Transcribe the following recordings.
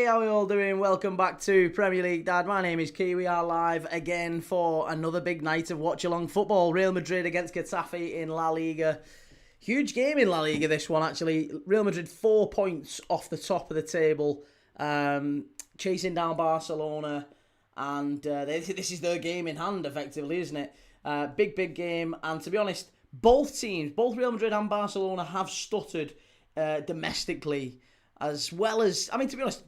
Hey, how are you all doing? Welcome back to Premier League Dad. My name is Key. We are live again for another big night of Watchalong football. Real Madrid against Getafe in La Liga. Huge game in La Liga, this one, actually. Real Madrid 4 points off the top of the table, chasing down Barcelona. And this is their game in hand, effectively, isn't it? Big game. And to be honest, both teams, both Real Madrid and Barcelona, have stuttered domestically. As well as, to be honest,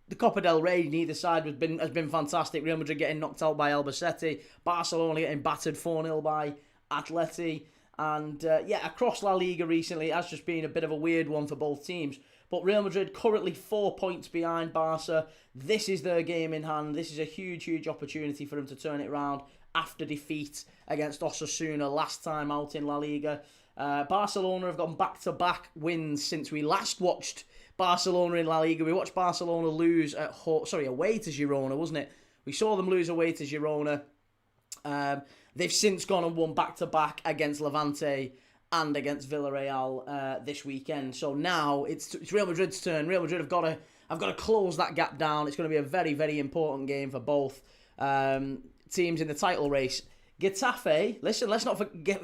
the Copa del Rey, neither side has been fantastic. Real Madrid getting knocked out by Albacete, Barcelona getting battered 4-0 by Atleti, and across La Liga recently, it has just been a bit of a weird one for both teams. But Real Madrid currently 4 points behind Barca. This is their game in hand. This is a huge opportunity for them to turn it around after defeat against Osasuna last time out in La Liga. Barcelona have gone back-to-back wins since we last watched Barcelona in La Liga. We watched Barcelona lose away to Girona, wasn't it? We saw them lose away to Girona. They've since gone and won back-to-back against Levante and against Villarreal this weekend. So now it's Real Madrid's turn. Real Madrid have got to close that gap down. It's going to be a very important game for both teams in the title race. Getafe, listen, let's not forget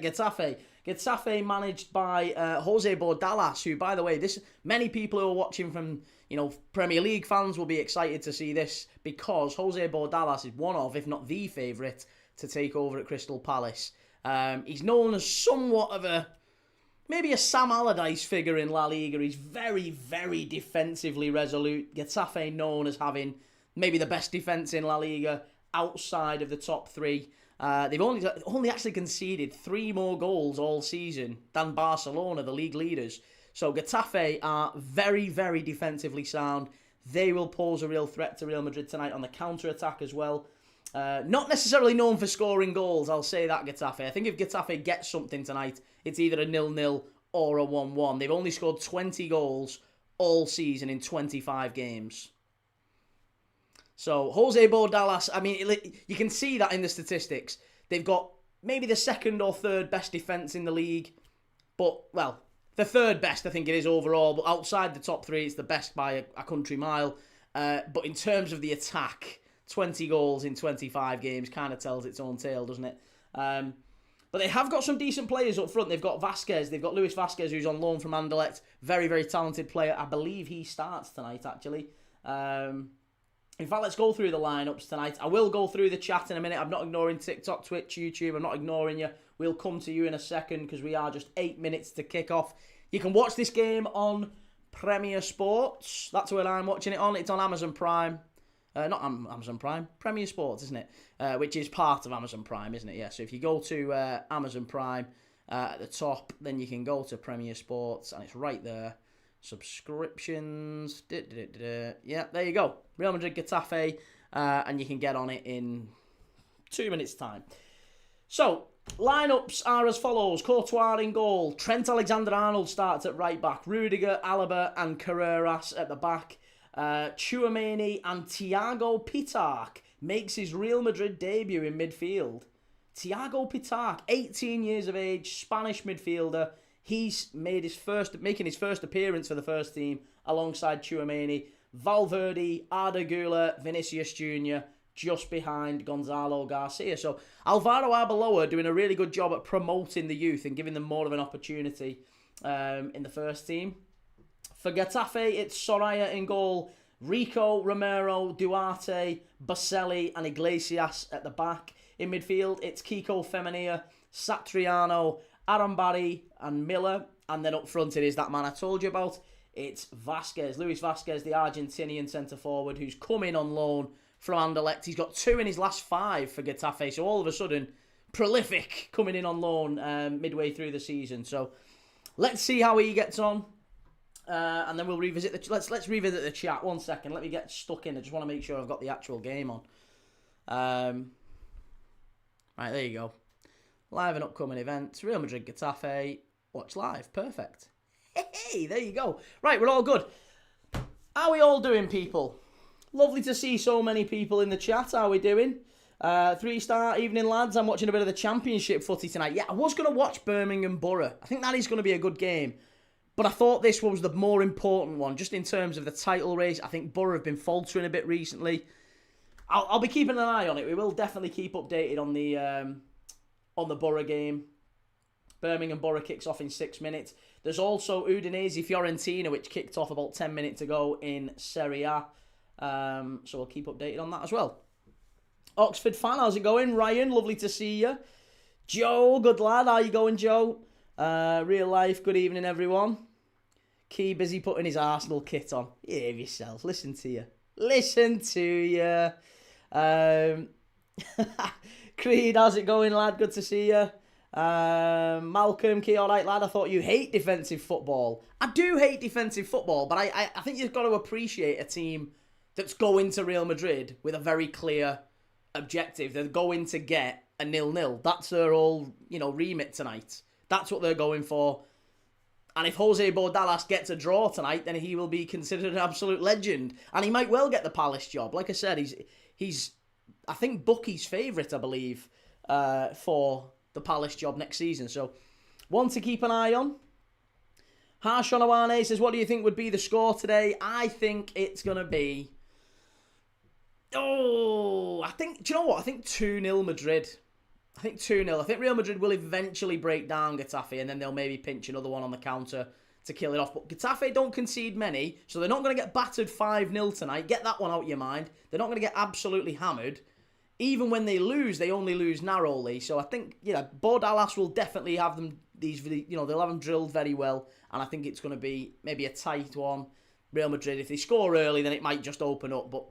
Getafe. Getafe managed by José Bordalás, who, by the way, many people who are watching from Premier League fans will be excited to see this, because José Bordalás is one of, if not the favourite, to take over at Crystal Palace. He's known as somewhat of maybe a Sam Allardyce figure in La Liga. He's very defensively resolute. Getafe known as having maybe the best defence in La Liga outside of the top three. They've only actually conceded 3 more goals all season than Barcelona, the league leaders. So Getafe are very defensively sound. They will pose a real threat to Real Madrid tonight on the counter-attack as well. Not necessarily known for scoring goals, I'll say that, Getafe. I think if Getafe gets something tonight, it's either a 0-0 or a 1-1. They've only scored 20 goals all season in 25 games. So, José Bordalás, you can see that in the statistics. They've got maybe the second or third best defence in the league. But, well, the third best, I think it is overall. But outside the top 3, it's the best by a country mile. But in terms of the attack, 20 goals in 25 games kind of tells its own tale, doesn't it? But they have got some decent players up front. They've got Vázquez. They've got Luis Vázquez, who's on loan from Anderlecht. Very talented player. I believe he starts tonight, actually. In fact, let's go through the lineups tonight. I will go through the chat in a minute. I'm not ignoring TikTok, Twitch, YouTube. I'm not ignoring you. We'll come to you in a second because we are just 8 minutes to kick off. You can watch this game on Premier Sports. That's where I'm watching it on. It's on Amazon Prime. Not Amazon Prime. Premier Sports, isn't it? Which is part of Amazon Prime, isn't it? Yeah, so if you go to Amazon Prime at the top, then you can go to Premier Sports and it's right there. Subscriptions. Yeah, there you go. Real Madrid Getafe, and you can get on it in 2 minutes' time. So, lineups are as follows. Courtois in goal. Trent Alexander-Arnold starts at right back. Rudiger, Alaba and Carreras at the back. Tchouaméni and Thiago Pitarch makes his Real Madrid debut in midfield. Thiago Pitarch, 18 years of age, Spanish midfielder. He's making his first appearance for the first team alongside Tchouaméni. Valverde, Arda Güler, Vinicius Jr. just behind Gonzalo Garcia. So Álvaro Arbeloa doing a really good job at promoting the youth and giving them more of an opportunity in the first team. For Getafe, it's Soraya in goal, Rico, Romero, Duarte, Baselli and Iglesias at the back. In midfield, it's Kiko Femenia, Satriano, Arambari and Miller. And then up front it is that man I told you about. It's Vázquez, Luis Vázquez, the Argentinian centre-forward who's come in on loan from Anderlecht. He's got 2 in his last 5 for Getafe. So all of a sudden, prolific coming in on loan midway through the season. So let's see how he gets on. And then we'll revisit let's revisit the chat. 1 second. Let me get stuck in. I just want to make sure I've got the actual game on. Right, there you go. Live and upcoming events. Real Madrid Getafe. Watch live. Perfect. Hey, there you go. Right, we're all good. How are we all doing, people? Lovely to see so many people in the chat. How are we doing? 3-star evening, lads. I'm watching a bit of the Championship footy tonight. Yeah, I was going to watch Birmingham Borough. I think that is going to be a good game. But I thought this was the more important one, just in terms of the title race. I think Borough have been faltering a bit recently. I'll be keeping an eye on it. We will definitely keep updated on the Borough game. Birmingham Borough kicks off in 6 minutes. There's also Udinese Fiorentina, which kicked off about 10 minutes ago in Serie A. So we'll keep updated on that as well. Oxford fan, how's it going? Ryan, lovely to see you. Joe, good lad. How you going, Joe? Real life, good evening, everyone. Key busy putting his Arsenal kit on. Behave yourself. Listen to you. Creed, how's it going, lad? Good to see you. Malcolm, Key, all right, lad. I thought you hate defensive football. I do hate defensive football, but I think you've got to appreciate a team that's going to Real Madrid with a very clear objective. They're going to get a 0-0. That's their whole, remit tonight. That's what they're going for. And if José Bordalás gets a draw tonight, then he will be considered an absolute legend. And he might well get the Palace job. Like I said, he's I think, Bucky's favourite, I believe, for the Palace job next season. So, one to keep an eye on. Harsh Onawane says, what do you think would be the score today? I think it's going to be... do you know what? I think 2-0 Madrid. I think 2-0. I think Real Madrid will eventually break down Getafe and then they'll maybe pinch another one on the counter to kill it off. But Getafe don't concede many, so they're not going to get battered 5-0 tonight. Get that one out of your mind. They're not going to get absolutely hammered. Even when they lose, they only lose narrowly. So I think, Bordalás will definitely have them, they'll have them drilled very well. And I think it's going to be maybe a tight one. Real Madrid, if they score early, then it might just open up. But,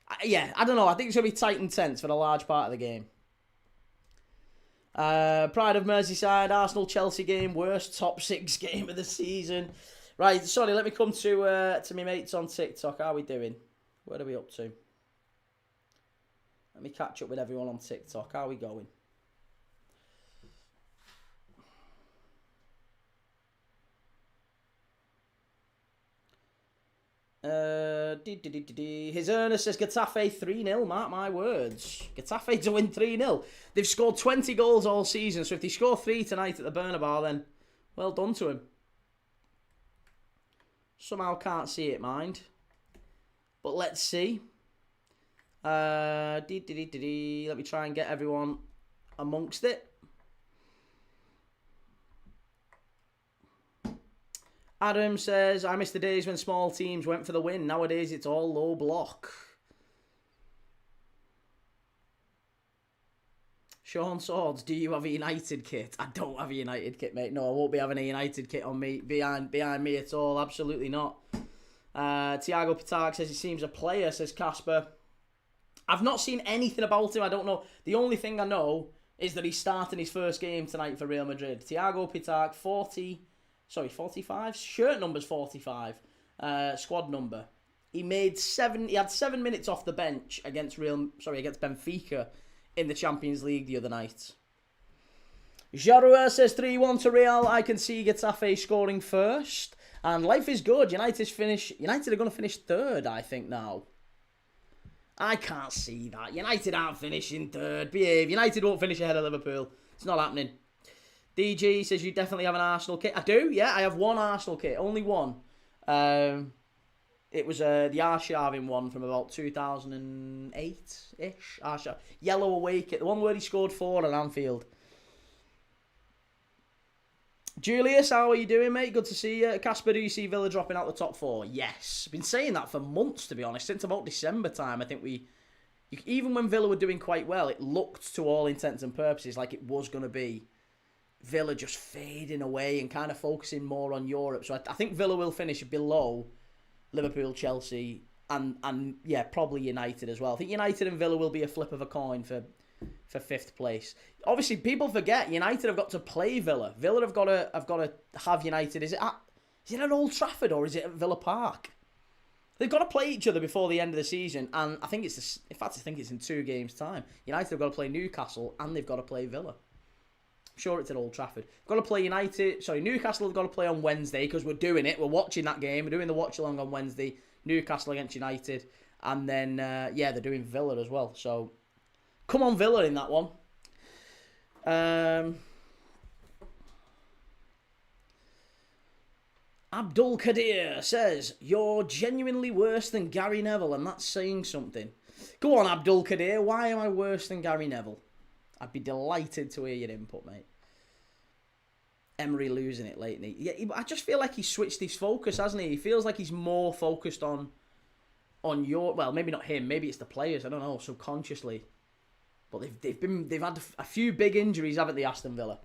I don't know. I think it's going to be tight and tense for a large part of the game. Pride of Merseyside, Arsenal-Chelsea game, worst top 6 game of the season. Right, sorry, let me come to my mates on TikTok. How are we doing? Where are we up to? Let me catch up with everyone on TikTok. How are we going? His Ernest says Getafe 3-0, mark my words. Getafe to win 3-0. They've scored 20 goals all season, so if they score 3 tonight at the Bernabéu, then well done to him. Somehow can't see it, mind. But let's see. Let me try and get everyone amongst it. Adam says, I miss the days when small teams went for the win. Nowadays, it's all low block. Sean Swords, do you have a United kit? I don't have a United kit, mate. No, I won't be having a United kit on me behind me at all. Absolutely not. Tiago Pitarch says he seems a player, says Casper. I've not seen anything about him. I don't know. The only thing I know is that he's starting his first game tonight for Real Madrid. Tiago Pitarch, 45? Shirt number's 45. Squad number. He had 7 minutes off the bench against Benfica in the Champions League the other night. Jarua says 3-1 to Real. I can see Getafe scoring first. And life is good. United are going to finish third, I think, now. I can't see that. United aren't finishing third. Behave. United won't finish ahead of Liverpool. It's not happening. DG says you definitely have an Arsenal kit. I do, yeah. I have one Arsenal kit. Only one. It was the Arshavin one from about 2008-ish. Yellow away kit. The one where he scored 4 at Anfield. Julius, how are you doing, mate? Good to see you. Casper, do you see Villa dropping out the top 4? Yes. Been saying that for months, to be honest. Since about December time, I think even when Villa were doing quite well, it looked to all intents and purposes like it was going to be Villa just fading away and kind of focusing more on Europe. So I think Villa will finish below Liverpool, Chelsea, and probably United as well. I think United and Villa will be a flip of a coin for 5th place. Obviously, people forget United have got to play Villa. Villa have got to have United. Is it at Old Trafford or is it at Villa Park? They've got to play each other before the end of the season, and I think it's in 2 games' time. United have got to play Newcastle and they've got to play Villa. I'm sure it's at Old Trafford. Got to play Newcastle have got to play on Wednesday because we're doing it. We're watching that game. We're doing the watch-along on Wednesday. Newcastle against United. And then, they're doing Villa as well. So, come on Villa in that one. Abdul Kadir says, you're genuinely worse than Gary Neville, and that's saying something. Go on, Abdul Kadir, why am I worse than Gary Neville? I'd be delighted to hear your input, mate. Emery losing it lately. Yeah, I just feel like he's switched his focus, hasn't he? He feels like he's more focused on your... Well, maybe not him, maybe it's the players, I don't know, subconsciously. But they've had a few big injuries, haven't they, Aston Villa?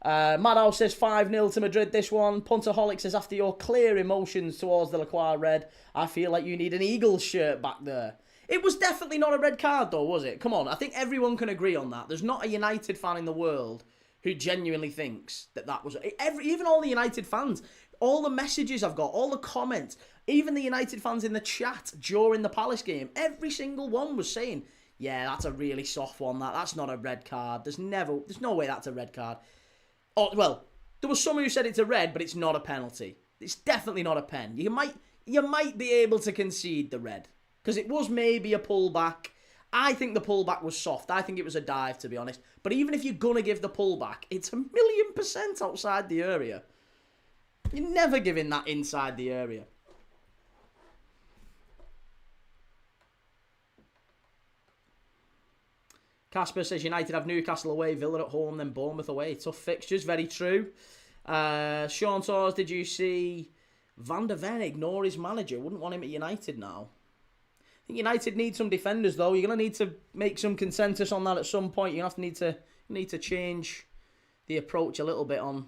Madhouse says 5-0 to Madrid this one. Puntaholic says, after your clear emotions towards the Lacroix Red, I feel like you need an Eagles shirt back there. It was definitely not a red card though, was it? Come on, I think everyone can agree on that. There's not a United fan in the world who genuinely thinks that was... Even all the United fans, all the messages I've got, all the comments, even the United fans in the chat during the Palace game, every single one was saying, yeah, that's a really soft one, that's not a red card. There's no way that's a red card. Oh, well, there was someone who said it's a red, but it's not a penalty. It's definitely not a pen. You might be able to concede the red, because it was maybe a pullback. I think the pullback was soft. I think it was a dive, to be honest. But even if you're going to give the pullback, it's 1,000,000% outside the area. You're never giving that inside the area. Casper says United have Newcastle away, Villa at home, then Bournemouth away. Tough fixtures, very true. Sean Torres, did you see Van der Ven ignore his manager? Wouldn't want him at United now. I think United need some defenders, though. You're going to need to make some consensus on that at some point. You're going to need to change the approach a little bit on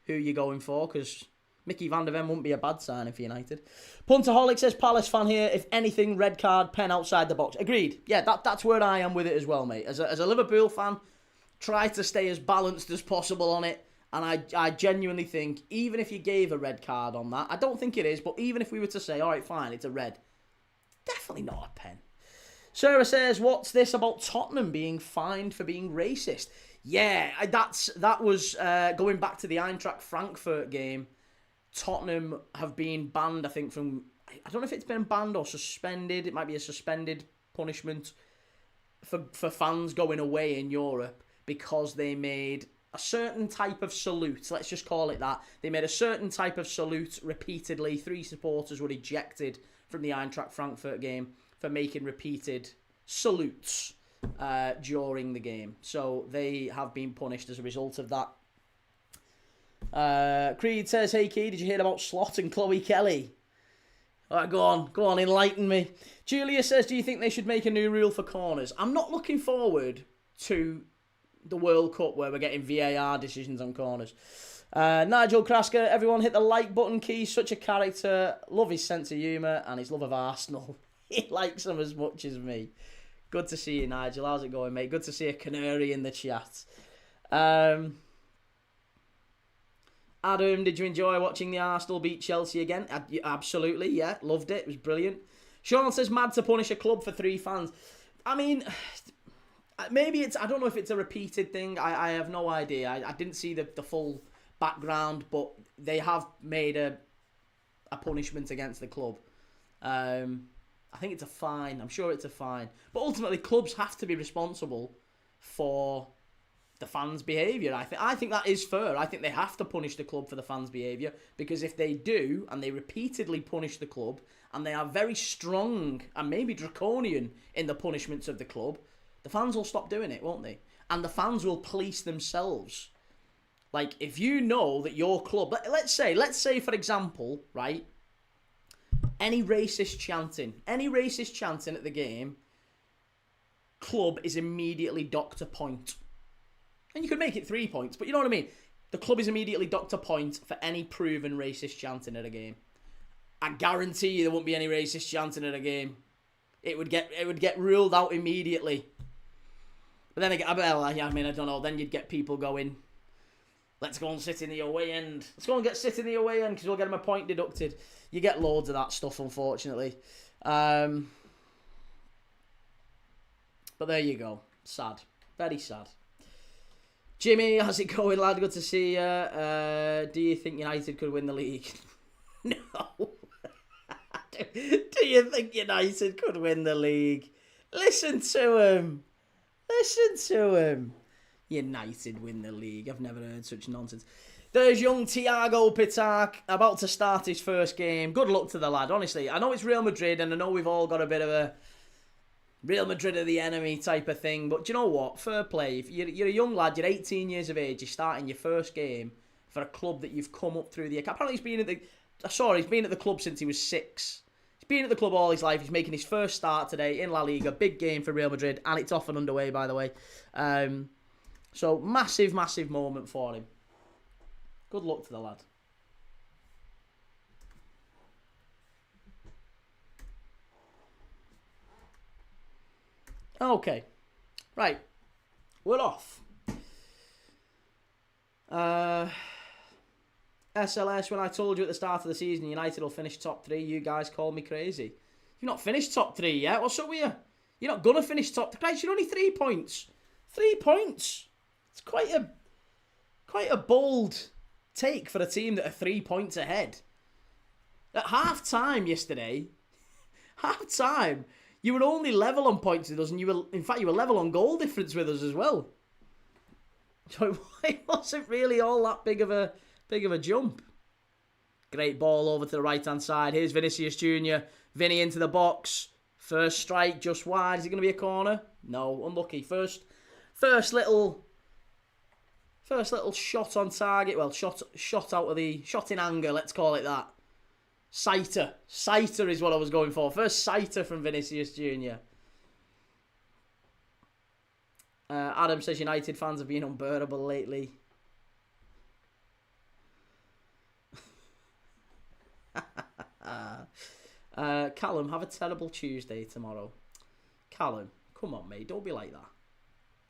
who you're going for, because Mickey Van der Ven wouldn't be a bad signing for United. Puntaholic says, Palace fan here, if anything, red card, pen outside the box. Agreed. Yeah, that's where I am with it as well, mate. As a Liverpool fan, try to stay as balanced as possible on it. And I genuinely think, even if you gave a red card on that, I don't think it is, but even if we were to say, all right, fine, it's a red, definitely not a pen. Sarah says, what's this about Tottenham being fined for being racist? Yeah, that was going back to the Eintracht Frankfurt game. Tottenham have been banned, I think, from... I don't know if it's been banned or suspended. It might be a suspended punishment for fans going away in Europe because they made a certain type of salute. Let's just call it that. They made a certain type of salute repeatedly. 3 supporters were ejected from the Eintracht Frankfurt game for making repeated salutes during the game. So they have been punished as a result of that. Creed says, hey Key, did you hear about Slot and Chloe Kelly? Alright, go on, enlighten me. Julia says, do you think they should make a new rule for corners? I'm not looking forward to the World Cup where we're getting VAR decisions on corners. Nigel Krasker, everyone hit the like button. Key, such a character. Love his sense of humour and his love of Arsenal. He likes them as much as me. Good to see you, Nigel. How's it going, mate? Good to see a canary in the chat. Adam, did you enjoy watching the Arsenal beat Chelsea again? Absolutely, yeah. Loved it. It was brilliant. Sean says, mad to punish a club for 3 fans. I mean, maybe it's... I don't know if it's a repeated thing. I have no idea. I didn't see the full background, but they have made a punishment against the club. I think it's a fine. I'm sure it's a fine. But ultimately, clubs have to be responsible for the fans' behaviour. I think that is fair. I think they have to punish the club for the fans' behaviour, because if they do, and they repeatedly punish the club, and they are very strong and maybe draconian in the punishments of the club, the fans will stop doing it, won't they? And the fans will police themselves. Like, if you know that your club... Let's say, for example, right, any racist chanting at the game, club is immediately docked a point. And you could make it 3 points, but you know what I mean? The club is immediately docked a point for any proven racist chanting at a game. I guarantee you there won't be any racist chanting at a game. It would get ruled out immediately. But then again, I don't know. Then you'd get people going, let's go and sit in the away end. Let's go and sit in the away end because we'll get them a point deducted. You get loads of that stuff, unfortunately. But there you go. Sad. Very sad. Jimmy, how's it going, lad? Good to see you. Do you think United could win the league? No. Do you think United could win the league? Listen to him. United win the league. I've never heard such nonsense. There's young Thiago Pitak about to start his first game. Good luck to the lad, honestly. I know it's Real Madrid, and I know we've all got a bit of a Real Madrid are the enemy type of thing. But do you know what? Fair play. If you're a young lad, you're 18 years of age, you're starting your first game for a club that you've come up through the... Apparently he's been at the club since he was 6. He's been at the club all his life. He's making his first start today in La Liga. Big game for Real Madrid, and it's off and underway, by the way. So massive, massive moment for him. Good luck to the lad. Okay. Right. We're off. SLS, when I told you at the start of the season United will finish top 3, you guys called me crazy. You've not finished top 3 yet. What's up with you? You're not going to finish top 3. Guys, you're only 3 points. 3 points. It's quite a bold take for a team that are 3 points ahead. At half-time yesterday, you were only level on points with us, and you were level on goal difference with us as well. So it wasn't really all that big of a jump. Great ball over to the right-hand side. Here's Vinicius Jr. Vinny into the box. First strike just wide. Is it going to be a corner? No, unlucky. First little shot on target. Well, shot out of the shot in anger. Let's call it that. Sighter is what I was going for. First sighter from Vinicius Jr. Adam says United fans have been unbearable lately. Callum, have a terrible Tuesday tomorrow. Callum, come on, mate. Don't be like that.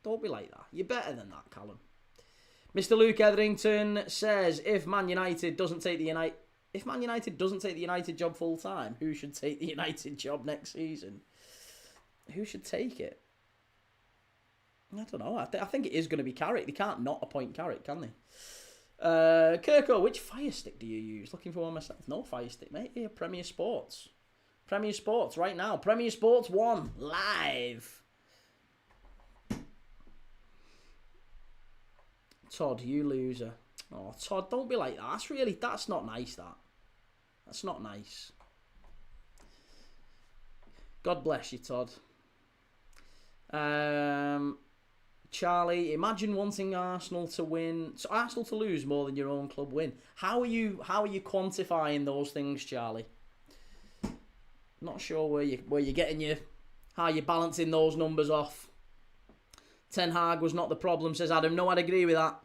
Don't be like that. You're better than that, Callum. Mr. Luke Etherington says, if Man United doesn't take the United job full time, who should take the United job next season? Who should take it? I don't know. I think it is going to be Carrick. They can't not appoint Carrick, can they? Kirko, which Fire Stick do you use? Looking for one myself. No Fire Stick, mate. Here, Premier Sports. Premier Sports, right now. Premier Sports 1, live. Todd, you loser. Oh, Todd, don't be like that. That's not nice, that. That's not nice. God bless you, Todd. Charlie, imagine wanting Arsenal to win, so Arsenal to lose more than your own club win. How are you quantifying those things, Charlie? Not sure where you're getting how you're balancing those numbers off. Ten Hag was not the problem, says Adam. No, I'd agree with that.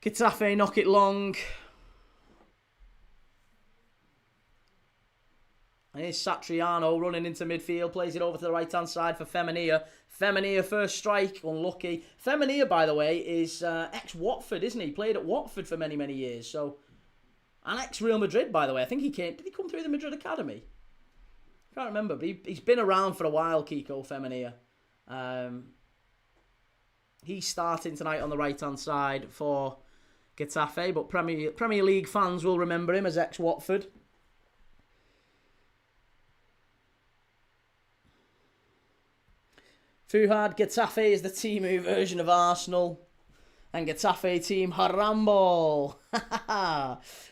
Getafe knock it long. And here's Satriano running into midfield, plays it over to the right-hand side for Femenia. Femenia first strike, unlucky. Femenia, by the way, is ex-Watford, isn't he? Played at Watford for many, many years. So, and ex-Real Madrid, by the way. I think did he come through the Madrid Academy? I can't remember, but he's been around for a while, Kiko Femenia. He's starting tonight on the right-hand side for Getafe, but Premier League fans will remember him as ex-Watford. Fuhad, Getafe is the Timu version of Arsenal. And Getafe team Harambol.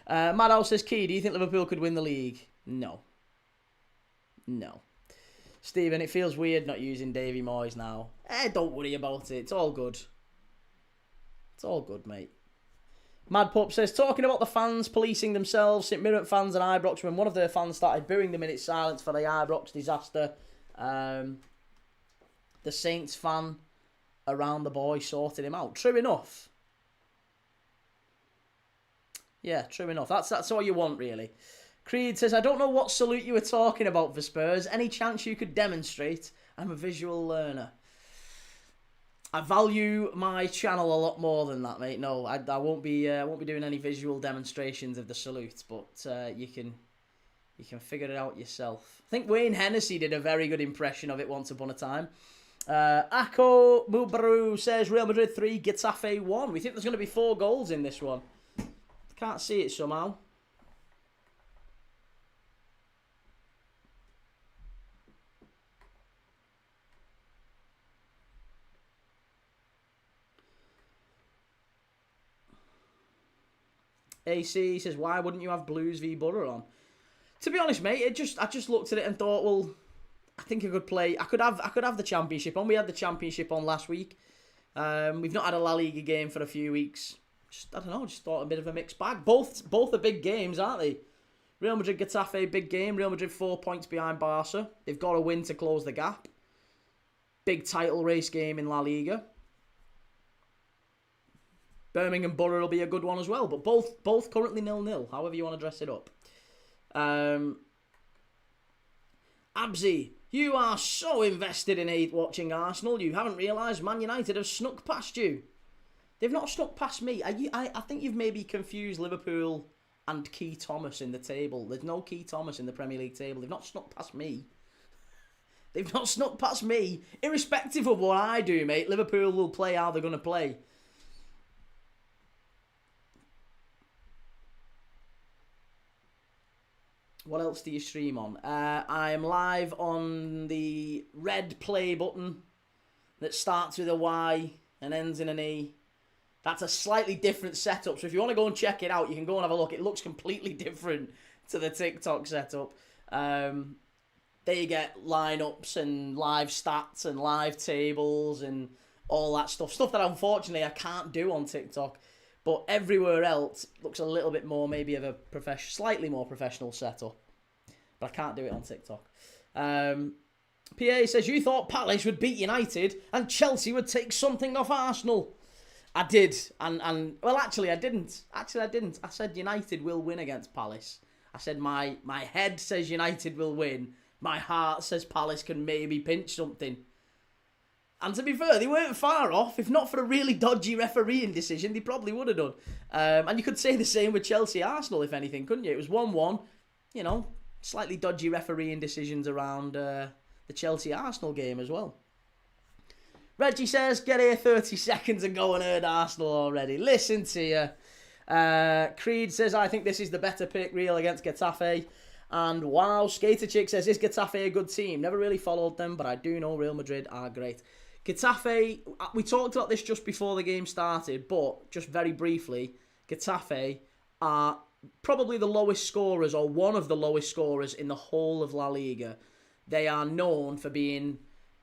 Madhouse says, Key, do you think Liverpool could win the league? No. No. Stephen, it feels weird not using Davy Moyes now. Don't worry about it. It's all good. It's all good, mate. Mad Pup says, talking about the fans policing themselves, St Mirren fans and Ibrox, when one of their fans started booing them in its silence for the Ibrox disaster, the Saints fan around the boy sorted him out. True enough. Yeah, true enough. That's all you want, really. Creed says, I don't know what salute you were talking about for Spurs. Any chance you could demonstrate? I'm a visual learner. I value my channel a lot more than that, mate. No, I won't be doing any visual demonstrations of the salute, but you can figure it out yourself. I think Wayne Hennessy did a very good impression of it once upon a time. Ako Mubaru says Real Madrid 3, Getafe 1. We think there's going to be 4 goals in this one. Can't see it somehow. AC says, why wouldn't you have Blues v Borough on? To be honest, mate, I just looked at it and thought, well, I think I could play. I could have the Championship on. We had the Championship on last week. We've not had a La Liga game for a few weeks. I don't know. Just thought a bit of a mixed bag. Both are big games, aren't they? Real Madrid Getafe, big game. Real Madrid 4 points behind Barca. They've got to win to close the gap. Big title race game in La Liga. Birmingham Borough will be a good one as well. But both currently 0-0. However you want to dress it up. Abzi, you are so invested in watching Arsenal. You haven't realised Man United have snuck past you. They've not snuck past me. I think you've maybe confused Liverpool and Key Thomas in the table. There's no Key Thomas in the Premier League table. They've not snuck past me. They've not snuck past me. Irrespective of what I do, mate, Liverpool will play how they're going to play. What else do you stream on? I am live on the red play button that starts with a Y and ends in an E. That's a slightly different setup. So if you want to go and check it out, you can go and have a look. It looks completely different to the TikTok setup. There you get lineups and live stats and live tables and all that stuff. Stuff that unfortunately I can't do on TikTok. But everywhere else looks a little bit more, maybe of a slightly more professional setup. But I can't do it on TikTok. PA says, you thought Palace would beat United and Chelsea would take something off Arsenal. I did. And well, actually, I didn't. I said United will win against Palace. I said my head says United will win. My heart says Palace can maybe pinch something. And to be fair, they weren't far off. If not for a really dodgy refereeing decision, they probably would have done. And you could say the same with Chelsea-Arsenal, if anything, couldn't you? It was 1-1. You know, slightly dodgy refereeing decisions around the Chelsea-Arsenal game as well. Reggie says, get here 30 seconds and go and herd Arsenal already. Listen to you. Creed says, I think this is the better pick, Real against Getafe. And wow, Skater Chick says, is Getafe a good team? Never really followed them, but I do know Real Madrid are great. Getafe, we talked about this just before the game started, but just very briefly, Getafe are probably the lowest scorers, or one of the lowest scorers in the whole of La Liga. They are known for being...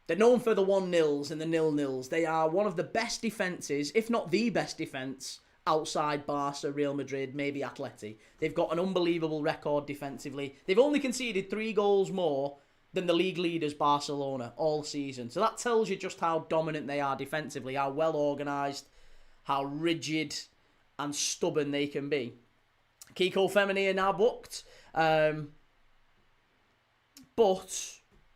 They're known for the 1-0s and the 0-0s. They are one of the best defences, if not the best defence, outside Barca, Real Madrid, maybe Atleti. They've got an unbelievable record defensively. They've only conceded 3 goals more than the league leaders Barcelona all season. So that tells you just how dominant they are defensively, how well organised, how rigid and stubborn they can be. Kiko Femini are now booked.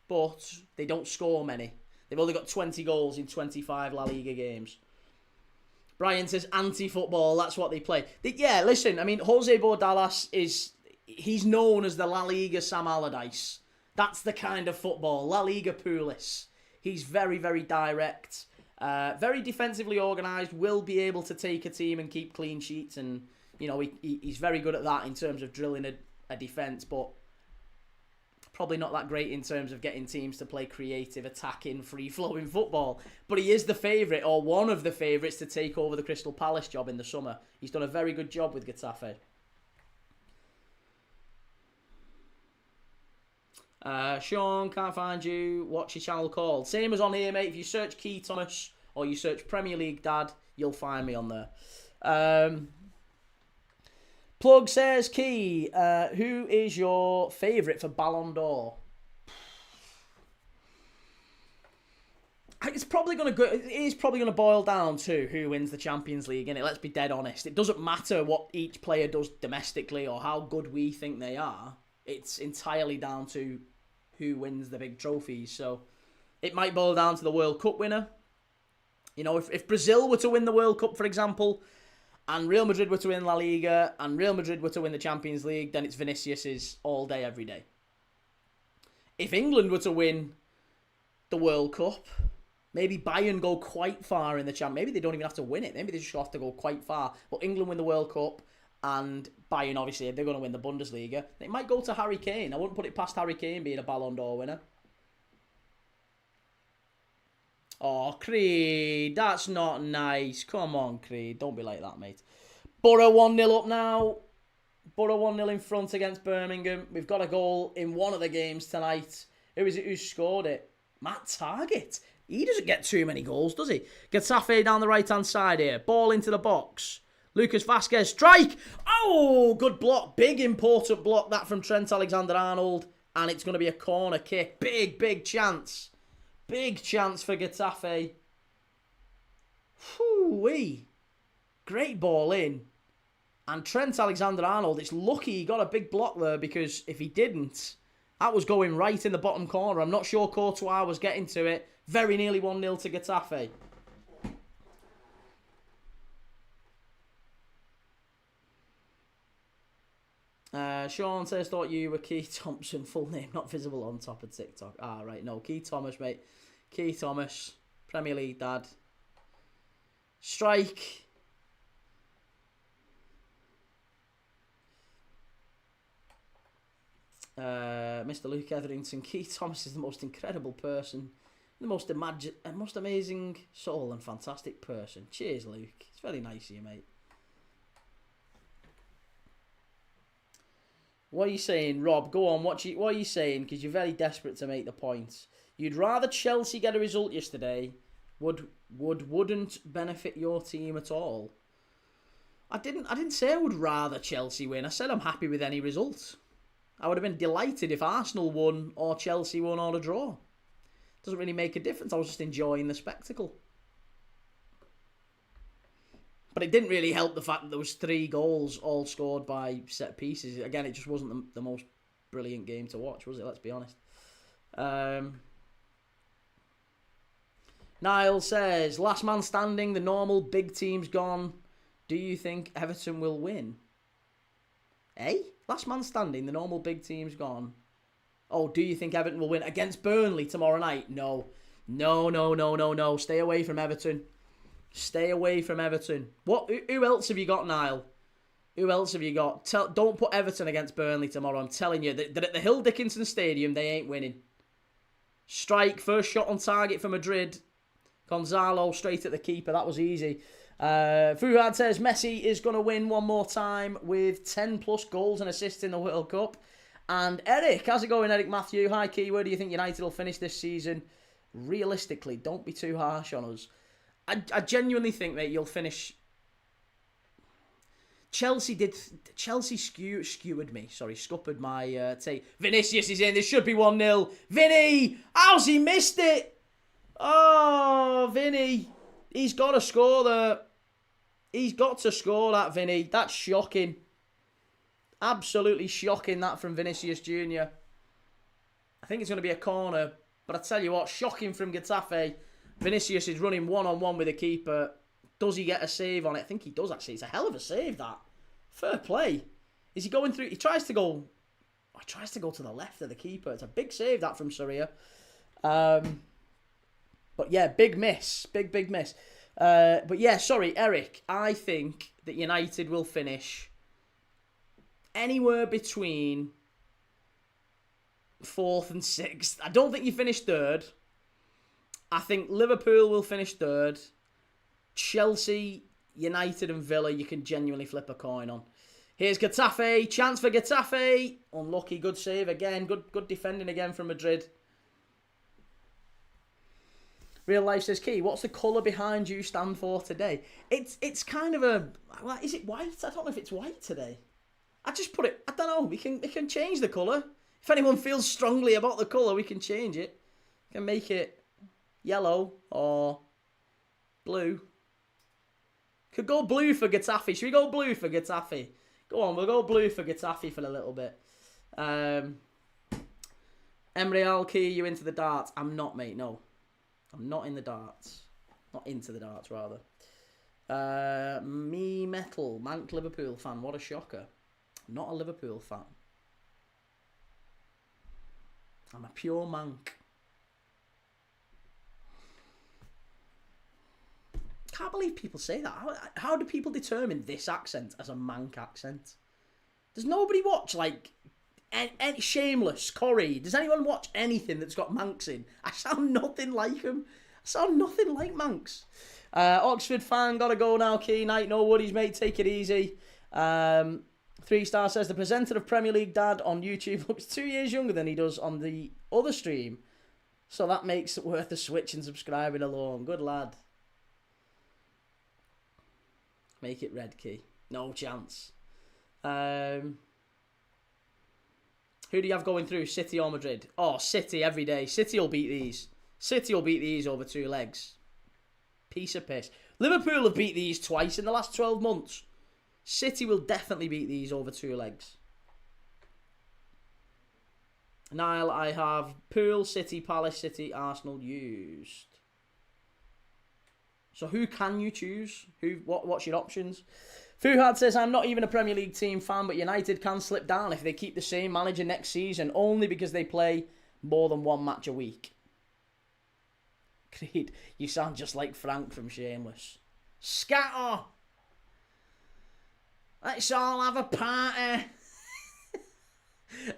But they don't score many. They've only got 20 goals in 25 La Liga games. Brian says anti-football, that's what they play. Yeah, listen, I mean, José Bordalás he's known as the La Liga Sam Allardyce. That's the kind of football, La Liga Pulis. He's very, very direct, very defensively organised, will be able to take a team and keep clean sheets, and, you know, he's very good at that in terms of drilling a defence, but probably not that great in terms of getting teams to play creative, attacking, free-flowing football. But he is the favourite, or one of the favourites, to take over the Crystal Palace job in the summer. He's done a very good job with Getafe. Sean, can't find you. What's your channel called? Same as on here, mate. If you search Key Thomas or you search Premier League Dad, you'll find me on there. Plug says, Key, who is your favourite for Ballon d'Or? It is probably going to boil down to who wins the Champions League, innit? Let's be dead honest. It doesn't matter what each player does domestically or how good we think they are. It's entirely down to who wins the big trophies. So it might boil down to the World Cup winner. You know, if Brazil were to win the World Cup, for example, and Real Madrid were to win La Liga, and Real Madrid were to win the Champions League, then it's Vinicius's all day, every day. If England were to win the World Cup, maybe Bayern go quite far in the Champions. Maybe they don't even have to win it. Maybe they just have to go quite far. But England win the World Cup, and Bayern, obviously, they're going to win the Bundesliga. It might go to Harry Kane. I wouldn't put it past Harry Kane being a Ballon d'Or winner. Oh, Creed, that's not nice. Come on, Creed. Don't be like that, mate. Borough 1-0 up now. Borough 1-0 in front against Birmingham. We've got a goal in one of the games tonight. Who is it who scored it? Matt Targett. He doesn't get too many goals, does he? Getafe down the right-hand side here. Ball into the box. Lucas Vasquez, strike! Oh, good block. Big, important block, that from Trent Alexander-Arnold. And it's going to be a corner kick. Big, big chance. Big chance for Getafe. Whoo-wee. Great ball in. And Trent Alexander-Arnold, it's lucky he got a big block there, because if he didn't, that was going right in the bottom corner. I'm not sure Courtois was getting to it. Very nearly 1-0 to Getafe. Sean says, thought you were Keith Thompson, full name not visible on top of TikTok. Ah, right, no, Keith Thomas, mate. Keith Thomas, Premier League dad. Strike. Mr. Luke Etherington, Keith Thomas is the most incredible person, the most amazing soul and fantastic person. Cheers, Luke. It's very nice of you, mate. What are you saying, Rob? Go on, what are you saying? Because you're very desperate to make the point. You'd rather Chelsea get a result yesterday wouldn't benefit your team at all. I didn't say I would rather Chelsea win. I said I'm happy with any result. I would have been delighted if Arsenal won or Chelsea won or a draw. Doesn't really make a difference. I was just enjoying the spectacle. But it didn't really help the fact that there was 3 goals all scored by set pieces. Again, it just wasn't the most brilliant game to watch, was it? Let's be honest. Niall says, last man standing, the normal big team's gone. Do you think Everton will win? Eh? Last man standing, the normal big team's gone. Oh, do you think Everton will win against Burnley tomorrow night? No. No. Stay away from Everton. Stay away from Everton. Who else have you got, Niall? Who else have you got? Don't put Everton against Burnley tomorrow. I'm telling you, they're at the Hill Dickinson Stadium. They ain't winning. Strike, first shot on target for Madrid. Gonzalo straight at the keeper. That was easy. Fuhad says Messi is going to win one more time with 10 plus goals and assists in the World Cup. And Eric, how's it going, Eric Matthew? Hi, Key. Where do you think United will finish this season? Realistically, don't be too harsh on us. I genuinely think, mate, you'll finish. Chelsea skewered me. Sorry, scuppered my take. Vinicius is in. This should be 1-0. Vinny! How's he missed it? Oh, Vinny. He's got to score there. He's got to score that, Vinny. That's shocking. Absolutely shocking, that from Vinicius Jr. I think it's going to be a corner. But I tell you what, shocking from Getafe. Vinicius is running one-on-one with the keeper. Does he get a save on it? I think he does, actually. It's a hell of a save, that. Fair play. Is he going through? He tries to go to the left of the keeper. It's a big save, that, from Surya. But yeah, big miss. Big miss. But yeah, sorry, Eric. I think that United will finish anywhere between 4th and 6th. I don't think you finish 3rd. I think Liverpool will finish 3rd. Chelsea, United and Villa, you can genuinely flip a coin on. Here's Getafe. Chance for Getafe. Unlucky. Good save again. Good defending again from Madrid. Real Life says, Key, what's the colour behind you stand for today? It's kind of a... Is it white? I don't know if it's white today. I just put it... I don't know. We can change the colour. If anyone feels strongly about the colour, we can change it. We can make it yellow or blue. Could go blue for Getafe. Should we go blue for Getafe? Go on, we'll go blue for Getafe for a little bit. Emre Alki, you into the darts? I'm not, mate, no. I'm not in the darts. Not into the darts, rather. Me Metal, Mank Liverpool fan. What a shocker. I'm not a Liverpool fan. I'm a pure Mank. Can't believe people say that. How do people determine this accent as a Mank accent? Does nobody watch, like, any Shameless, Corrie? Does anyone watch anything that's got Manks in? I sound nothing like him. I Sound nothing like Manx. Oxford fan, gotta go now, Key. Night, no worries, mate. Take it easy. 3-star says, the presenter of Premier League Dad on YouTube looks 2 years younger than he does on the other stream. So that makes it worth the switch and subscribing alone. Good lad. Make it red, Key. No chance. Who do you have going through? City or Madrid? Oh, City every day. City will beat these. City will beat these over 2 legs. Piece of piss. Liverpool have beat these twice in the last 12 months. City will definitely beat these over 2 legs. Niall, I have Pool, City, Palace, City, Arsenal used. So who can you choose? What's your options? Fuhad says, I'm not even a Premier League team fan, but United can slip down if they keep the same manager next season, only because they play more than 1 match a week. Creed, you sound just like Frank from Shameless. Scatter! Let's all have a party.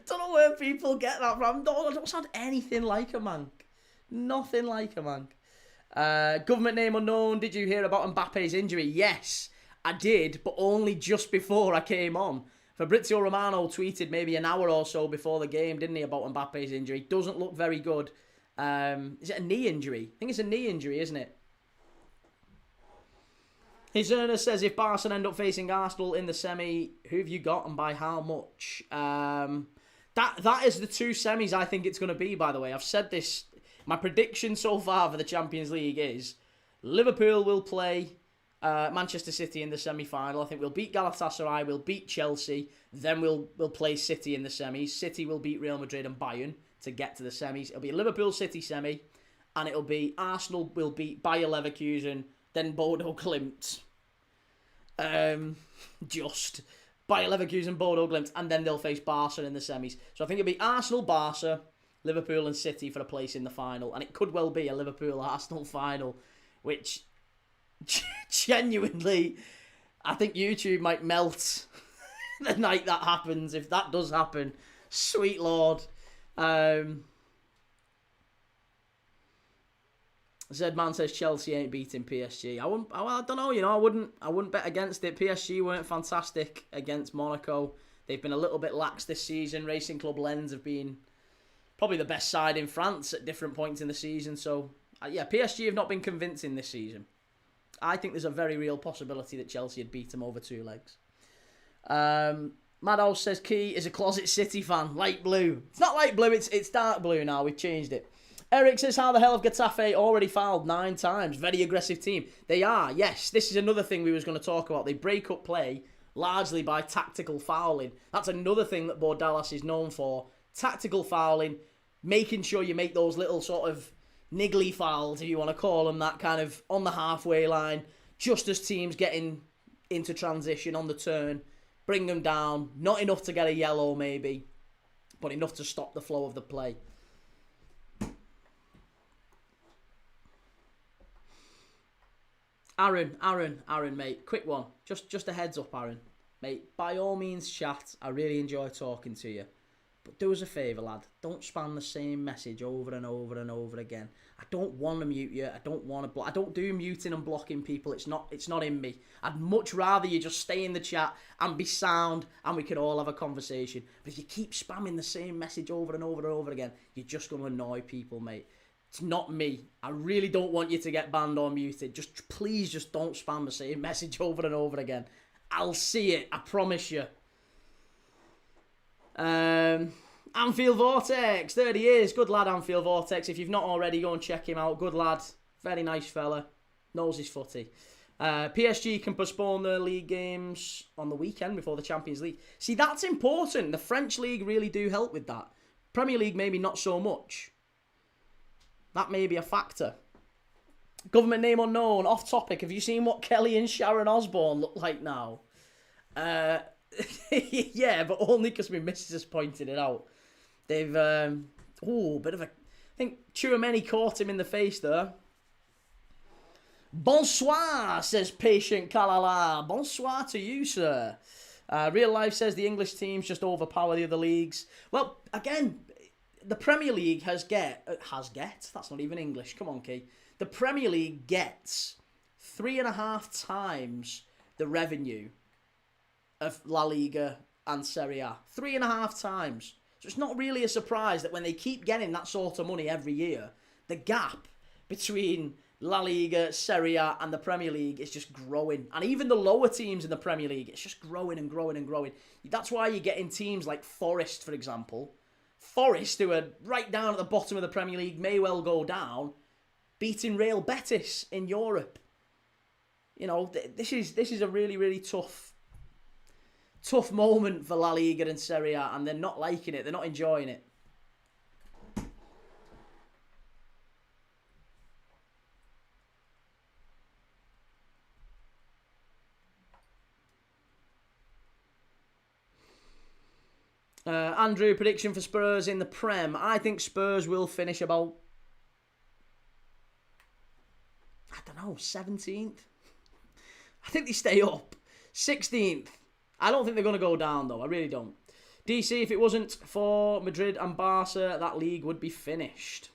Don't know where people get that from. I don't sound anything like a Mank. Nothing like a Mank. Government name unknown. Did you hear about Mbappe's injury? Yes, I did, but only just before I came on. Fabrizio Romano tweeted maybe an hour or so before the game, didn't he, about Mbappe's injury. Doesn't look very good. Is it a knee injury? I think it's a knee injury, isn't it? His earner says, if Barcelona end up facing Arsenal in the semi, who have you got and by how much? That is the 2 semis I think it's going to be, by the way. I've said this. My prediction so far for the Champions League is Liverpool will play Manchester City in the semi-final. I think we'll beat Galatasaray, we'll beat Chelsea, then we'll play City in the semis. City will beat Real Madrid and Bayern to get to the semis. It'll be a Liverpool-City semi, and it'll be Arsenal will beat Bayer Leverkusen, then Bodo Glimt. Just Bayer Leverkusen, Bodo Glimt, and then they'll face Barca in the semis. So I think it'll be Arsenal, Barca, Liverpool and City for a place in the final. And it could well be a Liverpool-Arsenal final, which genuinely, I think YouTube might melt the night that happens, if that does happen. Sweet Lord. Zedman says Chelsea ain't beating PSG. I don't know, I wouldn't bet against it. PSG weren't fantastic against Monaco. They've been a little bit lax this season. Racing Club Lens have been probably the best side in France at different points in the season. So, yeah, PSG have not been convincing this season. I think there's a very real possibility that Chelsea had beat them over 2 legs. Madhouse says Key is a closet City fan. Light blue. It's not light blue, it's dark blue now. We've changed it. Eric says, how the hell have Getafe already fouled 9 times? Very aggressive team. They are, yes. This is another thing we was going to talk about. They break up play largely by tactical fouling. That's another thing that Bordalás is known for. Tactical fouling, making sure you make those little sort of niggly fouls, if you want to call them that, kind of on the halfway line, just as teams getting into transition on the turn, bring them down. Not enough to get a yellow, maybe, but enough to stop the flow of the play. Aaron, mate, quick one. Just a heads up, Aaron. Mate, by all means chat. I really enjoy talking to you. But do us a favour, lad. Don't spam the same message over and over and over again. I don't want to mute you. I don't want to block. I don't do muting and blocking people. It's not in me. I'd much rather you just stay in the chat and be sound and we can all have a conversation. But if you keep spamming the same message over and over and over again, you're just going to annoy people, mate. It's not me. I really don't want you to get banned or muted. Please don't spam the same message over and over again. I'll see it. I promise you. Anfield Vortex, 30 years. Good lad, Anfield Vortex. If you've not already, go and check him out. Good lad. Very nice fella. Knows his footy. PSG can postpone their league games on the weekend before the Champions League. See, that's important. The French league really do help with that. Premier League maybe not so much. That may be a factor. Government name unknown. Off topic. Have you seen what Kelly and Sharon Osbourne look like now? Yeah, but only because my missus has pointed it out. They've, bit of a... I think Chouameni caught him in the face there. Bonsoir, says Patient Kalala. Bonsoir to you, sir. Real Life says the English teams just overpower the other leagues. Well, again, the Premier League has get... That's not even English. Come on, Key. The Premier League gets 3.5 times the revenue of La Liga and Serie A. 3.5 times. So it's not really a surprise that when they keep getting that sort of money every year, the gap between La Liga, Serie A and the Premier League is just growing. And even the lower teams in the Premier League, it's just growing and growing and growing. That's why you're getting teams like Forest, for example. Forest, who are right down at the bottom of the Premier League, may well go down, beating Real Betis in Europe. You know, this is a really, really tough moment for La Liga and Serie A, and they're not liking it. They're not enjoying it. Andrew, prediction for Spurs in the Prem. I think Spurs will finish about, I don't know, 17th. I think they stay up. 16th. I don't think they're going to go down, though. I really don't. DC, if it wasn't for Madrid and Barca, that league would be finished.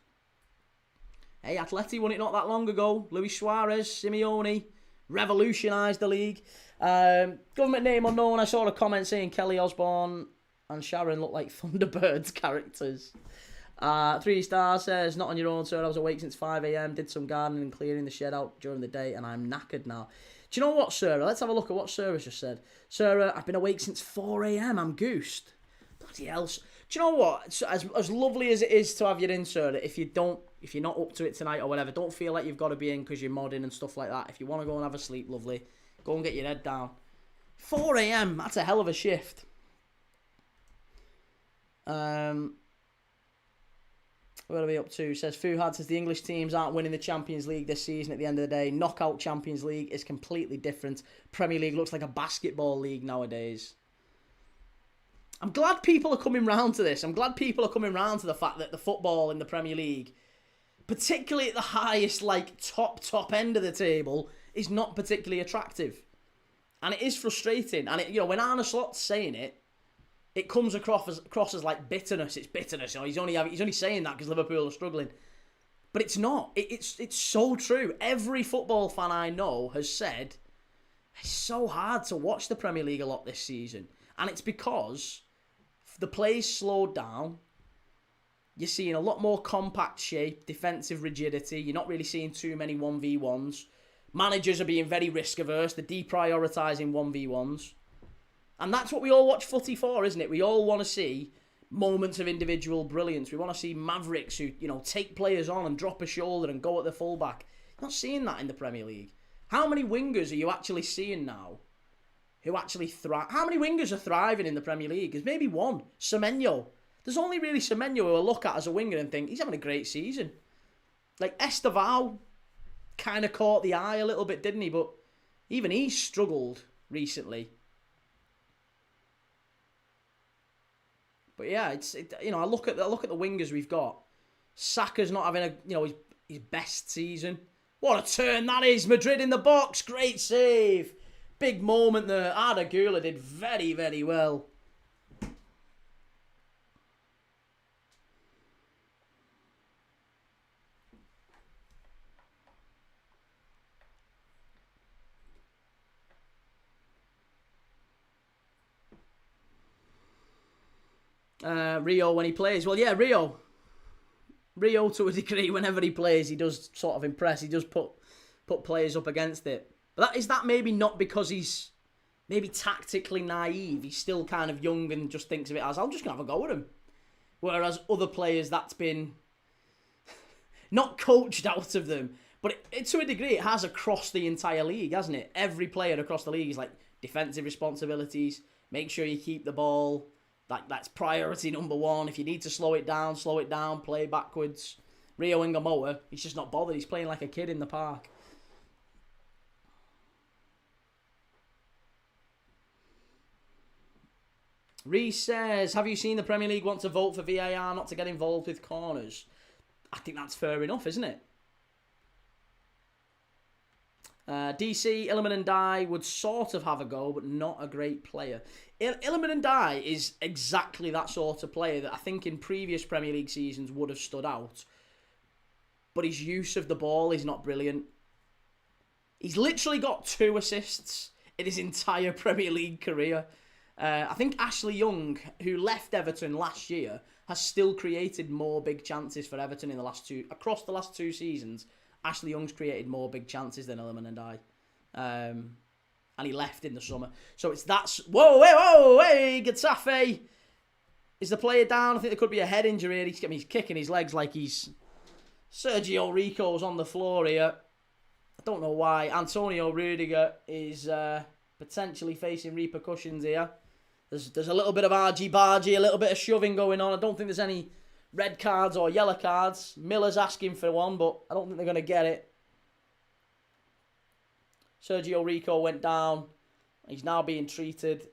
Hey, Atleti won it not that long ago. Luis Suarez, Simeone, revolutionised the league. Government name unknown. I saw a comment saying Kelly Osborne and Sharon look like Thunderbirds characters. 3 stars says, not on your own, sir. I was awake since 5 a.m. Did some gardening and clearing the shed out during the day, and I'm knackered now. Do you know what, Sarah? Let's have a look at what Sarah's just said. Sarah, I've been awake since 4 a.m. I'm goosed. Bloody hell. Do you know what? As lovely as it is to have you in, Sarah, if you're not up to it tonight or whatever, don't feel like you've got to be in because you're modding and stuff like that. If you want to go and have a sleep, lovely, go and get your head down. 4 a.m. That's a hell of a shift. What are we up to? Says Fuhad says the English teams aren't winning the Champions League this season at the end of the day. Knockout Champions League is completely different. Premier League looks like a basketball league nowadays. I'm glad people are coming round to this. I'm glad people are coming round to the fact that the football in the Premier League, particularly at the highest, like, top end of the table, is not particularly attractive. And it is frustrating. And, when Arne Slot's saying it, it comes across as like bitterness. It's bitterness. He's only saying that because Liverpool are struggling. But it's not. It's so true. Every football fan I know has said it's so hard to watch the Premier League a lot this season. And it's because the play's slowed down. You're seeing a lot more compact shape, defensive rigidity. You're not really seeing too many 1v1s. Managers are being very risk averse. They're deprioritising 1v1s. And that's what we all watch footy for, isn't it? We all want to see moments of individual brilliance. We want to see mavericks who, take players on and drop a shoulder and go at the fullback. You're not seeing that in the Premier League. How many wingers are you actually seeing now who actually thrive? How many wingers are thriving in the Premier League? There's maybe one. Semenyo. There's only really Semenyo who I look at as a winger and think, he's having a great season. Like, Estevao kind of caught the eye a little bit, didn't he? But even he struggled recently. But yeah, I look at the wingers we've got. Saka's not having his best season. What a turn that is! Madrid in the box, great save, big moment there. Arda Güler did very, very well. Rio when he plays. Well, yeah, Rio to a degree, whenever he plays, he does sort of impress. He does put players up against it. But is that maybe not because he's maybe tactically naive? He's still kind of young and just thinks of it as, I'm just going to have a go at him. Whereas other players, that's been not coached out of them. But to a degree, it has across the entire league, hasn't it? Every player across the league is like defensive responsibilities. Make sure you keep the ball. That's priority number one. If you need to slow it down, play backwards. Rio Ingamoa, he's just not bothered. He's playing like a kid in the park. Reece says, have you seen the Premier League want to vote for VAR not to get involved with corners? I think that's fair enough, isn't it? DC, Illiman Ndiaye would sort of have a go, but not a great player. Illiman Ndiaye is exactly that sort of player that I think in previous Premier League seasons would have stood out. but his use of the ball is not brilliant. He's literally got 2 assists in his entire Premier League career. I think Ashley Young, who left Everton last year, has still created more big chances for Everton in the across the last 2 seasons. Ashley Young's created more big chances than Iliman and I. And he left in the summer. So it's whoa, Getafe. Is the player down? I think there could be a head injury. He's kicking his legs like he's... Sergio Rico's on the floor here. I don't know why. Antonio Rudiger is potentially facing repercussions here. There's a little bit of argy-bargy, a little bit of shoving going on. I don't think there's any red cards or yellow cards. Miller's asking for one, but I don't think they're going to get it. Sergio Rico went down. He's now being treated.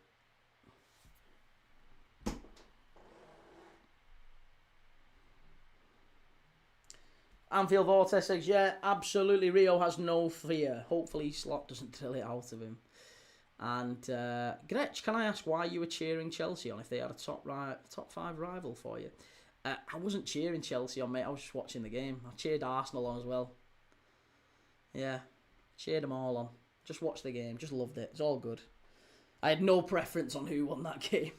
Anfield Vortex says, yeah, absolutely, Rio has no fear. Hopefully Slot doesn't drill it out of him. And Gretsch, can I ask why you were cheering Chelsea on if they had a top 5 rival for you? I wasn't cheering Chelsea on, mate. I was just watching the game. I cheered Arsenal on as well. Yeah, cheered them all on. Just watched the game. Just loved it. It's all good. I had no preference on who won that game.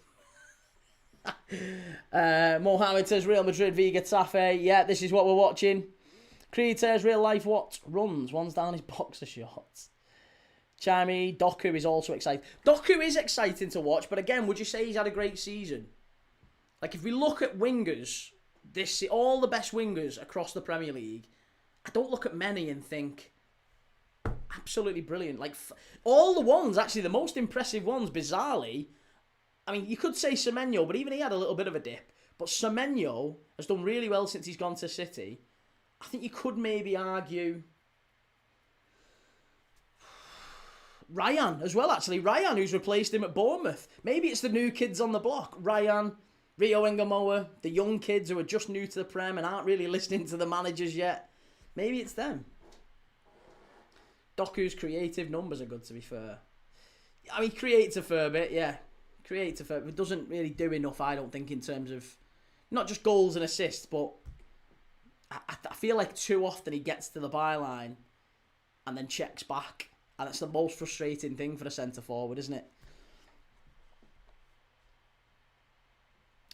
Mohammed says Real Madrid v Getafe. Yeah, this is what we're watching. Creed says real life what runs. One's down his boxer shorts. Chimey, Doku is also exciting. Doku is exciting to watch, but again, would you say he's had a great season? Like, if we look at wingers, all the best wingers across the Premier League, I don't look at many and think, absolutely brilliant. Like, all the ones, actually, the most impressive ones, bizarrely, I mean, you could say Semenyo, but even he had a little bit of a dip. But Semenyo has done really well since he's gone to City. I think you could maybe argue Ryan as well, actually. Ryan, who's replaced him at Bournemouth. Maybe it's the new kids on the block. Ryan, Rio Engamoa, the young kids who are just new to the Prem and aren't really listening to the managers yet. Maybe it's them. Doku's creative numbers are good, to be fair. I mean, creates a fair bit, yeah. Creates a fair bit. It doesn't really do enough, I don't think, in terms of not just goals and assists, but I feel like too often he gets to the byline and then checks back. And that's the most frustrating thing for a centre-forward, isn't it?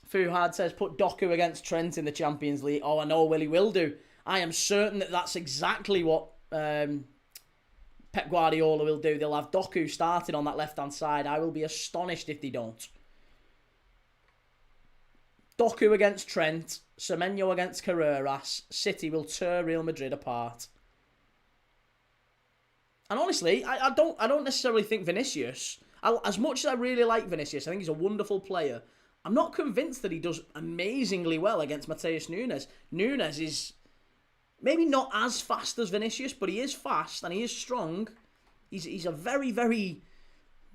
Fuhad says, put Doku against Trent in the Champions League. Oh, I know, Willie will do. I am certain that that's exactly what Pep Guardiola will do. They'll have Doku starting on that left-hand side. I will be astonished if they don't. Doku against Trent, Semenyo against Carreras. City will tear Real Madrid apart. And honestly, I don't necessarily think Vinicius, as much as I really like Vinicius, I think he's a wonderful player. I'm not convinced that he does amazingly well against Matheus Nunes. Nunes is maybe not as fast as Vinicius, but he is fast and he is strong. He's a very, very...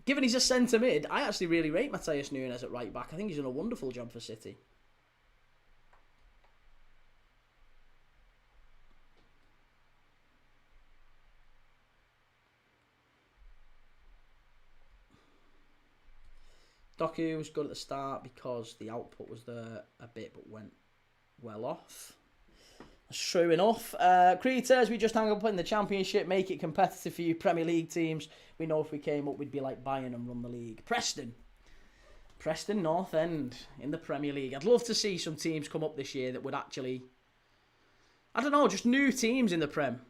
Given he's a centre mid, I actually really rate Matheus Nunes at right back. I think he's done a wonderful job for City. Doku was good at the start because the output was there a bit but went well off. That's true enough. Creed says we just hang up in the Championship, make it competitive for you Premier League teams. We know if we came up we'd be like Bayern and run the league. Preston North End in the Premier League. I'd love to see some teams come up this year that would actually, I don't know, just new teams in the Prem.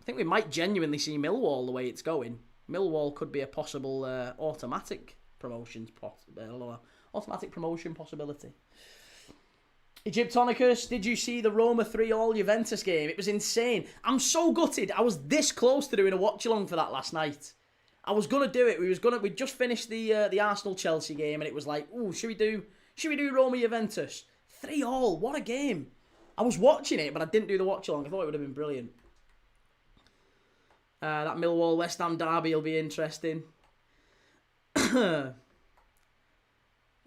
I think we might genuinely see Millwall the way it's going. Millwall could be a possible automatic promotion possibility. Egyptonicus, did you see the Roma 3-all Juventus game? It was insane. I'm so gutted. I was this close to doing a watch-along for that last night. I was gonna do it. We'd just finished the Arsenal Chelsea game, and it was like, ooh, should we do Roma Juventus 3-all? What a game! I was watching it, but I didn't do the watch-along. I thought it would have been brilliant. That Millwall West Ham derby will be interesting. Gunnar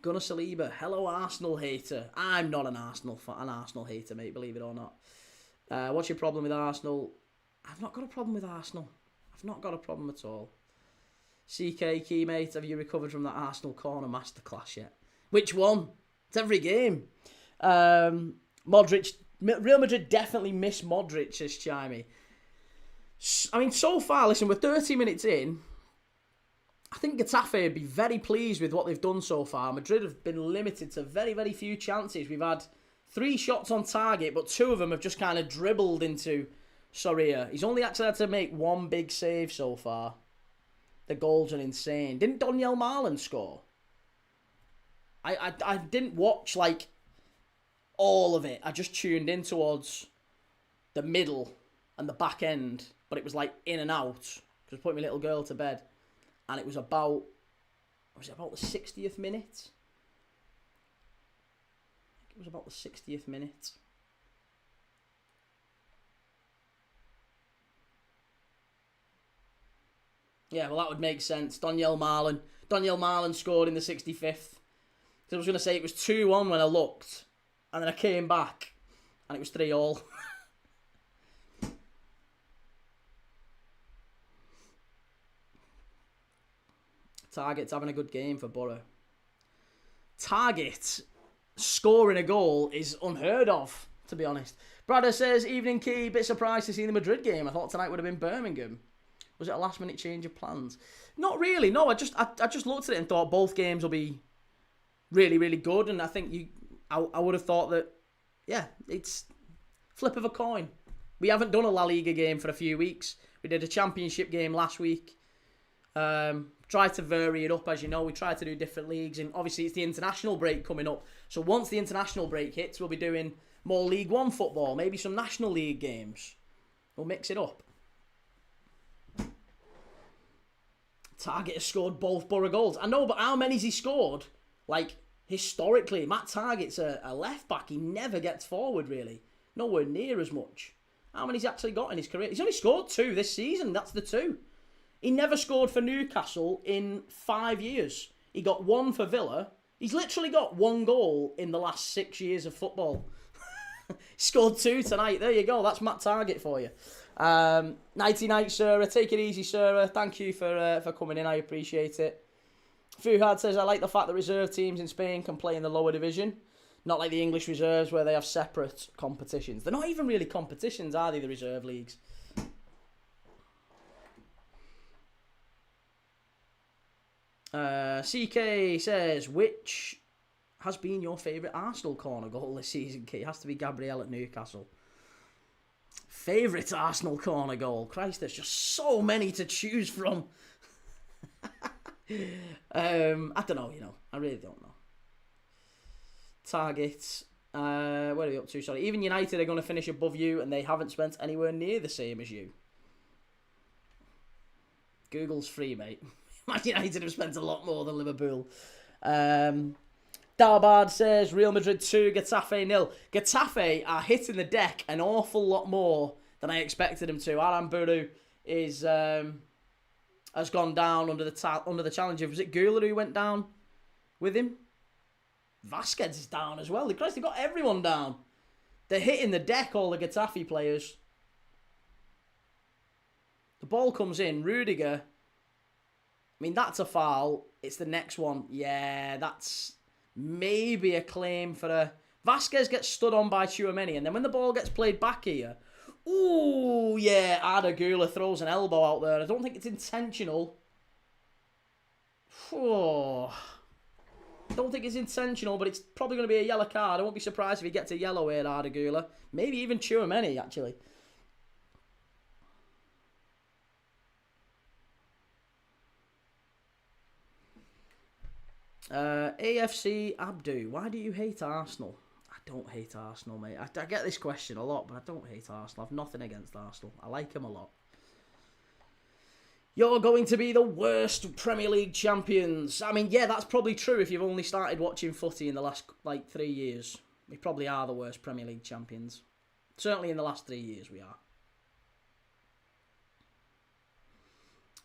Saliba, hello Arsenal hater. I'm not an Arsenal hater, mate, believe it or not. What's your problem with Arsenal? I've not got a problem with Arsenal. I've not got a problem at all. CK, key mate, have you recovered from that Arsenal corner masterclass yet? Which one? It's every game. Modric Real Madrid definitely miss Modric, says Chimey. I mean, so far, listen, we're 30 minutes in. I think Getafe would be very pleased with what they've done so far. Madrid have been limited to very, very few chances. We've had 3 shots on target, but 2 of them have just kind of dribbled into Soria. He's only actually had to make 1 big save so far. The goals are insane. Didn't Daniel Marlon score? I didn't watch, like, all of it. I just tuned in towards the middle and the back end. But it was, like, in and out. Because I was putting my little girl to bed. And it was about... Was it about the 60th minute? I think it was about the 60th minute. Yeah, well, that would make sense. Daniel Marlon scored in the 65th. So I was going to say it was 2-1 when I looked. And then I came back. And it was 3-3. Target's having a good game for Borough. Target scoring a goal is unheard of, to be honest. Bradder says, evening key, bit surprised to see the Madrid game. I thought tonight would have been Birmingham. Was it a last minute change of plans? Not really, no. I just looked at it and thought both games will be really, really good. And I think I would have thought that, yeah, it's flip of a coin. We haven't done a La Liga game for a few weeks. We did a championship game last week. Tried to vary it up, as you know. We tried to do different leagues, and obviously it's the international break coming up. So once the international break hits, we'll be doing more League One football, maybe some National League games. We'll mix it up. Target has scored both Borough goals. I know, but how many's he scored? Like, historically, Matt Target's a left back. He never gets forward, really. Nowhere near as much. How many's he actually got in his career? He's only scored 2 this season. That's the 2. He never scored for Newcastle in 5 years. He got 1 for Villa. He's literally got 1 goal in the last 6 years of football. Scored 2 tonight. There you go. That's Matt Target for you. Nighty night, Sarah. Take it easy, Sarah. Thank you for coming in. I appreciate it. Fuhad says, I like the fact that reserve teams in Spain can play in the lower division. Not like the English reserves where they have separate competitions. They're not even really competitions, are they, the reserve leagues? CK says, which has been your favourite Arsenal corner goal this season, Key? It has to be Gabriel at Newcastle. Favourite Arsenal corner goal? Christ, there's just so many to choose from. I don't know, I really don't know. Target. Where are we up to? Sorry. Even United are going to finish above you, and they haven't spent anywhere near the same as you. Google's free, mate. Man United have spent a lot more than Liverpool. Darbard says, Real Madrid 2, Getafe 0. Getafe are hitting the deck an awful lot more than I expected them to. Aramburu has gone down under the challenge of, was it Gula who went down with him? Vasquez is down as well. They've got everyone down. They're hitting the deck, all the Getafe players. The ball comes in. Rudiger. I mean, that's a foul. It's the next one. Yeah, that's maybe a claim for a... Vasquez gets stood on by Tchouaméni, and then when the ball gets played back here... Ooh, yeah, Arda Güler throws an elbow out there. I don't think it's intentional. Oh, don't think it's intentional, but it's probably going to be a yellow card. I won't be surprised if he gets a yellow here, Arda Güler. Maybe even Tchouaméni, actually. AFC Abdu, why do you hate Arsenal? I don't hate Arsenal, mate. I get this question a lot, but I don't hate Arsenal. I've nothing against Arsenal. I like them a lot. You're going to be the worst Premier League champions. I mean, yeah, that's probably true if you've only started watching footy in the last, 3 years. We probably are the worst Premier League champions. Certainly in the last 3 years we are.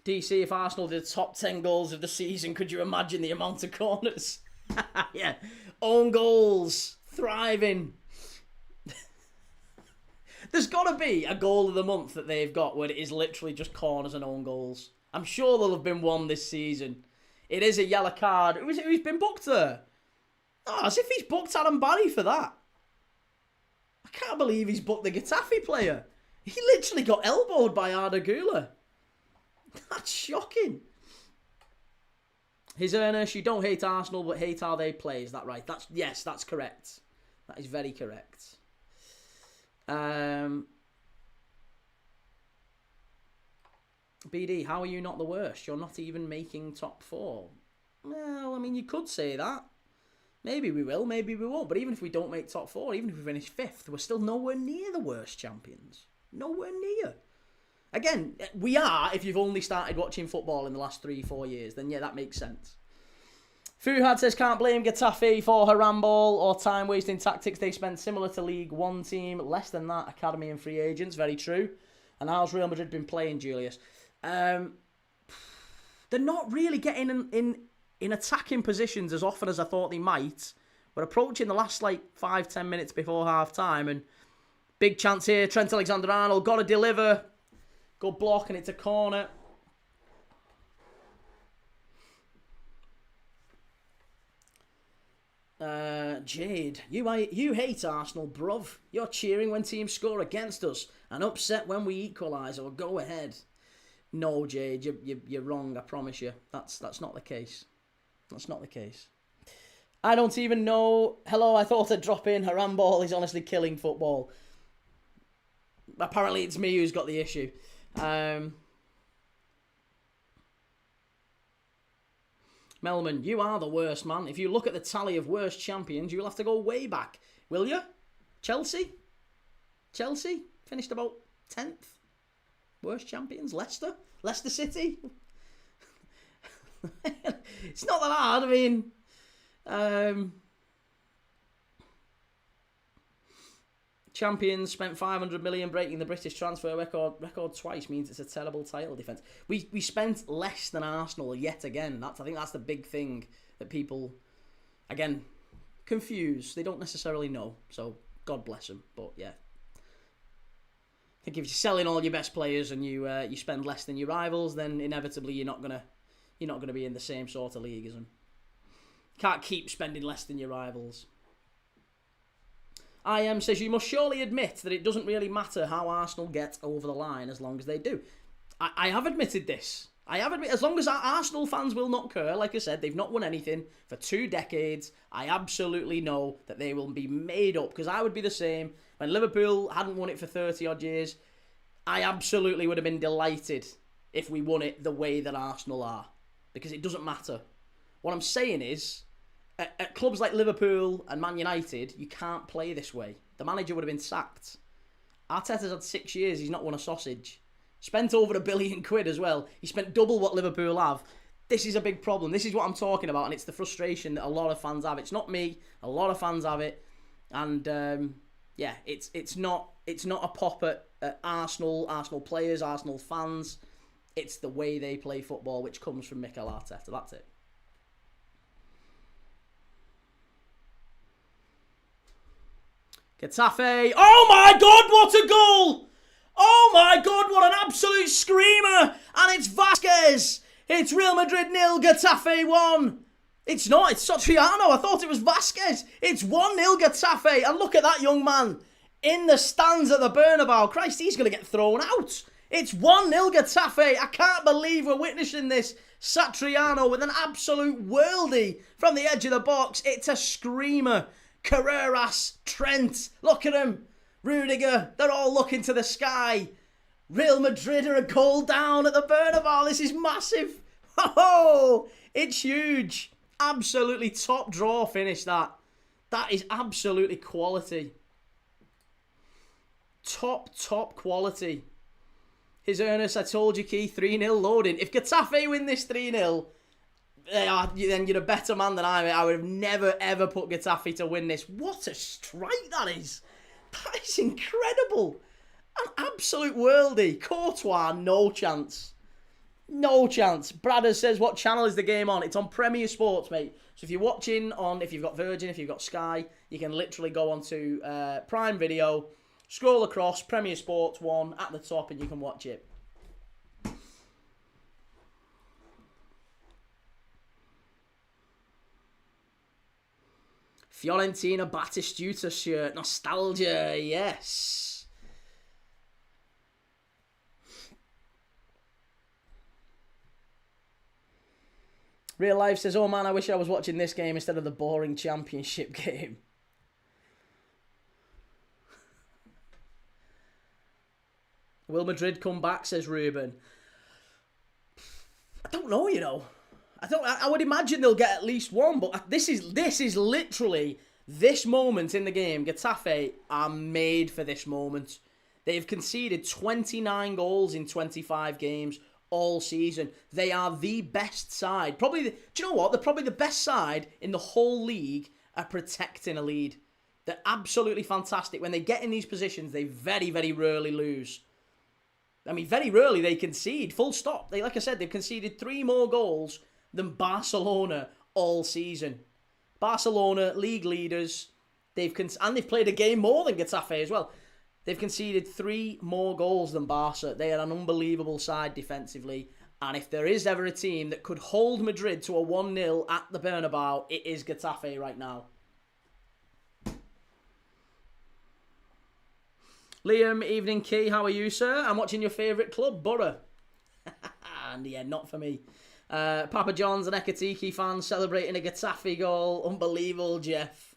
DC, if Arsenal did the top 10 goals of the season, could you imagine the amount of corners? Yeah. Own goals. Thriving. There's got to be a goal of the month that they've got where it is literally just corners and own goals. I'm sure there'll have been one this season. It is a yellow card. Who's been booked there? Oh, as if he's booked Adam Barry for that. I can't believe he's booked the Getafe player. He literally got elbowed by Arbeloa. That's shocking. His Ernest, you don't hate Arsenal, but hate how they play. Is that right? Yes, that's correct. That is very correct. BD, how are you not the worst? You're not even making top 4. Well, I mean, you could say that. Maybe we will, maybe we won't. But even if we don't make top 4, even if we finish 5th, we're still nowhere near the worst champions. Nowhere near. Again, we are, if you've only started watching football in the last 3-4 years, then yeah, that makes sense. Fuhad says, can't blame Getafe for her ramble or time-wasting tactics. They spent similar to League One team, less than that, academy and free agents. Very true. And how's Real Madrid been playing, Julius? They're not really getting in attacking positions as often as I thought they might. We're approaching the last, 5-10 minutes before half-time, and big chance here. Trent Alexander-Arnold, got to deliver. Good block, and it's a corner. Jade, you hate Arsenal, bruv. You're cheering when teams score against us and upset when we equalise or go ahead. No, Jade, you're wrong, I promise you. That's not the case. That's not the case. I don't even know. Hello, I thought I'd drop in. Haram ball is honestly killing football. Apparently it's me who's got the issue. Melman, you are the worst, man. If you look at the tally of worst champions, you'll have to go way back. Will you? Chelsea? Chelsea? Finished about 10th. Worst champions? Leicester? Leicester City? It's not that hard. I mean, champions spent 500 million breaking the British transfer record twice means it's a terrible title defence. We spent less than Arsenal yet again. I think that's the big thing that people, again, confuse. They don't necessarily know. So God bless them. But yeah, I think if you're selling all your best players and you spend less than your rivals, then inevitably you're not gonna be in the same sort of league as them. Can't keep spending less than your rivals. IM says, you must surely admit that it doesn't really matter how Arsenal get over the line as long as they do. I have admitted this. As long as our Arsenal fans will not care, like I said, they've not won anything for 2 decades. I absolutely know that they will be made up, because I would be the same. When Liverpool hadn't won it for 30 odd years, I absolutely would have been delighted if we won it the way that Arsenal are, because it doesn't matter. What I'm saying is, at clubs like Liverpool and Man United, you can't play this way. The manager would have been sacked. Arteta's had 6 years, he's not won a sausage. Spent over £1 billion as well. He spent double what Liverpool have. This is a big problem. This is what I'm talking about, and it's the frustration that a lot of fans have. It's not me. A lot of fans have it. And yeah, it's not a pop at Arsenal players, Arsenal fans. It's the way they play football, which comes from Mikel Arteta. That's it. Getafe. Oh my God, what a goal! Oh my God, what an absolute screamer! And it's Vasquez. It's Real Madrid 0, Getafe 1. It's not, it's Satriano. I thought it was Vasquez. It's 1-0 Getafe. And look at that young man in the stands at the Bernabéu. Christ, he's going to get thrown out. It's 1-0 Getafe. I can't believe we're witnessing this. Satriano with an absolute worldie from the edge of the box. It's a screamer. Carreras, Trent, look at him. Rudiger, they're all looking to the sky. Real Madrid are a goal down at the Bernabéu. This is massive. Oh, it's huge. Absolutely top draw finish, that. That is absolutely quality. Top quality. His Ernest, I told you, Keith, 3-0 loading. If Getafe win this 3-0, then you're a better man than I am. I would have never, ever put Getafe to win this. What a strike that is. That is incredible. An absolute worldie. Courtois, no chance. No chance. Bradders says, what channel is the game on? It's on Premier Sports, mate. So if you're watching on, if you've got Virgin, if you've got Sky, you can literally go onto Prime Video, scroll across, Premier Sports 1 at the top, and you can watch it. Fiorentina Batistuta shirt. Nostalgia, yes. Real Life says, oh man, I wish I was watching this game instead of the boring championship game. Will Madrid come back, says Ruben. I don't know, you know. I would imagine they'll get at least one, but this is literally this moment in the game. Getafe are made for this moment. They've conceded 29 goals in 25 games all season. They are the best side. Do you know what? They're probably the best side in the whole league at protecting a lead. They're absolutely fantastic. When they get in these positions, they very, very rarely lose. I mean, very rarely they concede. Full stop. Like I said, they've conceded 3 more goals than Barcelona all season. Barcelona, league leaders, and they've played a game more than Getafe as well. They've conceded 3 more goals than Barca. They are an unbelievable side defensively. And if there is ever a team that could hold Madrid to a 1-0 at the Bernabéu, it is Getafe right now. Liam, evening key, how are you, sir? I'm watching your favourite club, Borough. And yeah, not for me. Papa John's an Ekatiki fan celebrating a Getafe goal. Unbelievable, Jeff.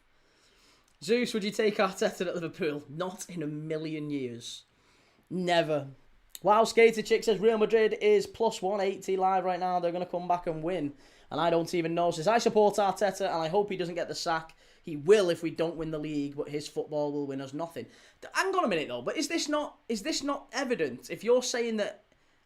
Zeus, would you take Arteta at Liverpool? Not in a million years. Never. Wow, Skater Chick says Real Madrid is plus 180 live right now. They're going to come back and win. And I don't even know. Says, I support Arteta and I hope he doesn't get the sack. He will if we don't win the league, but his football will win us nothing. Hang on a minute though, but is this not evident? If you're saying that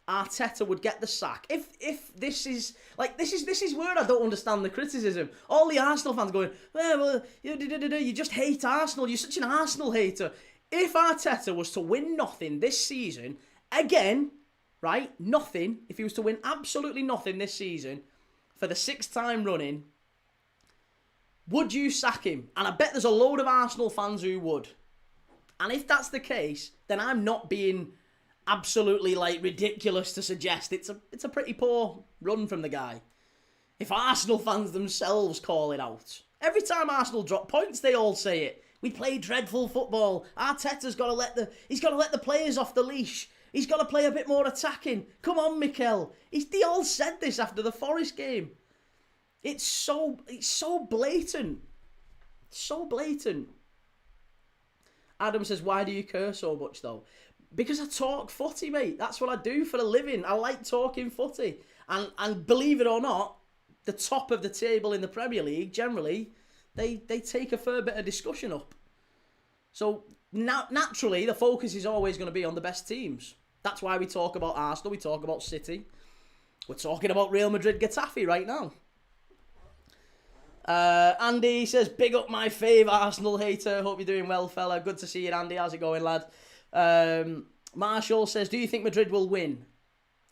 Arteta would get the sack, if this is where I don't understand the criticism. All the Arsenal fans going, well, you just hate Arsenal. You're such an Arsenal hater. If Arteta was to win nothing this season, again, right, nothing. If he was to win absolutely nothing this season for the 6th time running, would you sack him? And I bet there's a load of Arsenal fans who would. And if that's the case, then I'm not being absolutely ridiculous to suggest it's a pretty poor run from the guy. If Arsenal fans themselves call it out, every time Arsenal drop points, they all say it. We play dreadful football. Arteta's got to let the players off the leash. He's got to play a bit more attacking. Come on, Mikel. They all said this after the Forest game. It's so blatant. So blatant. Adam says, why do you care so much though? Because I talk footy, mate. That's what I do for a living. I like talking footy. And believe it or not, the top of the table in the Premier League, generally, they take a fair bit of discussion up. So naturally, the focus is always going to be on the best teams. That's why we talk about Arsenal, we talk about City. We're talking about Real Madrid Getafe right now. Andy says, big up my fave Arsenal hater. Hope you're doing well, fella. Good to see you, Andy. How's it going, lad? Marshall says, do you think Madrid will win?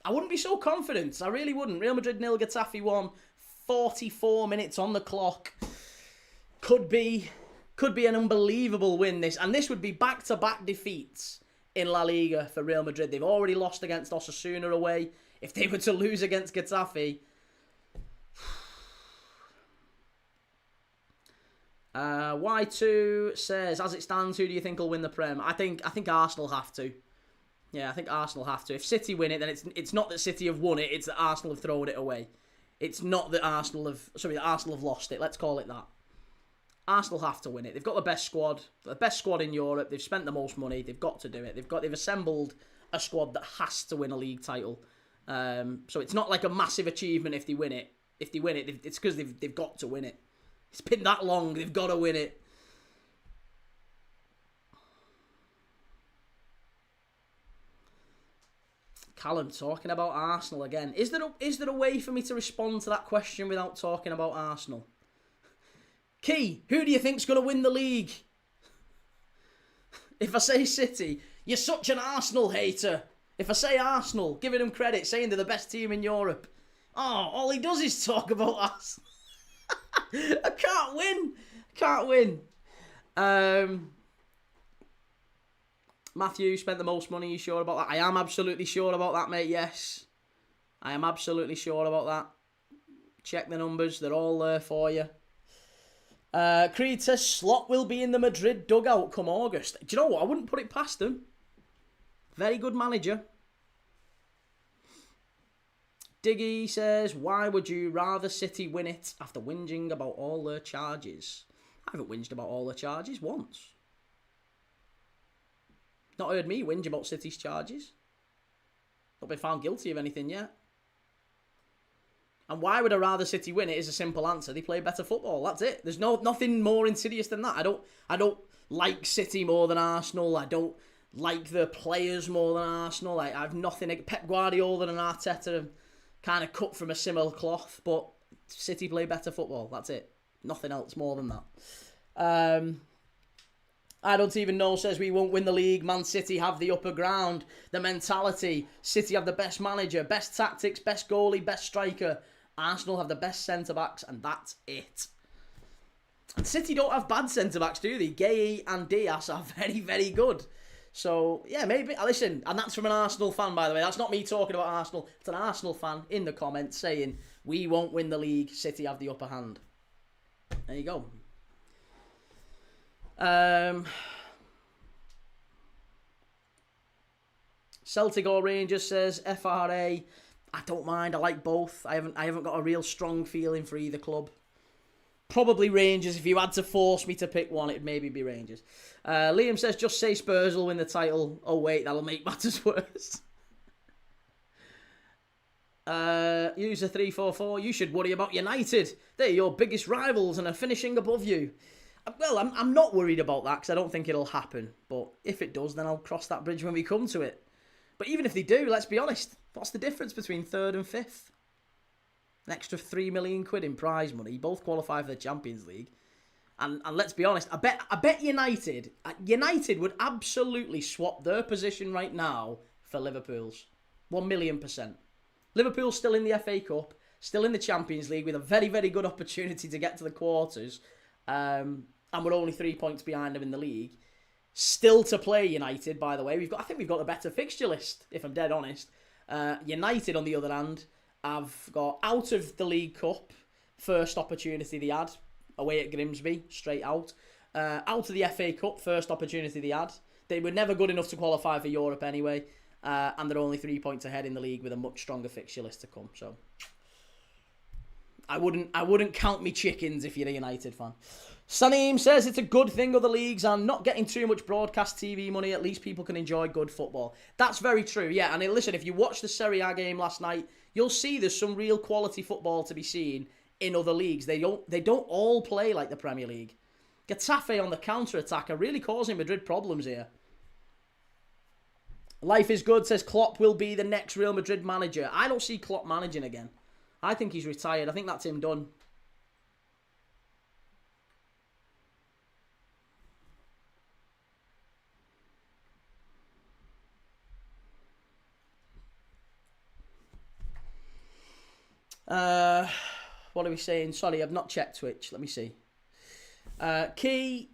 I wouldn't be so confident. I really wouldn't. Real Madrid 0, Getafe 1. 44 minutes on the clock. Could be an unbelievable win, this. And this would be back-to-back defeats in La Liga for Real Madrid. They've already lost against Osasuna away. If they were to lose against Getafe... Y2 says, as it stands, who do you think will win the Prem? I think Arsenal have to. Yeah, I think Arsenal have to. If City win it, then it's not that City have won it, it's that Arsenal have thrown it away. It's not that Arsenal have lost it, let's call it that. Arsenal have to win it. They've got the best squad in Europe. They've spent the most money. They've got to do it. They've assembled a squad that has to win a league title. So it's not like a massive achievement if they win it. If they win it, it's because they've got to win it. It's been that long. They've got to win it. Callum talking about Arsenal again. Is there a way for me to respond to that question without talking about Arsenal? Key, who do you think's going to win the league? If I say City, you're such an Arsenal hater. If I say Arsenal, giving them credit, saying they're the best team in Europe. Oh, all he does is talk about Arsenal. I can't win. Matthew spent the most money. You sure about that? I am absolutely sure about that, mate. Yes. I am absolutely sure about that. Check the numbers. They're all there for you. Creed says Slot will be in the Madrid dugout come August. Do you know what? I wouldn't put it past him. Very good manager. Diggy says, why would you rather City win it after whinging about all their charges? I haven't whinged about all their charges once. Not heard me whinge about City's charges. Not been found guilty of anything yet. And why would I rather City win it is a simple answer. They play better football. That's it. There's nothing more insidious than that. I don't like City more than Arsenal. I don't like the players more than Arsenal. I've nothing. Pep Guardiola and Arteta are kind of cut from a similar cloth, but City play better football. That's it. Nothing else more than that. I don't even know says we won't win the league. Man City have the upper ground. The mentality. City have the best manager, best tactics, best goalie, best striker. Arsenal have the best centre-backs, and that's it. And City don't have bad centre-backs, do they? Gay and Diaz are very, very good. So, yeah, maybe. Listen, and that's from an Arsenal fan, by the way. That's not me talking about Arsenal. It's an Arsenal fan in the comments saying, we won't win the league. City have the upper hand. There you go. Celtic or Rangers says FRA. I don't mind. I like both. I haven't got a real strong feeling for either club. Probably Rangers. If you had to force me to pick one, it'd maybe be Rangers. Liam says just say Spurs will win the title. Oh wait, that'll make matters worse. User 344. You should worry about United. They're your biggest rivals and are finishing above you. Well, I'm not worried about that because I don't think it'll happen. But if it does, then I'll cross that bridge when we come to it. But even if they do, let's be honest. What's the difference between third and fifth? An extra £3 million in prize money. Both qualify for the Champions League. And let's be honest, I bet United would absolutely swap their position right now for Liverpool's. 1,000,000%. Liverpool's still in the FA Cup, still in the Champions League with a very, very good opportunity to get to the quarters. And we're only 3 points behind them in the league. Still to play United, by the way. I think we've got the better fixture list, if I'm dead honest. United, on the other hand, have got out of the League Cup, first opportunity they had, away at Grimsby, straight out. Out of the FA Cup, first opportunity they had. They were never good enough to qualify for Europe anyway, and they're only 3 points ahead in the league with a much stronger fixture list to come. So I wouldn't count me chickens if you're a United fan. Saneem says it's a good thing other leagues are not getting too much broadcast TV money. At least people can enjoy good football. That's very true, yeah. And listen, if you watched the Serie A game last night, you'll see there's some real quality football to be seen in other leagues. They don't all play like the Premier League. Getafe on the counter-attack are really causing Madrid problems here. Life is good says Klopp will be the next Real Madrid manager. I don't see Klopp managing again. I think he's retired. I think that's him done. What are we saying? Sorry, I've not checked Twitch. Let me see. Key.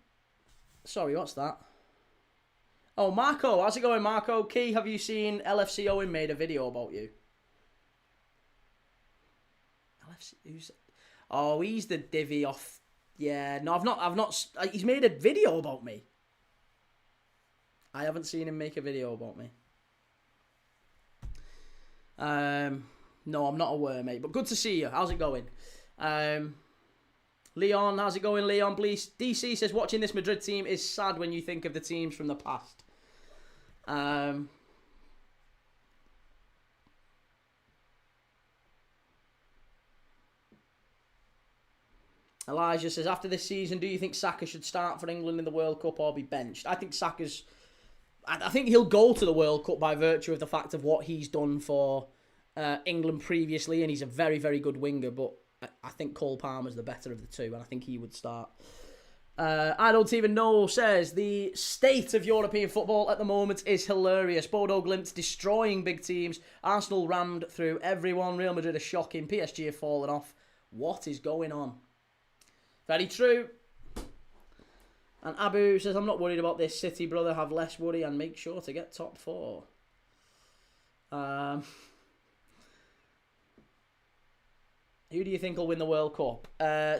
Sorry, what's that? Oh, Marco. How's it going, Marco? Key, have you seen LFC Owen made a video about you? LFC, who's... Oh, he's the divvy off. Yeah, no, I've not. He's made a video about me. I haven't seen him make a video about me. No, I'm not aware, mate. But good to see you. How's it going? Leon, how's it going, Leon? Please. DC says, watching this Madrid team is sad when you think of the teams from the past. Elijah says, after this season, do you think Saka should start for England in the World Cup or be benched? I think I think he'll go to the World Cup by virtue of the fact of what he's done for England previously, and he's a very, very good winger, but I think Cole Palmer's the better of the two, and I think he would start. I don't even know says, the state of European football at the moment is hilarious. Bodo Glimt destroying big teams. Arsenal rammed through everyone. Real Madrid are shocking. PSG have fallen off. What is going on? Very true. And Abu says, I'm not worried about this. City, brother, have less worry and make sure to get top four. Who do you think will win the World Cup?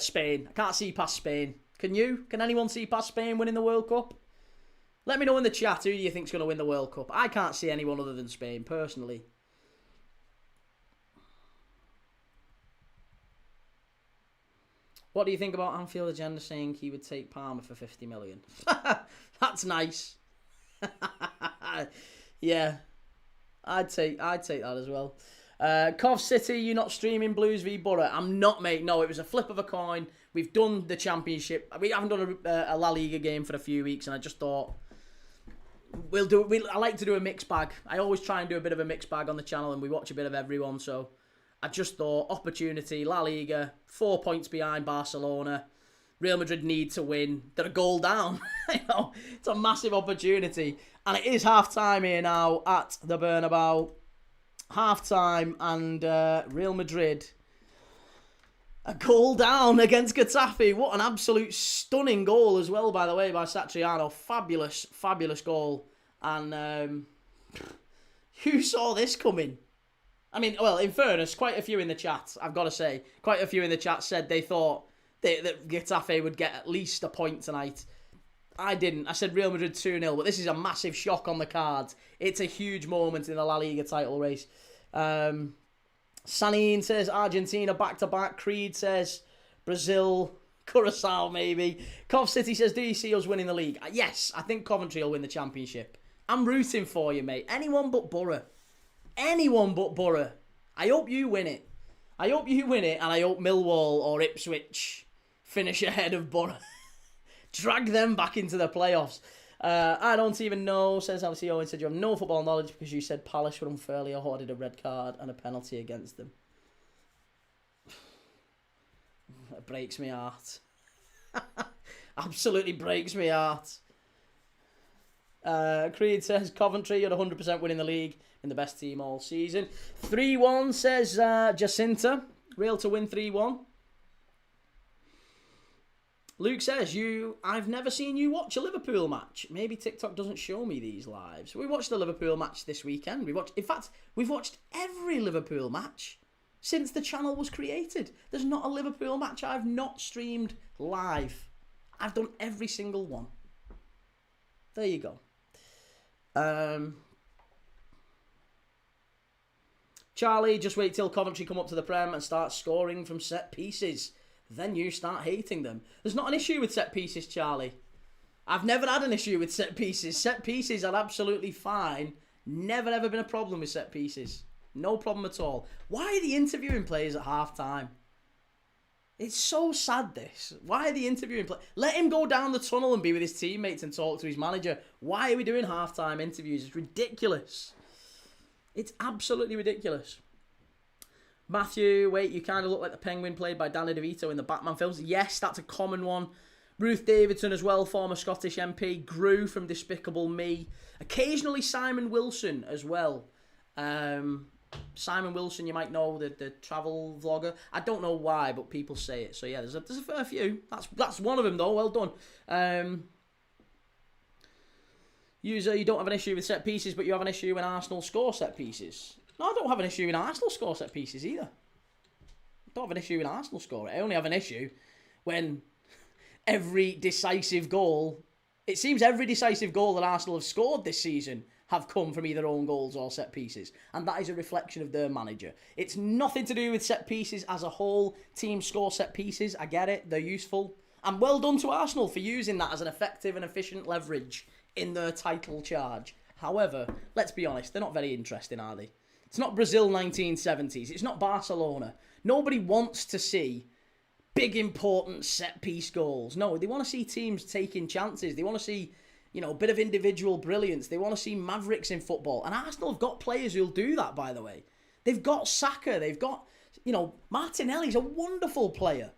Spain. I can't see past Spain. Can you? Can anyone see past Spain winning the World Cup? Let me know in the chat who you think's going to win the World Cup. I can't see anyone other than Spain, personally. What do you think about Anfield Agenda saying he would take Palmer for 50 million? That's nice. Yeah, I'd take that as well. Cov City, you're not streaming Blues v Borough. I'm not, mate. No, it was a flip of a coin. We've done the Championship. We haven't done a La Liga game for a few weeks, and I just thought I like to do a mixed bag. I always try and do a bit of a mixed bag on the channel, and we watch a bit of everyone. So I just thought opportunity, La Liga, 4 points behind Barcelona. Real Madrid need to win. They're a goal down. It's a massive opportunity. And it is half-time here now at the Bernabéu. Half-time, and Real Madrid a goal down against Getafe. What an absolute stunning goal as well, by the way, by Satriano. Fabulous, fabulous goal. And who saw this coming? I mean, well, in fairness, quite a few in the chat, I've got to say, quite a few in the chat said they thought that Getafe would get at least a point tonight. I didn't. I said Real Madrid 2-0, but this is a massive shock on the cards. It's a huge moment in the La Liga title race. Sanine says Argentina back-to-back. Creed says Brazil, Curacao maybe. Cov City says, do you see us winning the league? Yes, I think Coventry will win the Championship. I'm rooting for you, mate. Anyone but Borough. Anyone but Borough. I hope you win it. I hope you win it, and I hope Millwall or Ipswich finish ahead of Borough. Drag them back into the playoffs. I don't even know, says Alice Owen, said you have no football knowledge because you said Palace were unfairly awarded a red card and a penalty against them. It breaks me heart. Absolutely breaks me heart. Creed says Coventry are 100% winning the league in the best team all season. 3-1 says Jacinta. Real to win 3-1. Luke says, I've never seen you watch a Liverpool match. Maybe TikTok doesn't show me these lives. We watched the Liverpool match this weekend. We've watched every Liverpool match since the channel was created. There's not a Liverpool match I've not streamed live. I've done every single one. There you go. Charlie, just wait till Coventry come up to the Prem and start scoring from set pieces. Then you start hating them. There's not an issue with set pieces, Charlie. I've never had an issue with set pieces. Set pieces are absolutely fine. Never ever been a problem with set pieces. No problem at all. Why are they interviewing players at half time? It's so sad, this. Why are they interviewing players? Let him go down the tunnel and be with his teammates and talk to his manager. Why are we doing half-time interviews? It's ridiculous. It's absolutely ridiculous. Matthew, wait, you kind of look like the Penguin played by Danny DeVito in the Batman films. Yes, that's a common one. Ruth Davidson as well, former Scottish MP. Gru from Despicable Me. Occasionally Simon Wilson as well. Simon Wilson, you might know, the travel vlogger. I don't know why, but people say it. So yeah, there's a fair few. That's one of them though. Well done. User, you don't have an issue with set pieces, but you have an issue when Arsenal score set pieces. No, I don't have an issue when Arsenal score set pieces either. I don't have an issue when Arsenal score it. I only have an issue when every decisive goal, it seems every decisive goal that Arsenal have scored this season have come from either own goals or set pieces. And that is a reflection of their manager. It's nothing to do with set pieces as a whole. Teams score set pieces. I get it. They're useful. And well done to Arsenal for using that as an effective and efficient leverage in their title charge. However, let's be honest, they're not very interesting, are they? It's not Brazil 1970s. It's not Barcelona. Nobody wants to see big, important set-piece goals. No, they want to see teams taking chances. They want to see, a bit of individual brilliance. They want to see mavericks in football. And Arsenal have got players who'll do that, by the way. They've got Saka. They've got, Martinelli's a wonderful player.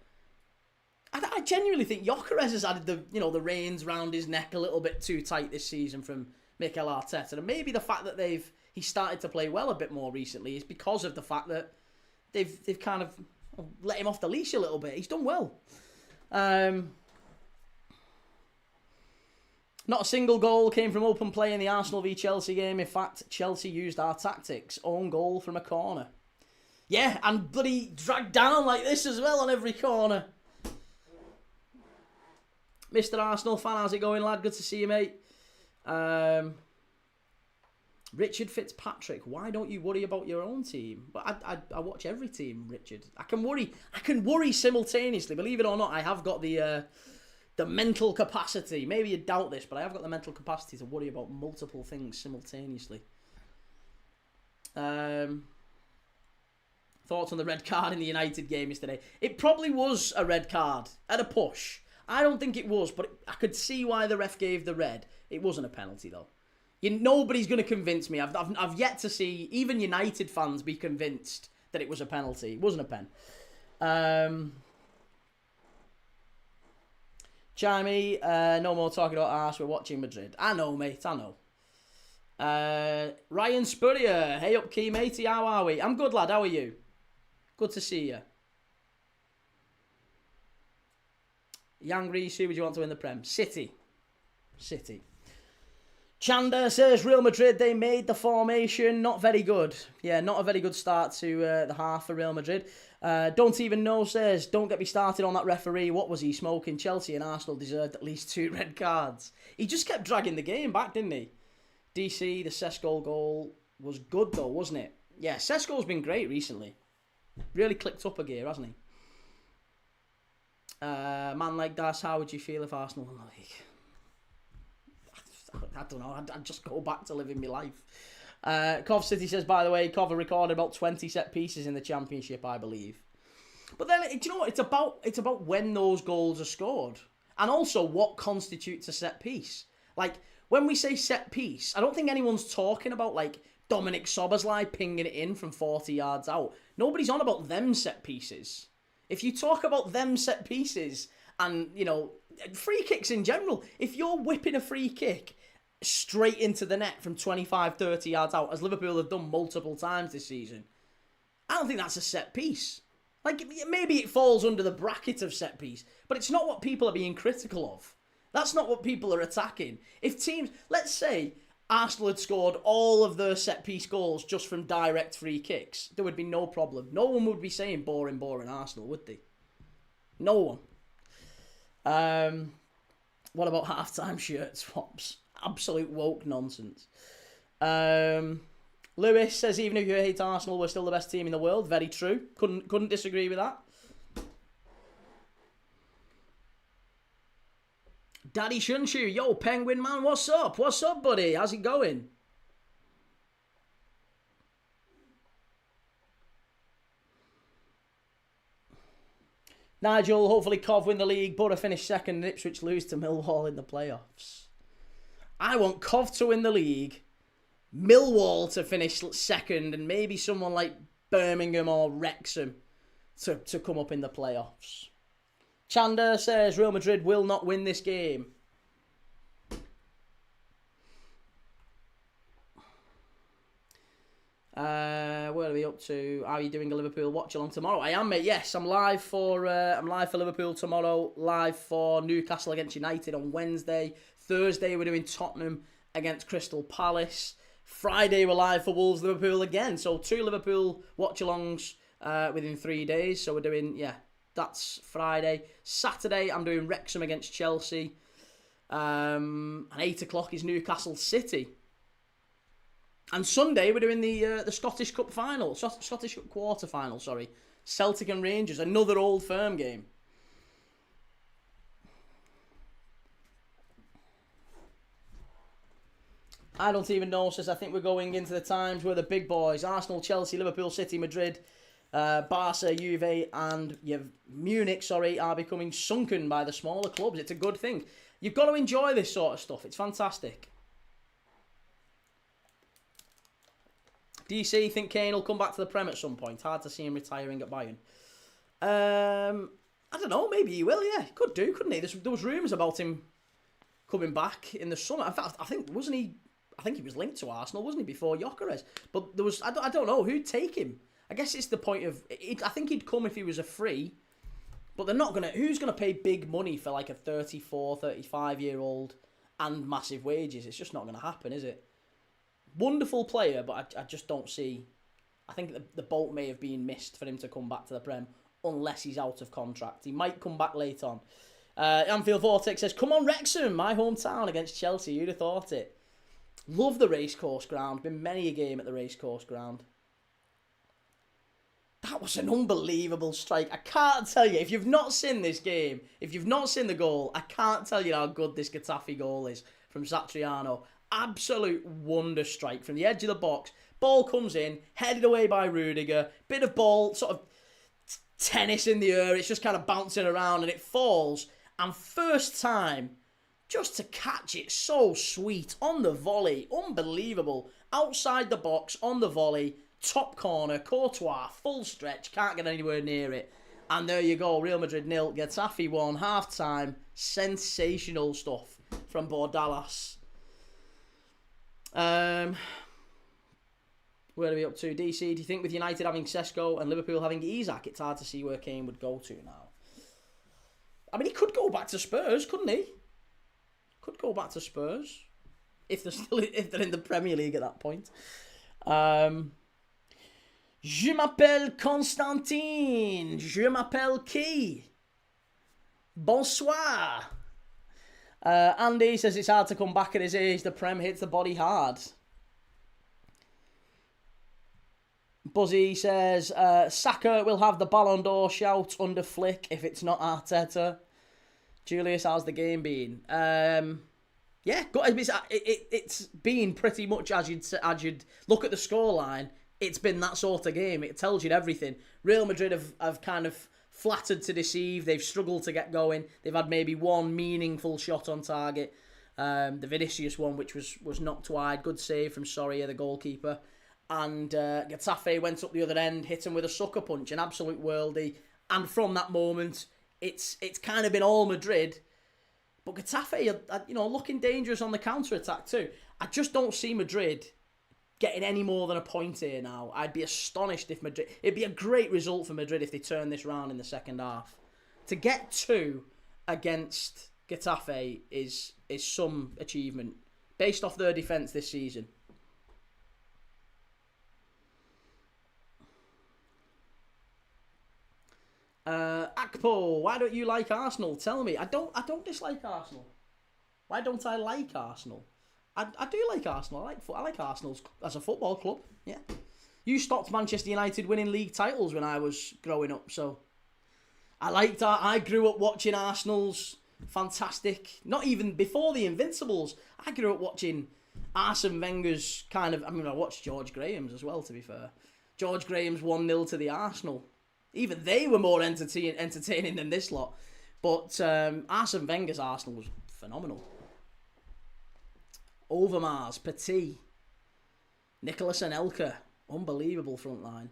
I genuinely think Gyökeres has added the reins round his neck a little bit too tight this season from Mikel Arteta. And maybe the fact that he started to play well a bit more recently is because of the fact that they've kind of let him off the leash a little bit. He's done well. Not a single goal came from open play in the Arsenal v Chelsea game. In fact, Chelsea used our tactics. Own goal from a corner. Yeah, and bloody dragged down like this as well on every corner. Mr. Arsenal fan, how's it going, lad? Good to see you, mate. Richard Fitzpatrick, why don't you worry about your own team? But I watch every team, Richard. I can worry simultaneously. Believe it or not, I have got the mental capacity. Maybe you doubt this, but I have got the mental capacity to worry about multiple things simultaneously. Thoughts on the red card in the United game yesterday? It probably was a red card at a push. I don't think it was, but I could see why the ref gave the red. It wasn't a penalty though. Nobody's going to convince me. I've yet to see even United fans be convinced that it was a penalty. It wasn't a pen. Chimey, no more talking about arse. We're watching Madrid. I know, mate. I know. Ryan Spurrier, hey up, key matey. How are we? I'm good, lad. How are you? Good to see you. Yang Reese, who would you want to win the Prem? City. Chanda says, Real Madrid, they made the formation. Not very good. Yeah, not a very good start to the half for Real Madrid. Don't even know says, don't get me started on that referee. What was he smoking? Chelsea and Arsenal deserved at least 2 red cards. He just kept dragging the game back, didn't he? DC, the Sesgol goal was good though, wasn't it? Yeah, Sesgol's been great recently. Really clicked up a gear, hasn't he? Man like Das, how would you feel if Arsenal won the league? I don't know. I'd just go back to living my life. Cov City says, by the way, Cov recorded about 20 set pieces in the Championship, I believe. But then, do you know what? It's about when those goals are scored. And also what constitutes a set piece. Like, when we say set piece, I don't think anyone's talking about, like, Dominic Szoboszlai pinging it in from 40 yards out. Nobody's on about them set pieces. If you talk about them set pieces and, you know, free kicks in general, if you're whipping a free kick straight into the net from 25, 30 yards out, as Liverpool have done multiple times this season, I don't think that's a set piece. Like, maybe it falls under the bracket of set piece, but it's not what people are being critical of. That's not what people are attacking. If teams, let's say Arsenal had scored all of their set piece goals just from direct free kicks, there would be no problem. No one would be saying boring Arsenal, would they? No one. What about halftime shirt swaps? Absolute woke nonsense. Lewis says, even if you hate Arsenal, we're still the best team in the world. Very true. Couldn't disagree with that. Daddy Shunshu, yo, Penguin man, what's up? What's up, buddy? How's it going? Nigel, hopefully Cov win the league. Borough finish second and Ipswich lose to Millwall in the playoffs. I want Cov to win the league, Millwall to finish second, and maybe someone like Birmingham or Wrexham to come up in the playoffs. Chanda says Real Madrid will not win this game. Where are we up to? How are you doing a Liverpool watch along tomorrow? I am, mate. Yes, I'm live for Liverpool tomorrow. Live for Newcastle against United on Wednesday. Thursday we're doing Tottenham against Crystal Palace. Friday we're live for Wolves Liverpool again. So 2 Liverpool watch alongs within 3 days. So we're doing that's Friday. Saturday I'm doing Wrexham against Chelsea. And 8 o'clock is Newcastle City. And Sunday we're doing the Scottish Cup final, Scottish Cup quarter final. Sorry, Celtic and Rangers, another Old Firm game. I don't even know. Says I think we're going into the times where the big boys, Arsenal, Chelsea, Liverpool, City, Madrid, Barca, Juve, and Munich, are becoming sunken by the smaller clubs. It's a good thing. You've got to enjoy this sort of stuff. It's fantastic. DC, think Kane will come back to the Prem at some point. Hard to see him retiring at Bayern. I don't know. Maybe he will. Yeah, he could do, couldn't he? There was rumours about him coming back in the summer. In fact, I think he was linked to Arsenal, wasn't he, before Gyökeres? But there was I don't know who'd take him. I guess it's the point of I think he'd come if he was a free, but they're not gonna. Who's gonna pay big money for like a 34, 35-year-old and massive wages? It's just not gonna happen, is it? Wonderful player, but I just don't see. I think the boat may have been missed for him to come back to the Prem unless he's out of contract. He might come back late on. Anfield Vortex says, come on Wrexham, my hometown against Chelsea. Who'd have thought it? Love the racecourse ground. Been many a game at the racecourse ground. That was an unbelievable strike. I can't tell you, if you've not seen this game, if you've not seen the goal, I can't tell you how good this Getafe goal is from Satriano. Absolute wonder strike from the edge of the box. Ball comes in, headed away by Rudiger. Bit of ball, sort of tennis in the air. It's just kind of bouncing around and it falls. And first time, just to catch it so sweet on the volley. Unbelievable. Outside the box, on the volley. Top corner, Courtois, full stretch, can't get anywhere near it. And there you go, Real Madrid 0, Getafe 1, half-time. Sensational stuff from Bordalás. Where are we up to? DC, do you think with United having Sesko and Liverpool having Isak, it's hard to see where Kane would go to now? I mean, he could go back to Spurs, couldn't he? Could go back to Spurs. If they're in the Premier League at that point. Je m'appelle Constantine. Je m'appelle qui? Bonsoir. Andy says it's hard to come back at his age. The Prem hits the body hard. Buzzy says Saka will have the Ballon d'Or shout under Flick if it's not Arteta. Julius, how's the game been? Yeah, it's been pretty much as you'd look at the scoreline. It's been that sort of game. It tells you everything. Real Madrid have kind of flattered to deceive. They've struggled to get going. They've had maybe one meaningful shot on target. The Vinicius one, which was knocked wide. Good save from Soria, the goalkeeper. And Getafe went up the other end, hit him with a sucker punch, an absolute worldie. And from that moment, it's kind of been all Madrid. But Getafe are looking dangerous on the counter-attack too. I just don't see Madrid getting any more than a point here now. I'd be astonished if Madrid... It'd be a great result for Madrid if they turn this round in the second half. To get 2 against Getafe is some achievement based off their defence this season. Akpo, why don't you like Arsenal? Tell me. I don't dislike Arsenal. Why don't I like Arsenal? I do like Arsenal. I like Arsenal as a football club. Yeah. You stopped Manchester United winning league titles when I was growing up, so I grew up watching Arsenal's fantastic. Not even before the Invincibles. I grew up watching Arsene Wenger's I watched George Graham's as well, to be fair. George Graham's 1-0 to the Arsenal. Even they were more entertaining than this lot. But Arsene Wenger's Arsenal was phenomenal. Overmars, Petit, Nicholas Anelka, unbelievable front line.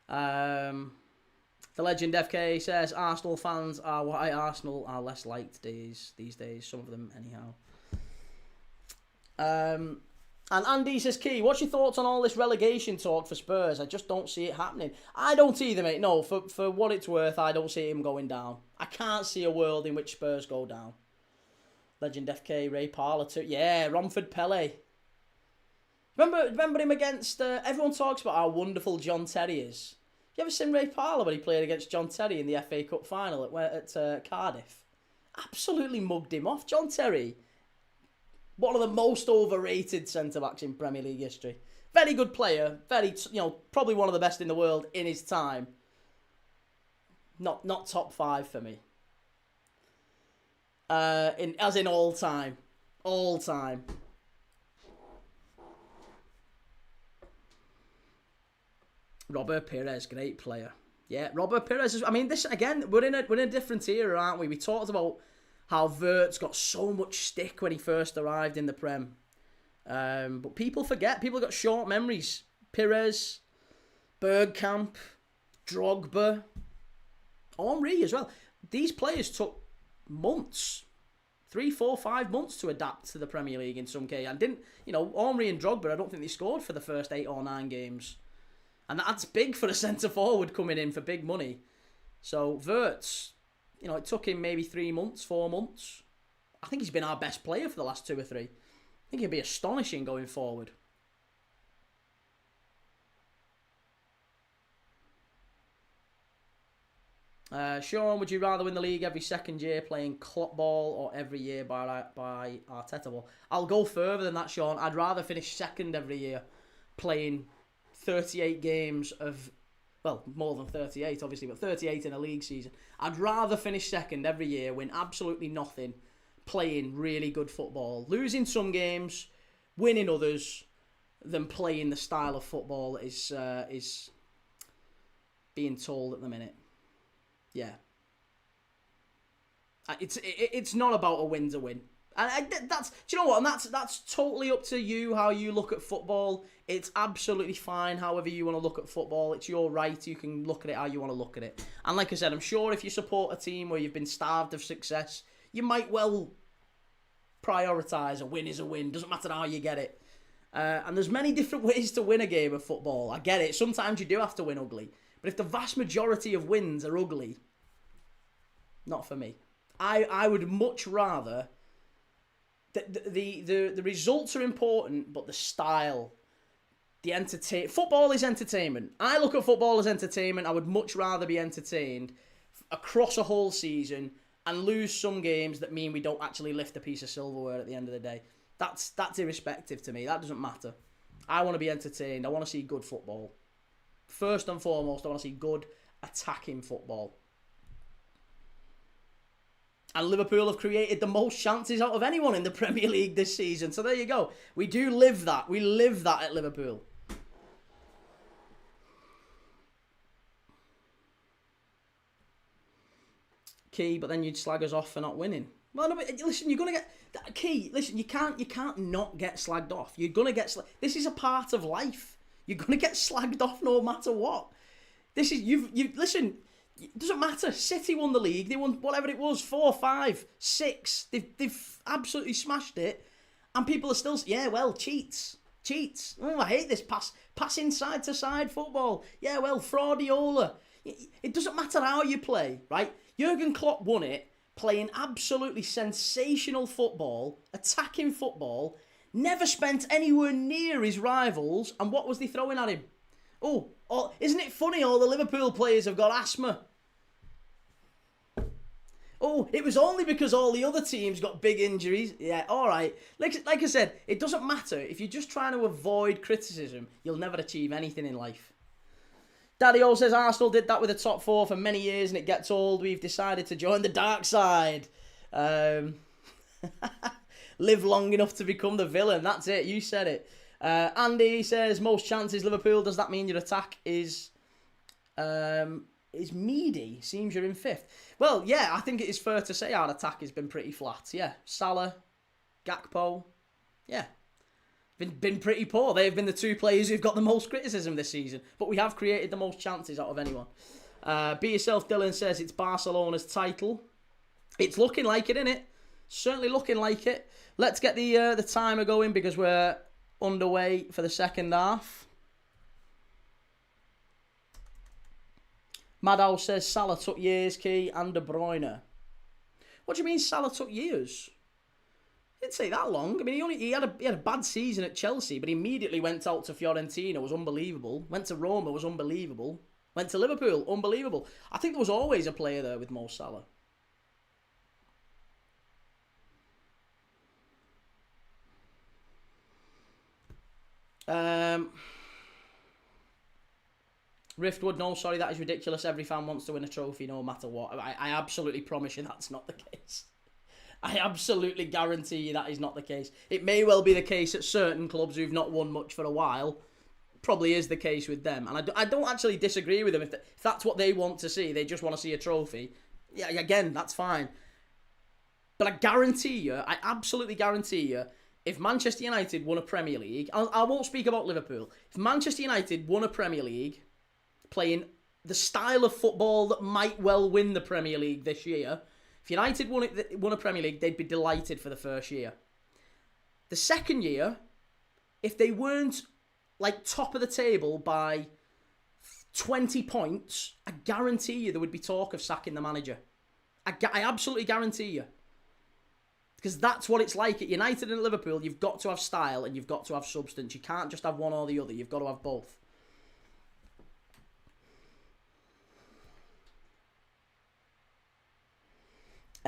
The legend FK says Arsenal fans are why Arsenal are less liked these days. Some of them, anyhow. And Andy says, Key, what's your thoughts on all this relegation talk for Spurs? I just don't see it happening. I don't either, mate. No, for what it's worth, I don't see him going down. I can't see a world in which Spurs go down. Legend FK, Ray Parlour too. Yeah, Romford Pele. Remember him against... everyone talks about how wonderful John Terry is. You ever seen Ray Parlour when he played against John Terry in the FA Cup final at Cardiff? Absolutely mugged him off. John Terry, one of the most overrated centre-backs in Premier League history. Very good player. Probably one of the best in the world in his time. Not top 5 for me. As in all time. All time. Robert Pires, great player. Yeah, Robert Pires is... I mean, this again, we're in a different era, aren't we? We talked about how Wirtz got so much stick when he first arrived in the Prem. But people forget. People got short memories. Pires, Bergkamp, Drogba, Henry as well. These players took months, 3, 4, 5 months to adapt to the Premier League in some cases. And Henry and Drogba, I don't think they scored for the first 8 or 9 games. And that's big for a centre-forward coming in for big money. So, Wirtz, it took him maybe 3 months, 4 months. I think he's been our best player for the last 2 or 3. I think he'd be astonishing going forward. Sean, would you rather win the league every second year playing Klopp ball or every year by Arteta ball? I'll go further than that, Sean. I'd rather finish second every year playing 38 games of, well, more than 38 obviously, but 38 in a league season. I'd rather finish second every year, win absolutely nothing, playing really good football, losing some games, winning others, than playing the style of football that is being told at the minute. Yeah. It's not about a win to win. And that's, do you know what? And that's totally up to you how you look at football. It's absolutely fine however you want to look at football. It's your right. You can look at it how you want to look at it. And like I said, I'm sure if you support a team where you've been starved of success, you might well prioritise a win is a win. Doesn't matter how you get it. And there's many different ways to win a game of football. I get it. Sometimes you do have to win ugly. But if the vast majority of wins are ugly, not for me. I would much rather... The results are important, but the style, football is entertainment. I look at football as entertainment. I would much rather be entertained across a whole season and lose some games that mean we don't actually lift a piece of silverware at the end of the day. That's irrespective to me. That doesn't matter. I want to be entertained. I want to see good football. First and foremost, I want to see good attacking football. And Liverpool have created the most chances out of anyone in the Premier League this season. So there you go. We do live that. We live that at Liverpool. Key, but then you'd slag us off for not winning. Well, no, but listen, you're gonna get Key. Listen, you can't not get slagged off. You're gonna get this is a part of life. You're gonna get slagged off no matter what. This is you. Listen. It doesn't matter. City won the league. They won whatever it was, 4, 5, 6. They've absolutely smashed it, and people are still cheats. Oh, I hate this passing side to side football. Yeah, well, fraudiola. It doesn't matter how you play, right? Jurgen Klopp won it playing absolutely sensational football, attacking football. Never spent anywhere near his rivals, and what was they throwing at him? Oh, isn't it funny all the Liverpool players have got asthma? Oh, it was only because all the other teams got big injuries. Yeah, all right. Like I said, it doesn't matter. If you're just trying to avoid criticism, you'll never achieve anything in life. Daddy O says Arsenal did that with the top 4 for many years and it gets old. We've decided to join the dark side. Live long enough to become the villain. That's it. You said it. Andy says most chances Liverpool. Does that mean your attack is meaty? Seems you're in 5th. Well, yeah, I think it is fair to say our attack has been pretty flat. Yeah, Salah, Gakpo, yeah, been pretty poor. They've been the 2 players who've got the most criticism this season, but we have created the most chances out of anyone. Be Yourself Dylan says it's Barcelona's title. It's looking like it, isn't it? Certainly looking like it. Let's get the timer going because we're underway for the second half. Maddow says Salah took years, Key, and De Bruyne. What do you mean Salah took years? He didn't say that long. I mean, he had a bad season at Chelsea, but he immediately went out to Fiorentina, was unbelievable. Went to Roma, was unbelievable. Went to Liverpool, unbelievable. I think there was always a player there with Mo Salah. Riftwood, no, sorry, that is ridiculous. Every fan wants to win a trophy no matter what. I absolutely promise you that's not the case. I absolutely guarantee you that is not the case. It may well be the case at certain clubs who've not won much for a while. Probably is the case with them. And I don't actually disagree with them. If that's what they want to see, they just want to see a trophy. Yeah, again, that's fine. But I guarantee you, I absolutely guarantee you, if Manchester United won a Premier League, I won't speak about Liverpool. If Manchester United won a Premier League, playing the style of football that might well win the Premier League this year, if United won a Premier League, they'd be delighted for the first year. The second year, if they weren't like top of the table by 20 points, I guarantee you there would be talk of sacking the manager. I absolutely guarantee you. Because that's what it's like at United and Liverpool. You've got to have style and you've got to have substance. You can't just have one or the other. You've got to have both.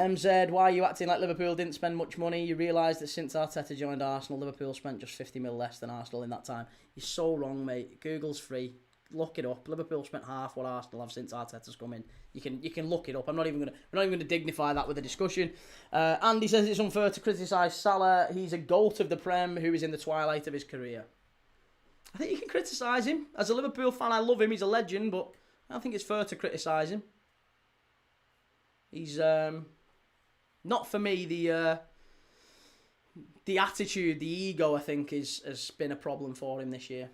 MZ, why are you acting like Liverpool didn't spend much money? You realise that since Arteta joined Arsenal, Liverpool spent just 50 mil less than Arsenal in that time. You're so wrong, mate. Google's free. Look it up. Liverpool spent half what Arsenal have since Arteta's come in. You can look it up. We're not even gonna dignify that with a discussion. Andy says it's unfair to criticise Salah. He's a GOAT of the Prem who is in the twilight of his career. I think you can criticise him. As a Liverpool fan, I love him. He's a legend, but I don't think it's fair to criticise him. He's not for me. The attitude, the ego, I think, has been a problem for him this year.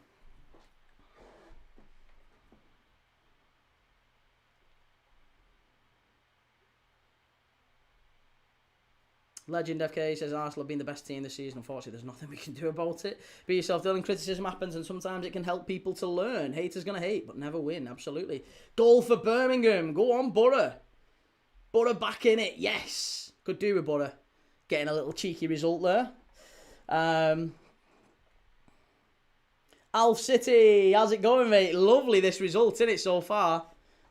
Legend FK says Arsenal have been the best team this season. Unfortunately, there's nothing we can do about it. Be yourself, Dylan. Criticism happens, and sometimes it can help people to learn. Haters gonna hate, but never win. Absolutely. Goal for Birmingham. Go on, Borough. Borough back in it. Yes. Could do with Borough getting a little cheeky result there. Alf City, how's it going, mate? Lovely this result, isn't it, so far?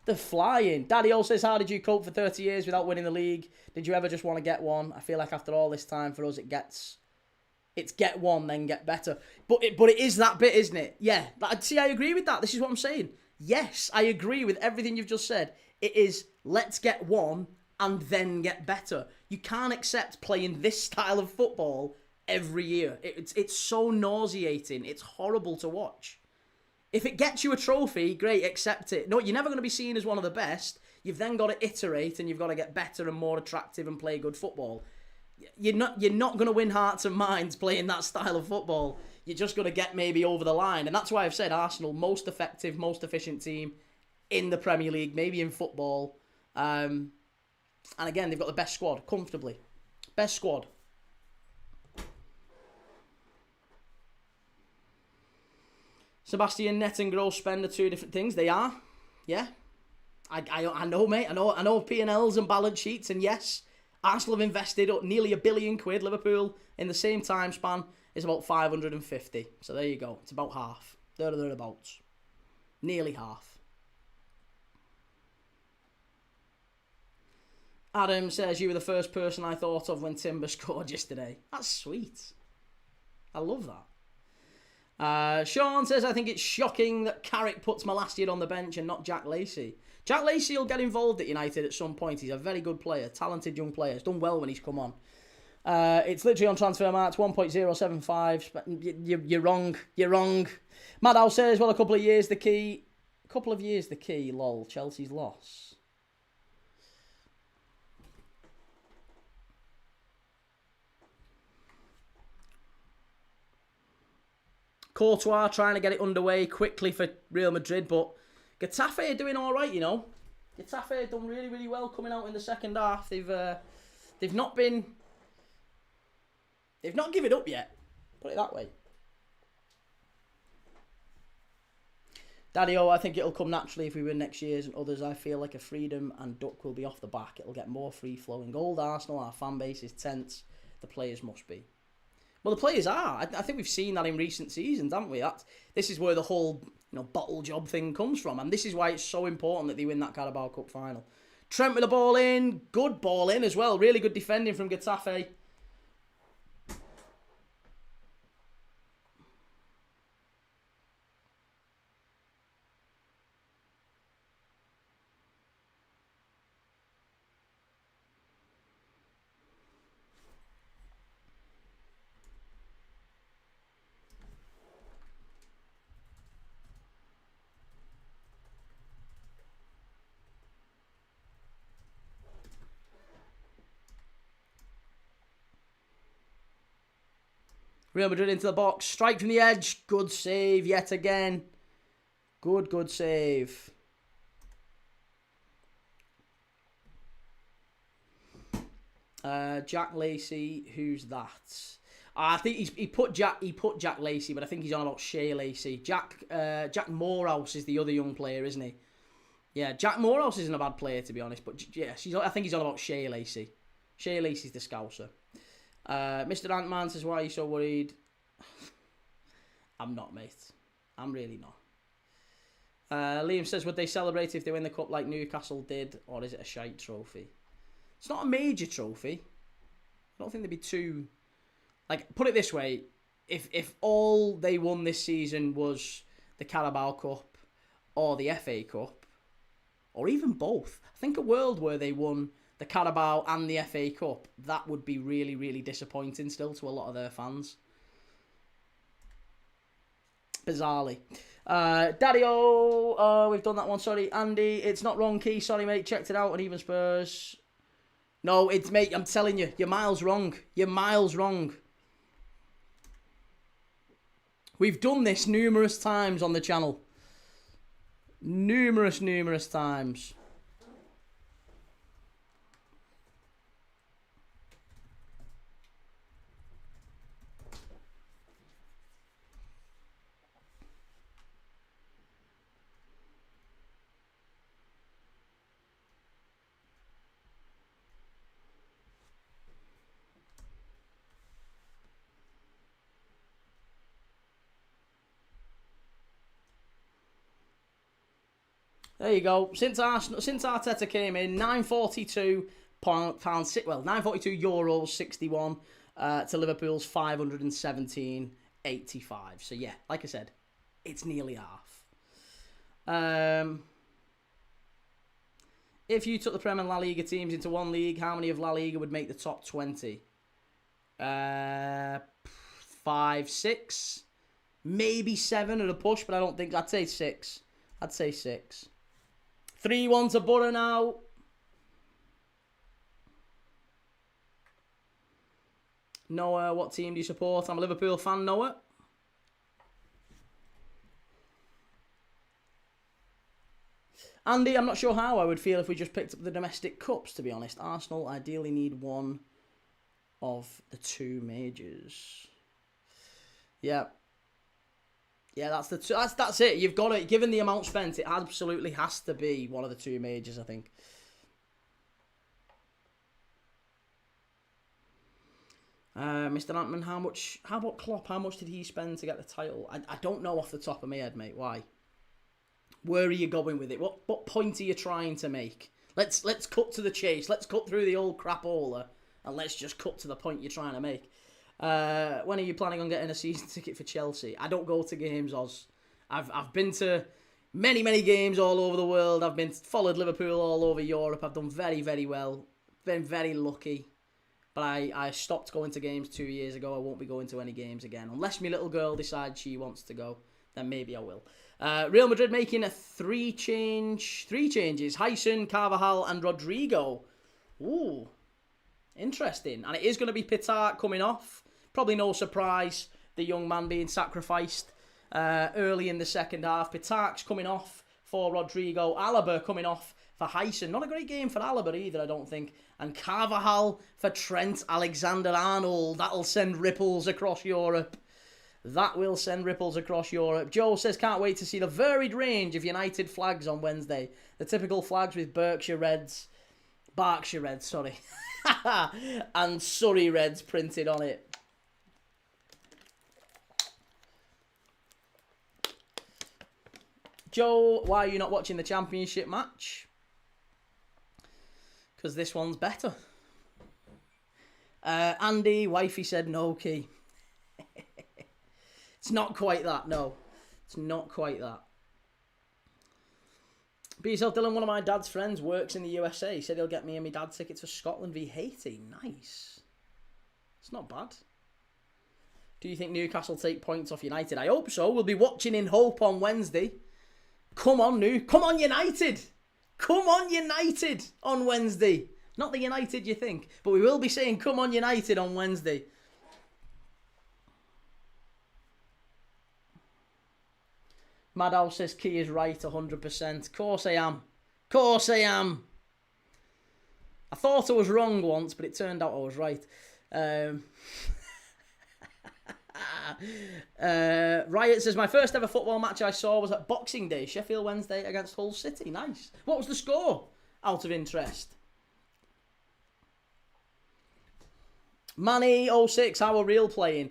They're flying. Daddy O says, how did you cope for 30 years without winning the league? Did you ever just want to get one? I feel like after all this time for us, it's get one, then get better. But it is that bit, isn't it? Yeah. See, I agree with that. This is what I'm saying. Yes, I agree with everything you've just said. It is, let's get one and then get better. You can't accept playing this style of football every year. It's so nauseating. It's horrible to watch. If it gets you a trophy, great, accept it. No, you're never going to be seen as one of the best. You've then got to iterate and you've got to get better and more attractive and play good football. You're not going to win hearts and minds playing that style of football. You're just going to get maybe over the line. And that's why I've said Arsenal, most effective, most efficient team in the Premier League, maybe in football. And again, they've got the best squad, comfortably. Best squad. Sebastian, net and gross spend are two different things. They are. Yeah. I know, mate. I know P&Ls and balance sheets. And yes, Arsenal have invested nearly £1 billion. Liverpool, in the same time span, is about 550. So there you go. It's about half. Thereabouts. Nearly half. Adam says, you were the first person I thought of when Timber scored yesterday. That's sweet. I love that. Sean says, I think it's shocking that Carrick puts Malacia on the bench and not Jack Lacey. Jack Lacey will get involved at United at some point. He's a very good player, talented young player. He's done well when he's come on. It's literally on Transfermarkt, 1.075. You're wrong. You're wrong. Maddow says, well, a couple of years the key. Lol. Chelsea's loss. Courtois trying to get it underway quickly for Real Madrid, but Getafe are doing all right, you know. Getafe have done really, really well coming out in the second half. They've not given it up yet. Put it that way. Daddy O, I think it'll come naturally if we win next year's and others. I feel like a Freedom and Duck will be off the back. It'll get more free-flowing. Old Arsenal, our fan base is tense. The players must be. Well, the players are. I think we've seen that in recent seasons, haven't we? This is where the whole bottle job thing comes from, and this is why it's so important that they win that Carabao Cup final. Trent with the ball in. Good ball in as well. Really good defending from Getafe. Real Madrid into the box. Strike from the edge. Good save yet again. Good save. Jack Lacey, who's that? I think he put Jack Lacey, but I think he's on about Shea Lacey. Jack Morehouse is the other young player, isn't he? Yeah, Jack Morehouse isn't a bad player, to be honest, but yes, I think he's on about Shea Lacey. Shea Lacey's the Scouser. Mr. Ant-Man says, why are you so worried? I'm not, mate. I'm really not. Liam says, would they celebrate if they win the cup like Newcastle did, or is it a shite trophy? It's not a major trophy. I don't think they'd be too... Like, put it this way. If all they won this season was the Carabao Cup or the FA Cup, or even both, I think a world where they won the Carabao and the FA Cup, that would be really, really disappointing still to a lot of their fans. Bizarrely. Daddy-O, we've done that one, sorry. Andy, it's not wrong, Key, sorry, mate, checked it out, and even Spurs. No, it's, mate, I'm telling you, you're miles wrong. You're miles wrong. We've done this numerous times on the channel. Numerous times. There you go. Since Arteta came in, £942, well, €942 61 to Liverpool's 517.85. So yeah, like I said, it's nearly half. If you took the Prem and La Liga teams into one league, how many of La Liga would make the top 20? 5, 6, maybe 7 at a push, but I don't think I'd say 6. I'd say 6. 3-1 to Borough now. Noah, what team do you support? I'm a Liverpool fan, Noah. Andy, I'm not sure how I would feel if we just picked up the domestic cups, to be honest. Arsenal ideally need one of the two majors. Yeah. Yeah, that's it. You've got it. Given the amount spent, it absolutely has to be one of the two majors, I think. Mr. Antman, how about Klopp? How much did he spend to get the title? I don't know off the top of my head, mate. Why? Where are you going with it? What point are you trying to make? Let's cut to the chase. Let's cut through the old crapola and let's just cut to the point you're trying to make. When are you planning on getting a season ticket for Chelsea? I don't go to games, Oz. I've been to many games all over the world. I've followed Liverpool all over Europe. I've done very, very well. Been very lucky. But I stopped going to games 2 years ago. I won't be going to any games again. Unless my little girl decides she wants to go, then maybe I will. Real Madrid making a three changes. Hyson, Carvajal and Rodrigo. Ooh, interesting. And it is going to be Pitar coming off. Probably no surprise, the young man being sacrificed early in the second half. Pitar's coming off for Rodrigo. Alaba coming off for Hyson. Not a great game for Alaba either, I don't think. And Carvajal for Trent Alexander-Arnold. That'll send ripples across Europe. That will send ripples across Europe. Joe says, can't wait to see the varied range of United flags on Wednesday. The typical flags with Berkshire Reds, sorry. And Surrey Reds printed on it. Joe, why are you not watching the championship match? Because this one's better. Andy, wifey said no, Key. It's not quite that, no. It's not quite that. Be yourself, Dylan. One of my dad's friends works in the USA. He said he'll get me and my dad tickets for Scotland v Haiti. Nice. It's not bad. Do you think Newcastle take points off United? I hope so. We'll be watching in hope on Wednesday. Come on, Come on, United. Come on, United on Wednesday. Not the United you think, but we will be saying come on, United on Wednesday. Madhouse says Key is right 100%. Course I am. Course I am. I thought I was wrong once, but it turned out I was right. Riot says, my first ever football match I saw was at Boxing Day, Sheffield Wednesday against Hull City. Nice. What was the score? Out of interest. Manny 06, how are Real playing?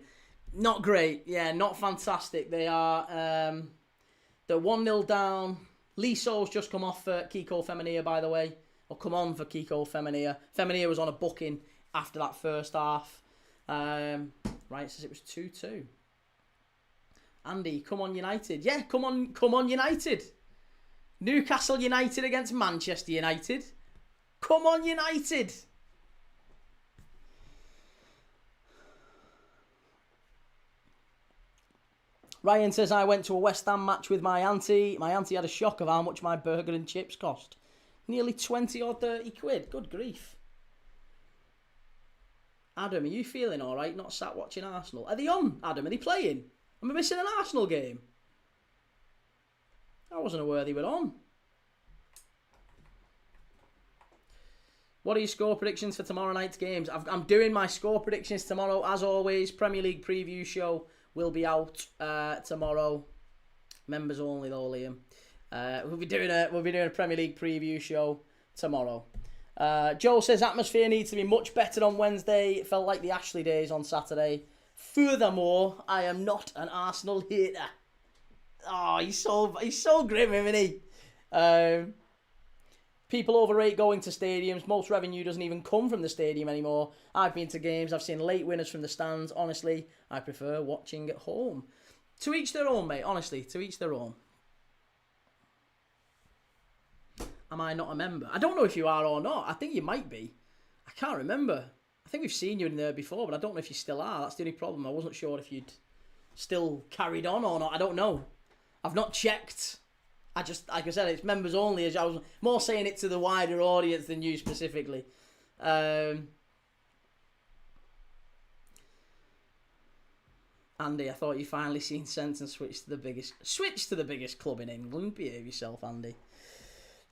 Not great. Yeah, not fantastic. They are... They're 1-0 down. Liso's just come off for Kiko Femenia, by the way. Or come on for Kiko Femenia. Femenia was on a booking after that first half. Right, it says it was 2-2. Andy, come on United. Yeah, come on United. Newcastle United against Manchester United. Come on United. Ryan says, I went to a West Ham match with my auntie. My auntie had a shock of how much my burger and chips cost. Nearly 20 or 30 quid. Good grief. Adam, are you feeling all right? Not sat watching Arsenal. Are they on, Adam? Are they playing? Am I missing an Arsenal game? I wasn't aware they were on. What are your score predictions for tomorrow night's games? I'm doing my score predictions tomorrow. As always, Premier League preview show will be out tomorrow. Members only though, Liam. We'll be doing a Premier League preview show tomorrow. Joel says atmosphere needs to be much better on Wednesday. It felt like the Ashley days on Saturday. Furthermore, I am not an Arsenal hater. Oh, he's so grim, isn't he? People overrate going to stadiums. Most revenue doesn't even come from the stadium anymore. I've been to games. I've seen late winners from the stands. Honestly, I prefer watching at home. To each their own, mate. Honestly, to each their own. Am I not a member? I don't know if you are or not. I think you might be. I can't remember. I think we've seen you in there before, but I don't know if you still are. That's the only problem. I wasn't sure if you'd still carried on or not. I don't know. I've not checked. I just, like I said, it's members only. I was more saying it to the wider audience than you specifically. Andy, I thought you finally seen sense and switched to the biggest club in England. Behave yourself, Andy.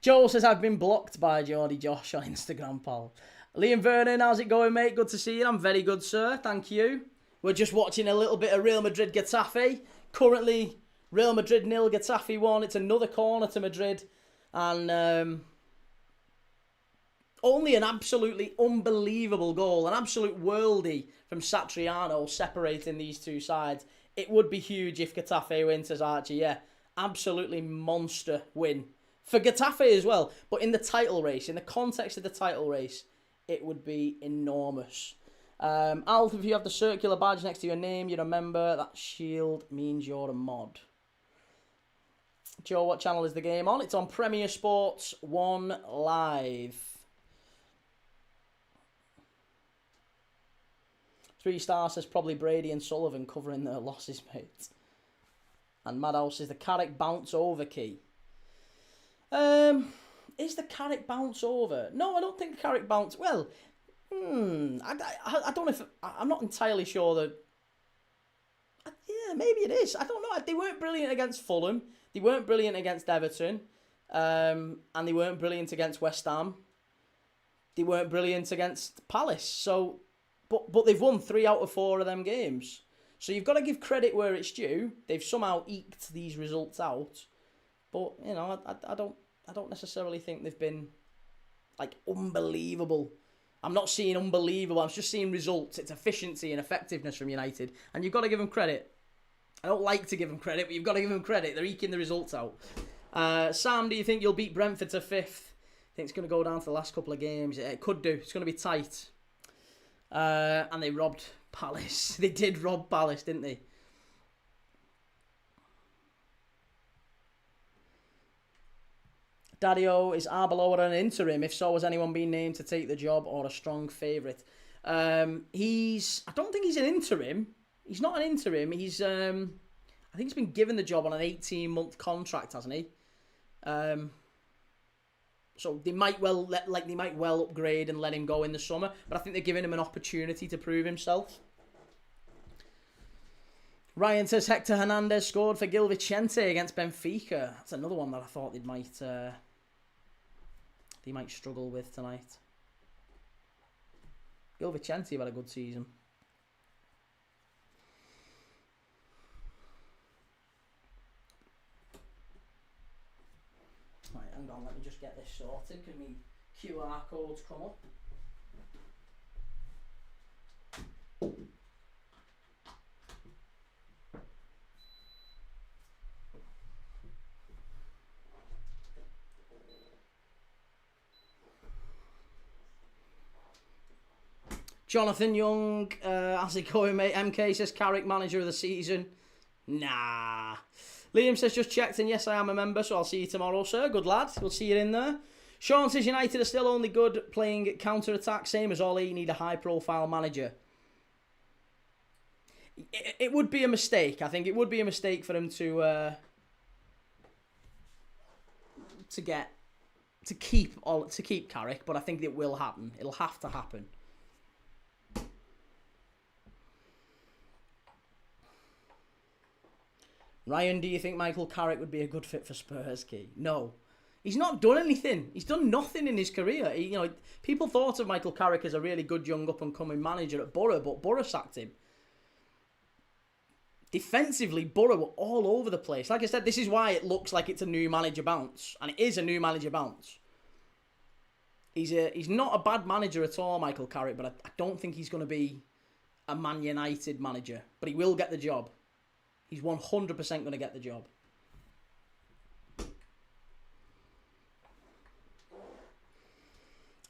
Joel says, I've been blocked by Geordie Josh on Instagram, pal. Liam Vernon, how's it going, mate? Good to see you. I'm very good, sir. Thank you. We're just watching a little bit of Real Madrid Getafe. Currently, Real Madrid 0, Getafe 1. It's another corner to Madrid. And only an absolutely unbelievable goal. An absolute worldie from Satriano separating these two sides. It would be huge if Getafe wins, says Archie. Yeah, absolutely monster win. For Getafe as well. But in the title race, in the context of the title race, it would be enormous. Alf, if you have the circular badge next to your name, you're a member. That shield means you're a mod. Joe, what channel is the game on? It's on Premier Sports 1 Live. 3 stars says probably Brady and Sullivan covering their losses, mate. And Madhouse says the Carrick bounce over key. Is the Carrick bounce over? No, I don't think the Carrick bounce. Well, I don't know if I'm not entirely sure that. Yeah, maybe it is. I don't know. They weren't brilliant against Fulham. They weren't brilliant against Everton, and they weren't brilliant against West Ham. They weren't brilliant against Palace. So, but they've won 3 out of 4 of them games. So you've got to give credit where it's due. They've somehow eked these results out. But you know, I don't necessarily think they've been like unbelievable. I'm not seeing unbelievable. I'm just seeing results. It's efficiency and effectiveness from United, and you've got to give them credit. I don't like to give them credit, but you've got to give them credit. They're eking the results out. Sam, do you think you'll beat Brentford to 5th? I think it's going to go down to the last couple of games. It could do. It's going to be tight. And they robbed Palace. They did rob Palace, didn't they? Daddy-O, is Arbeloa an interim? If so, has anyone been named to take the job or a strong favourite? I don't think he's an interim. He's not an interim. He's I think he's been given the job on an 18-month contract, hasn't he? So they might well upgrade and let him go in the summer, but I think they're giving him an opportunity to prove himself. Ryan says Hector Hernandez scored for Gil Vicente against Benfica. That's another one that I thought they might struggle with tonight. Gil Vicente have had a good season. Right, hang on, let me just get this sorted because my QR codes come up. Jonathan Young, how's it going, mate? MK says Carrick manager of the season. Nah. Liam says just checked, and yes, I am a member, so I'll see you tomorrow, sir. Good lad. We'll see you in there. Sean says United are still only good playing counter-attack, same as Ollie, need a high-profile manager. It would be a mistake. I think it would be a mistake for him to keep Carrick, but I think it will happen. It'll have to happen. Ryan, do you think Michael Carrick would be a good fit for Spurs, Key? No. He's not done anything. He's done nothing in his career. People thought of Michael Carrick as a really good young up-and-coming manager at Borough, but Borough sacked him. Defensively, Borough were all over the place. Like I said, this is why it looks like it's a new manager bounce. And it is a new manager bounce. He's not a bad manager at all, Michael Carrick, but I don't think he's going to be a Man United manager. But he will get the job. He's 100% going to get the job.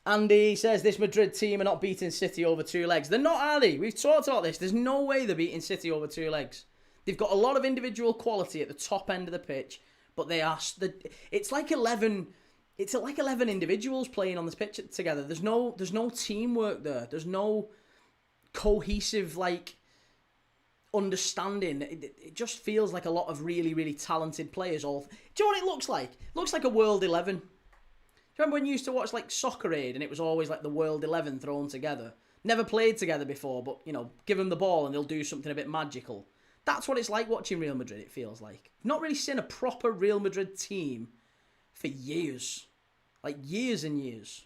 Andy says this Madrid team are not beating City over 2 legs. They're not, are they? We've talked about this. There's no way they're beating City over 2 legs. They've got a lot of individual quality at the top end of the pitch, but it's like 11 individuals playing on this pitch together. There's no teamwork there. There's no cohesive understanding. It just feels like a lot of really, really talented players. Do you know what it looks like? It looks like a World 11. Do you remember when you used to watch Soccer Aid and it was always like the World 11 thrown together? Never played together before, but give them the ball and they'll do something a bit magical. That's what it's like watching Real Madrid, it feels like. Not really seen a proper Real Madrid team for years. Like years and years.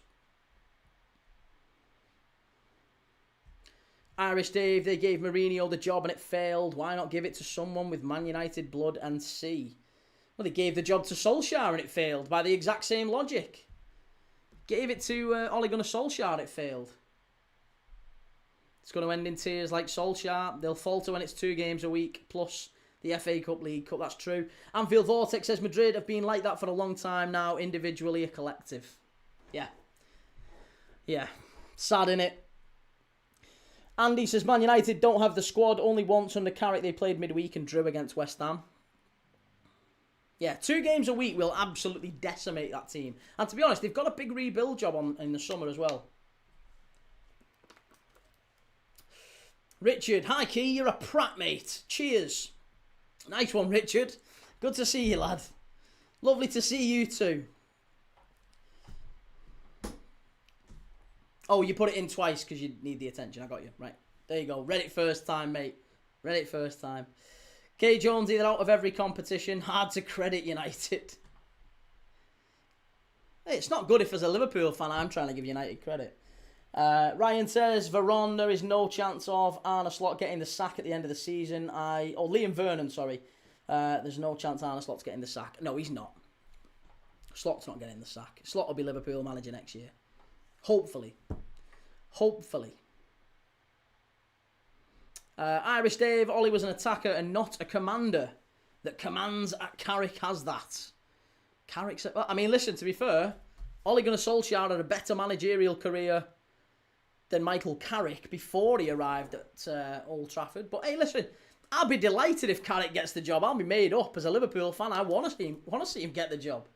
Irish Dave, they gave Mourinho the job and it failed. Why not give it to someone with Man United blood and see? Well, they gave the job to Solskjaer and it failed by the exact same logic. Gave it to Ole Gunnar Solskjaer and it failed. It's going to end in tears like Solskjaer. They'll falter when it's 2 games a week, plus the FA Cup, League Cup, that's true. Anfield Vortex says Madrid have been like that for a long time now, individually a collective. Yeah. Yeah. Sad, innit? Andy says Man United don't have the squad. Only once under Carrick they played midweek and drew against West Ham. Yeah, 2 games a week will absolutely decimate that team. And to be honest, they've got a big rebuild job in the summer as well. Richard, hi Key, you're a prat, mate. Cheers. Nice one, Richard. Good to see you, lad. Lovely to see you too. Oh, you put it in twice because you need the attention. I got you. Right. There you go. Read it first time, mate. Read it first time. K. Jonesy, they're out of every competition. Hard to credit United. Hey, it's not good if as a Liverpool fan I'm trying to give United credit. Ryan says, Veron, there is no chance of Arne Slot getting the sack at the end of the season. Liam Vernon, sorry. There's no chance Arne Slot's getting the sack. No, he's not. Slot's not getting the sack. Slot will be Liverpool manager next year. Hopefully. Hopefully. Irish Dave, Ollie was an attacker and not a commander. That commands at Carrick has that. Carrick's... I mean, listen, to be fair, Ole Gunnar Solskjaer had a better managerial career than Michael Carrick before he arrived at Old Trafford. But hey, listen, I'll be delighted if Carrick gets the job. I'll be made up as a Liverpool fan. I want to see him get the job.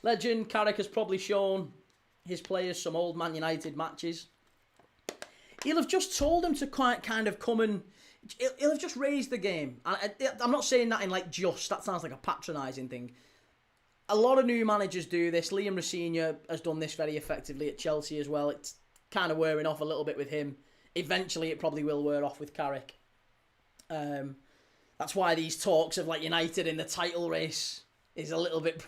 Legend, Carrick has probably shown his players some old Man United matches. He'll have just told them to kind of come and... He'll have just raised the game. I'm not saying that in that sounds like a patronising thing. A lot of new managers do this. Liam Rossini has done this very effectively at Chelsea as well. It's kind of wearing off a little bit with him. Eventually it probably will wear off with Carrick. That's why these talks of United in the title race is a little bit...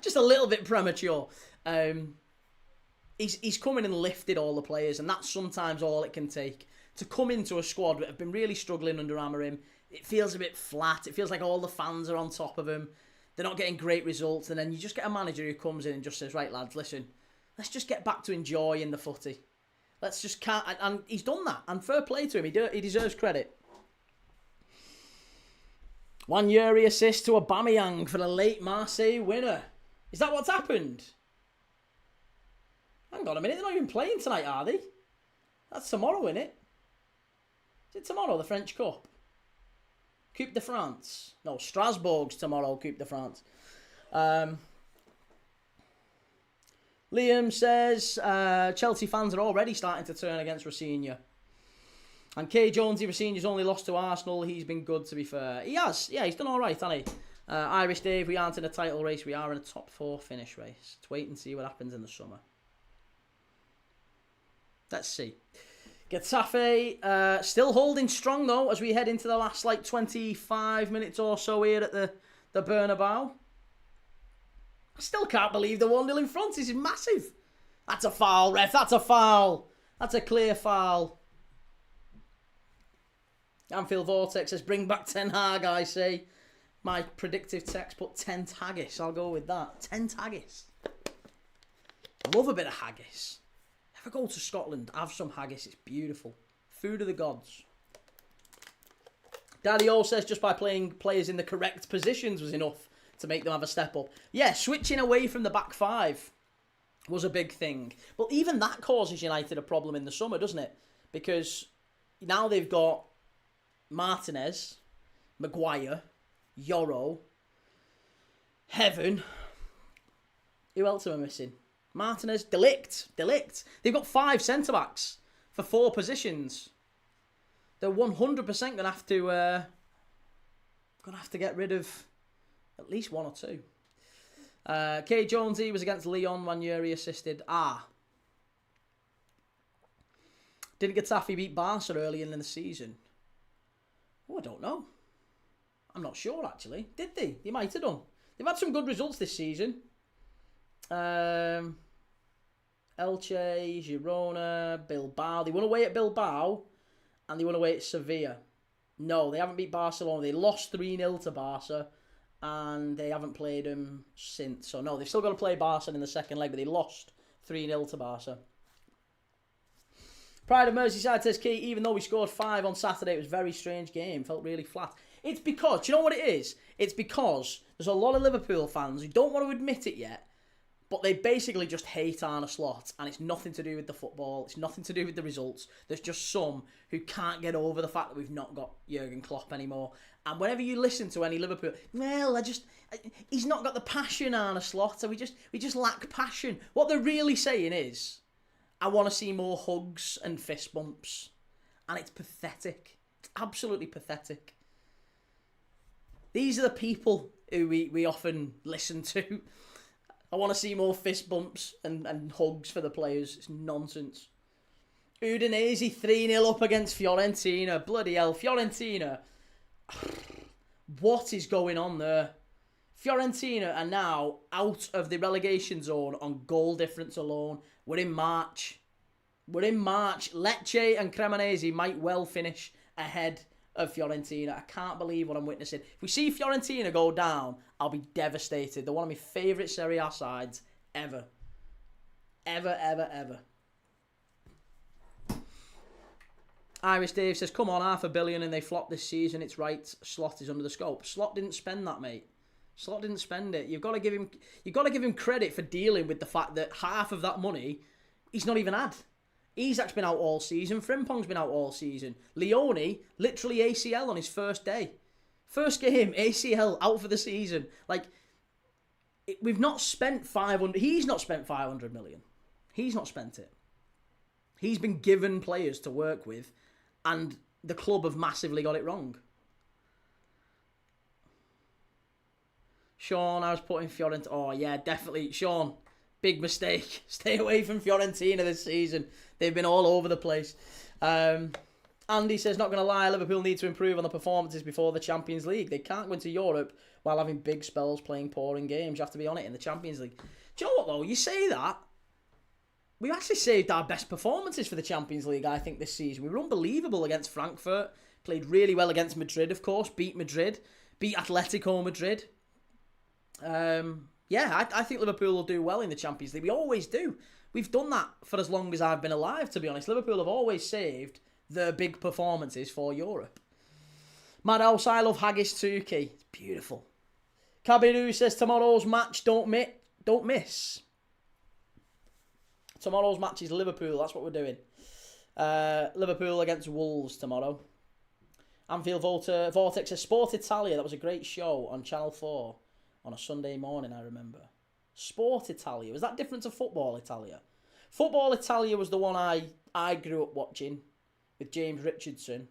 just a little bit premature. He's come in and lifted all the players, and that's sometimes all it can take. To come into a squad that have been really struggling under Amorim, it feels a bit flat. It feels like all the fans are on top of him. They're not getting great results, and then you just get a manager who comes in and just says, right, lads, listen, let's just get back to enjoying the footy. Let's just... And he's done that, and fair play to him. He deserves credit. 1 Yuri assist to Aubameyang for the late Marseille winner. Is that what's happened? Hang on a minute, they're not even playing tonight, are they? That's tomorrow, isn't it? Is it tomorrow, the French Cup? Coupe de France. No, Strasbourg's tomorrow, Coupe de France. Liam says Chelsea fans are already starting to turn against Rafinha. And K. Jonesy, Rafinha's only lost to Arsenal. He's been good, to be fair. He has. Yeah, he's done all right, hasn't he? Irish Dave, we aren't in a title race. We are in a top 4 finish race. Let's wait and see what happens in the summer. Let's see. Getafe still holding strong, though, as we head into the last, 25 minutes or so here at the Bernabéu. I still can't believe they're 1-0 in front. This is massive. That's a foul, ref. That's a foul. That's a clear foul. Anfield Vortex says, bring back Ten Hag, I say. My predictive text put 10 haggis. I'll go with that. 10 haggis. Love a bit of haggis. If I go to Scotland, have some haggis. It's beautiful. Food of the gods. Daddy O says just by playing players in the correct positions was enough to make them have a step up. Yeah, switching away from the back five was a big thing. But even that causes United a problem in the summer, doesn't it? Because now they've got Martinez, Maguire, Yoro, Heaven. Who else am I missing? Martinez, Delict. They've got 5 centre-backs for 4 positions. They're 100% going to have to get rid of at least 1 or 2. K. Jonesy was against Lyon when Yuri assisted. Didn't Getafe beat Barca early in the season? Oh, I don't know. I'm not sure, actually. Did they? They might have done. They've had some good results this season. Elche, Girona, Bilbao. They won away at Bilbao and they won away at Sevilla. No, they haven't beat Barcelona. They lost 3-0 to Barca and they haven't played them since. So, no, they've still got to play Barca in the second leg, but they lost 3-0 to Barca. Pride of Merseyside says, Key, even though we scored 5 on Saturday, it was a very strange game. Felt really flat. It's because, do you know what it is? It's because there's a lot of Liverpool fans who don't want to admit it yet, but they basically just hate Arne Slot, and it's nothing to do with the football. It's nothing to do with the results. There's just some who can't get over the fact that we've not got Jurgen Klopp anymore. And whenever you listen to any Liverpool, well, he's not got the passion, Arne Slot, so we just lack passion. What they're really saying is, I want to see more hugs and fist bumps. And it's pathetic. It's absolutely pathetic. These are the people who we often listen to. I want to see more fist bumps and hugs for the players. It's nonsense. Udinese 3-0 up against Fiorentina. Bloody hell, Fiorentina. What is going on there? Fiorentina are now out of the relegation zone on goal difference alone. We're in March. Lecce and Cremonese might well finish ahead of Fiorentina. I can't believe what I'm witnessing. If we see Fiorentina go down, I'll be devastated. They're one of my favourite Serie A sides ever. Ever. Irish Dave says, come on, $500 million and they flopped this season. It's right, Slot is under the scope. Slot didn't spend that, mate. Slot didn't spend it. You've got to give him credit for dealing with the fact that half of that money he's not even had. Isak's been out all season. Frimpong's been out all season. Leone, literally ACL on his first day. First game, ACL, out for the season. We've not spent 500... He's not spent 500 million. He's not spent it. He's been given players to work with, and the club have massively got it wrong. Sean, I was putting Fiorentina... Oh, yeah, definitely. Sean, big mistake. Stay away from Fiorentina this season. They've been all over the place. Andy says, not going to lie, Liverpool need to improve on the performances before the Champions League. They can't go into Europe while having big spells playing poor in games. You have to be on it in the Champions League. Do you know what, though? You say that. We actually saved our best performances for the Champions League, I think, this season. We were unbelievable against Frankfurt. Played really well against Madrid, of course. Beat Madrid. Beat Atletico Madrid. I think Liverpool will do well in the Champions League. We always do. We've done that for as long as I've been alive, to be honest. Liverpool have always saved their big performances for Europe. Madhouse, I love haggis too, Key. It's beautiful. Kabiru says, tomorrow's match, don't miss. Tomorrow's match is Liverpool. That's what we're doing. Liverpool against Wolves tomorrow. Anfield Vortex of Sport Italia. That was a great show on Channel 4 on a Sunday morning, I remember. Sport Italia. Was that different to Football Italia? Football Italia was the one I grew up watching with James Richardson.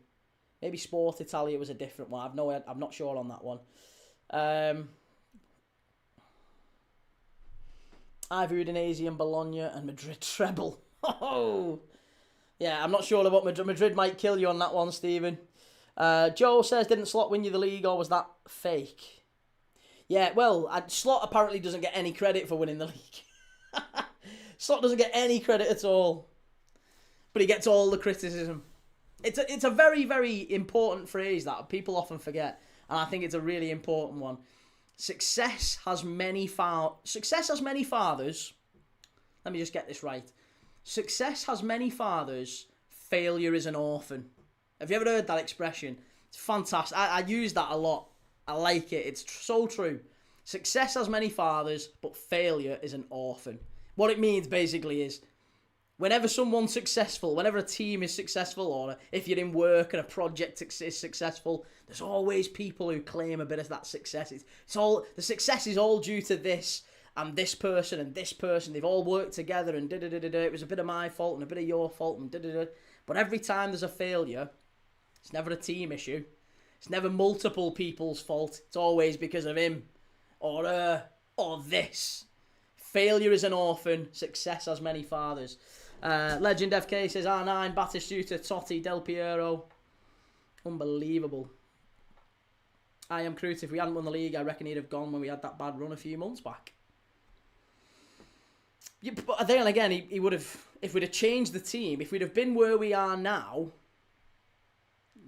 Maybe Sport Italia was a different one. I'm not sure on that one. Ivy Udinese and Bologna and Madrid treble. Oh, yeah, I'm not sure about Madrid. Madrid might kill you on that one, Stephen. Joe says, didn't Slot win you the league, or was that fake? Yeah, well, Slot apparently doesn't get any credit for winning the league. Slot doesn't get any credit at all. But he gets all the criticism. It's a very, very important phrase that people often forget. And I think it's a really important one. Success has many fathers. Let me just get this right. Success has many fathers. Failure is an orphan. Have you ever heard that expression? It's fantastic. I use that a lot. I like it. It's so true. Success has many fathers, but failure is an orphan. What it means basically is, whenever someone's successful, whenever a team is successful, or if you're in work and a project is successful, there's always people who claim a bit of that success. The success is all due to this and this person and this person. They've all worked together and da-da-da-da-da. It was a bit of my fault and a bit of your fault and da-da-da. But every time there's a failure, it's never a team issue. It's never multiple people's fault. It's always because of him or her or this. Failure is an orphan. Success has many fathers. Legend FK says R9, Batistuta, Totti, Del Piero. Unbelievable. I am Crute. If we hadn't won the league, I reckon he'd have gone when we had that bad run a few months back. Yeah, but then again, he would have, if we'd have changed the team, if we'd have been where we are now,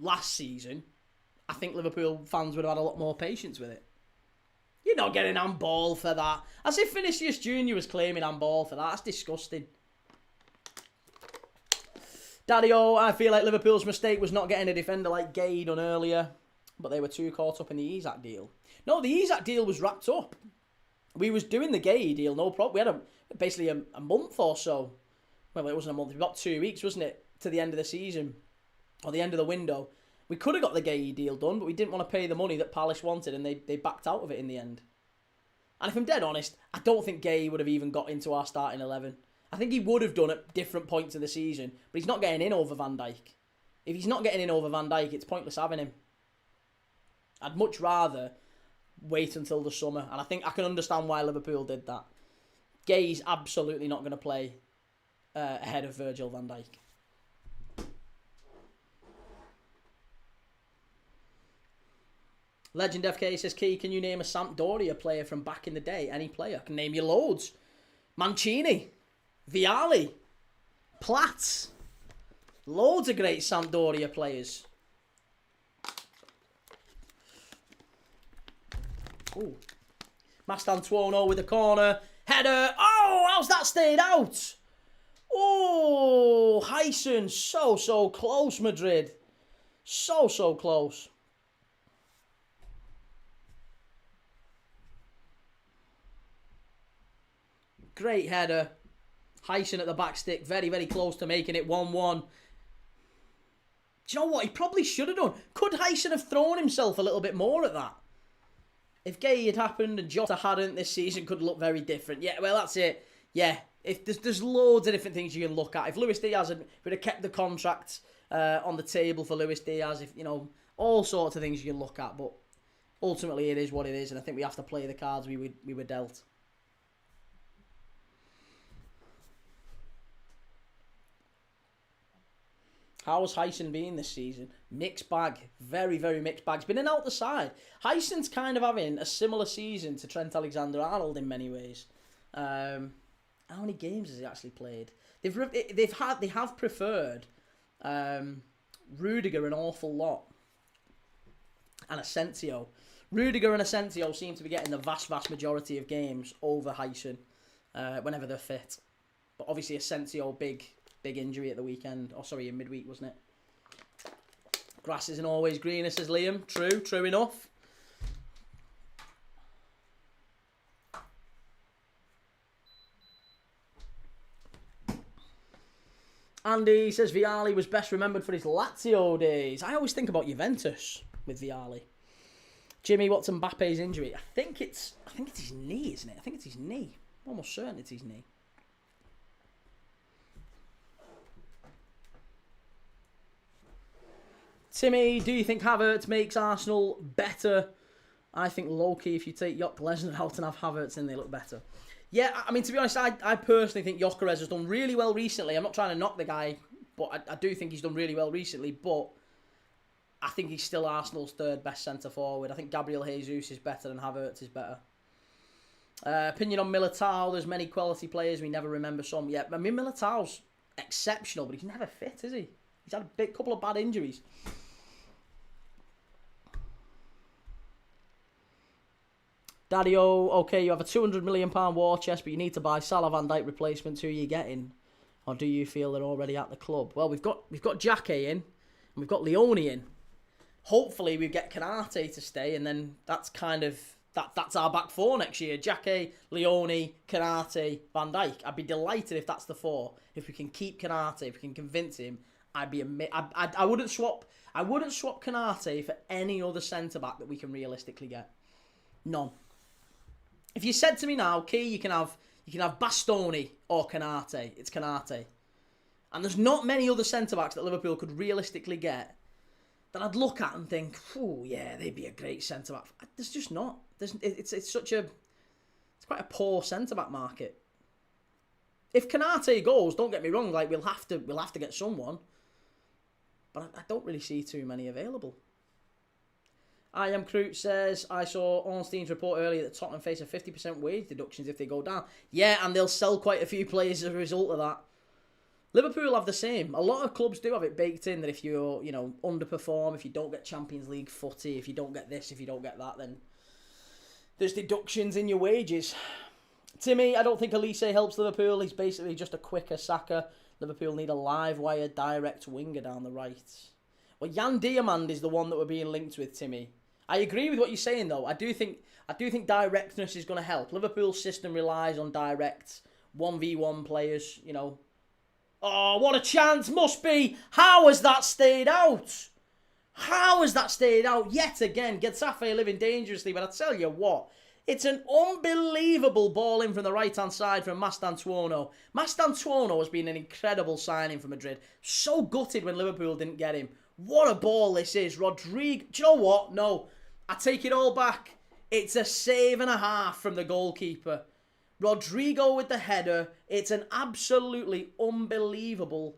last season, I think Liverpool fans would have had a lot more patience with it. You're not getting handball for that. As if Vinicius Jr. was claiming handball for that. That's disgusting. Daddy-O, I feel like Liverpool's mistake was not getting a defender like Gay done earlier, but they were too caught up in the Isak deal. No, the Isak deal was wrapped up. We was doing the Gay deal, no problem. We had basically a month or so. Well, it wasn't a month, it was about 2 weeks, wasn't it, to the end of the season, or the end of the window. We could have got the Gay deal done, but we didn't want to pay the money that Palace wanted, and they backed out of it in the end. And if I'm dead honest, I don't think Gay would have even got into our starting 11. I think he would have done at different points of the season, but he's not getting in over Van Dijk. If he's not getting in over Van Dijk, it's pointless having him. I'd much rather wait until the summer, and I think I can understand why Liverpool did that. Gay's absolutely not going to play ahead of Virgil van Dijk. Legend FK says, Key, can you name a Sampdoria player from back in the day? Any player? I can name you loads. Mancini, Vialli, Platz. Loads of great Sampdoria players. Ooh. Mastantuono with a corner. Header. Oh, how's that stayed out? Oh, Hyson. So close, Madrid. So close. Great header. Hyson at the back stick. Very, very close to making it 1-1. Do you know what? He probably should have done. Could Hyson have thrown himself a little bit more at that? If Gay had happened and Jota hadn't, this season could look very different. Yeah, well, that's it. Yeah, if there's loads of different things you can look at. If Luis Diaz would have kept the contract on the table for Luis Diaz, if all sorts of things you can look at. But ultimately, it is what it is, and I think we have to play the cards we were dealt. How's Hyson been this season? Mixed bag. Very, very mixed bag. He's been in and out the side. Hyson's kind of having a similar season to Trent Alexander-Arnold in many ways. How many games has he actually played? They have preferred Rudiger an awful lot. And Asensio. Rudiger and Asensio seem to be getting the vast majority of games over Hyson whenever they're fit. But obviously Asensio, big injury at the weekend. Oh, sorry, in midweek, wasn't it? Grass isn't always greener, says Liam. True enough. Andy says Vialli was best remembered for his Lazio days. I always think about Juventus with Vialli. Jimmy, what's Mbappe's injury? I think it's his knee, isn't it? I think it's his knee. I'm almost certain it's his knee. Timmy, do you think Havertz makes Arsenal better? I think low-key, if you take Jock Lesnar out and have Havertz in, they look better. Yeah, I mean, to be honest, I personally think Gyökeres has done really well recently. I'm not trying to knock the guy, but I do think he's done really well recently. But I think he's still Arsenal's third best centre-forward. I think Gabriel Jesus is better than Havertz is better. Opinion on Militao. There's many quality players. We never remember some. Yeah, I mean, Militao's exceptional, but he's never fit, is he? He's had a couple of bad injuries. Daddy-O, okay, you have a £200 million war chest, but you need to buy Salah, Van Dijk replacements. Who are you getting? Or do you feel they're already at the club? Well, we've got Jake in, and we've got Leone in. Hopefully, we get Canate to stay, and then that's kind of that's our back four next year. Jake, Leone, Canate, Van Dijk. I'd be delighted if that's the four. If we can keep Canate, if we can convince him, I wouldn't swap Canate for any other centre back that we can realistically get. None. If you said to me now, Key, you can have Bastoni or Canate, it's Canate. And there's not many other centre-backs that Liverpool could realistically get that I'd look at and think, oh yeah, they'd be a great centre-back. There's just not. It's quite a poor centre-back market. If Canate goes, don't get me wrong, like we'll have to get someone. But I don't really see too many available. I Am Kroot says, I saw Ornstein's report earlier that Tottenham face a 50% wage deductions if they go down. Yeah, and they'll sell quite a few players as a result of that. Liverpool have the same. A lot of clubs do have it baked in that if you underperform, if you don't get Champions League footy, if you don't get this, if you don't get that, then there's deductions in your wages. Timmy, I don't think Elise helps Liverpool. He's basically just a quicker Saka. Liverpool need a live wire direct winger down the right. Well, Jan Diamand is the one that we're being linked with, Timmy. I agree with what you're saying, though. I do think directness is going to help. Liverpool's system relies on direct 1v1 players, you know. Oh, what a chance must be. How has that stayed out? How has that stayed out yet again? Getafe living dangerously, but I tell you what, it's an unbelievable ball in from the right-hand side from Mastantuono. Mastantuono has been an incredible signing for Madrid. So gutted when Liverpool didn't get him. What a ball this is. Rodrigo. Do you know what? No. I take it all back. It's a save and a half from the goalkeeper. Rodrigo with the header. It's an absolutely unbelievable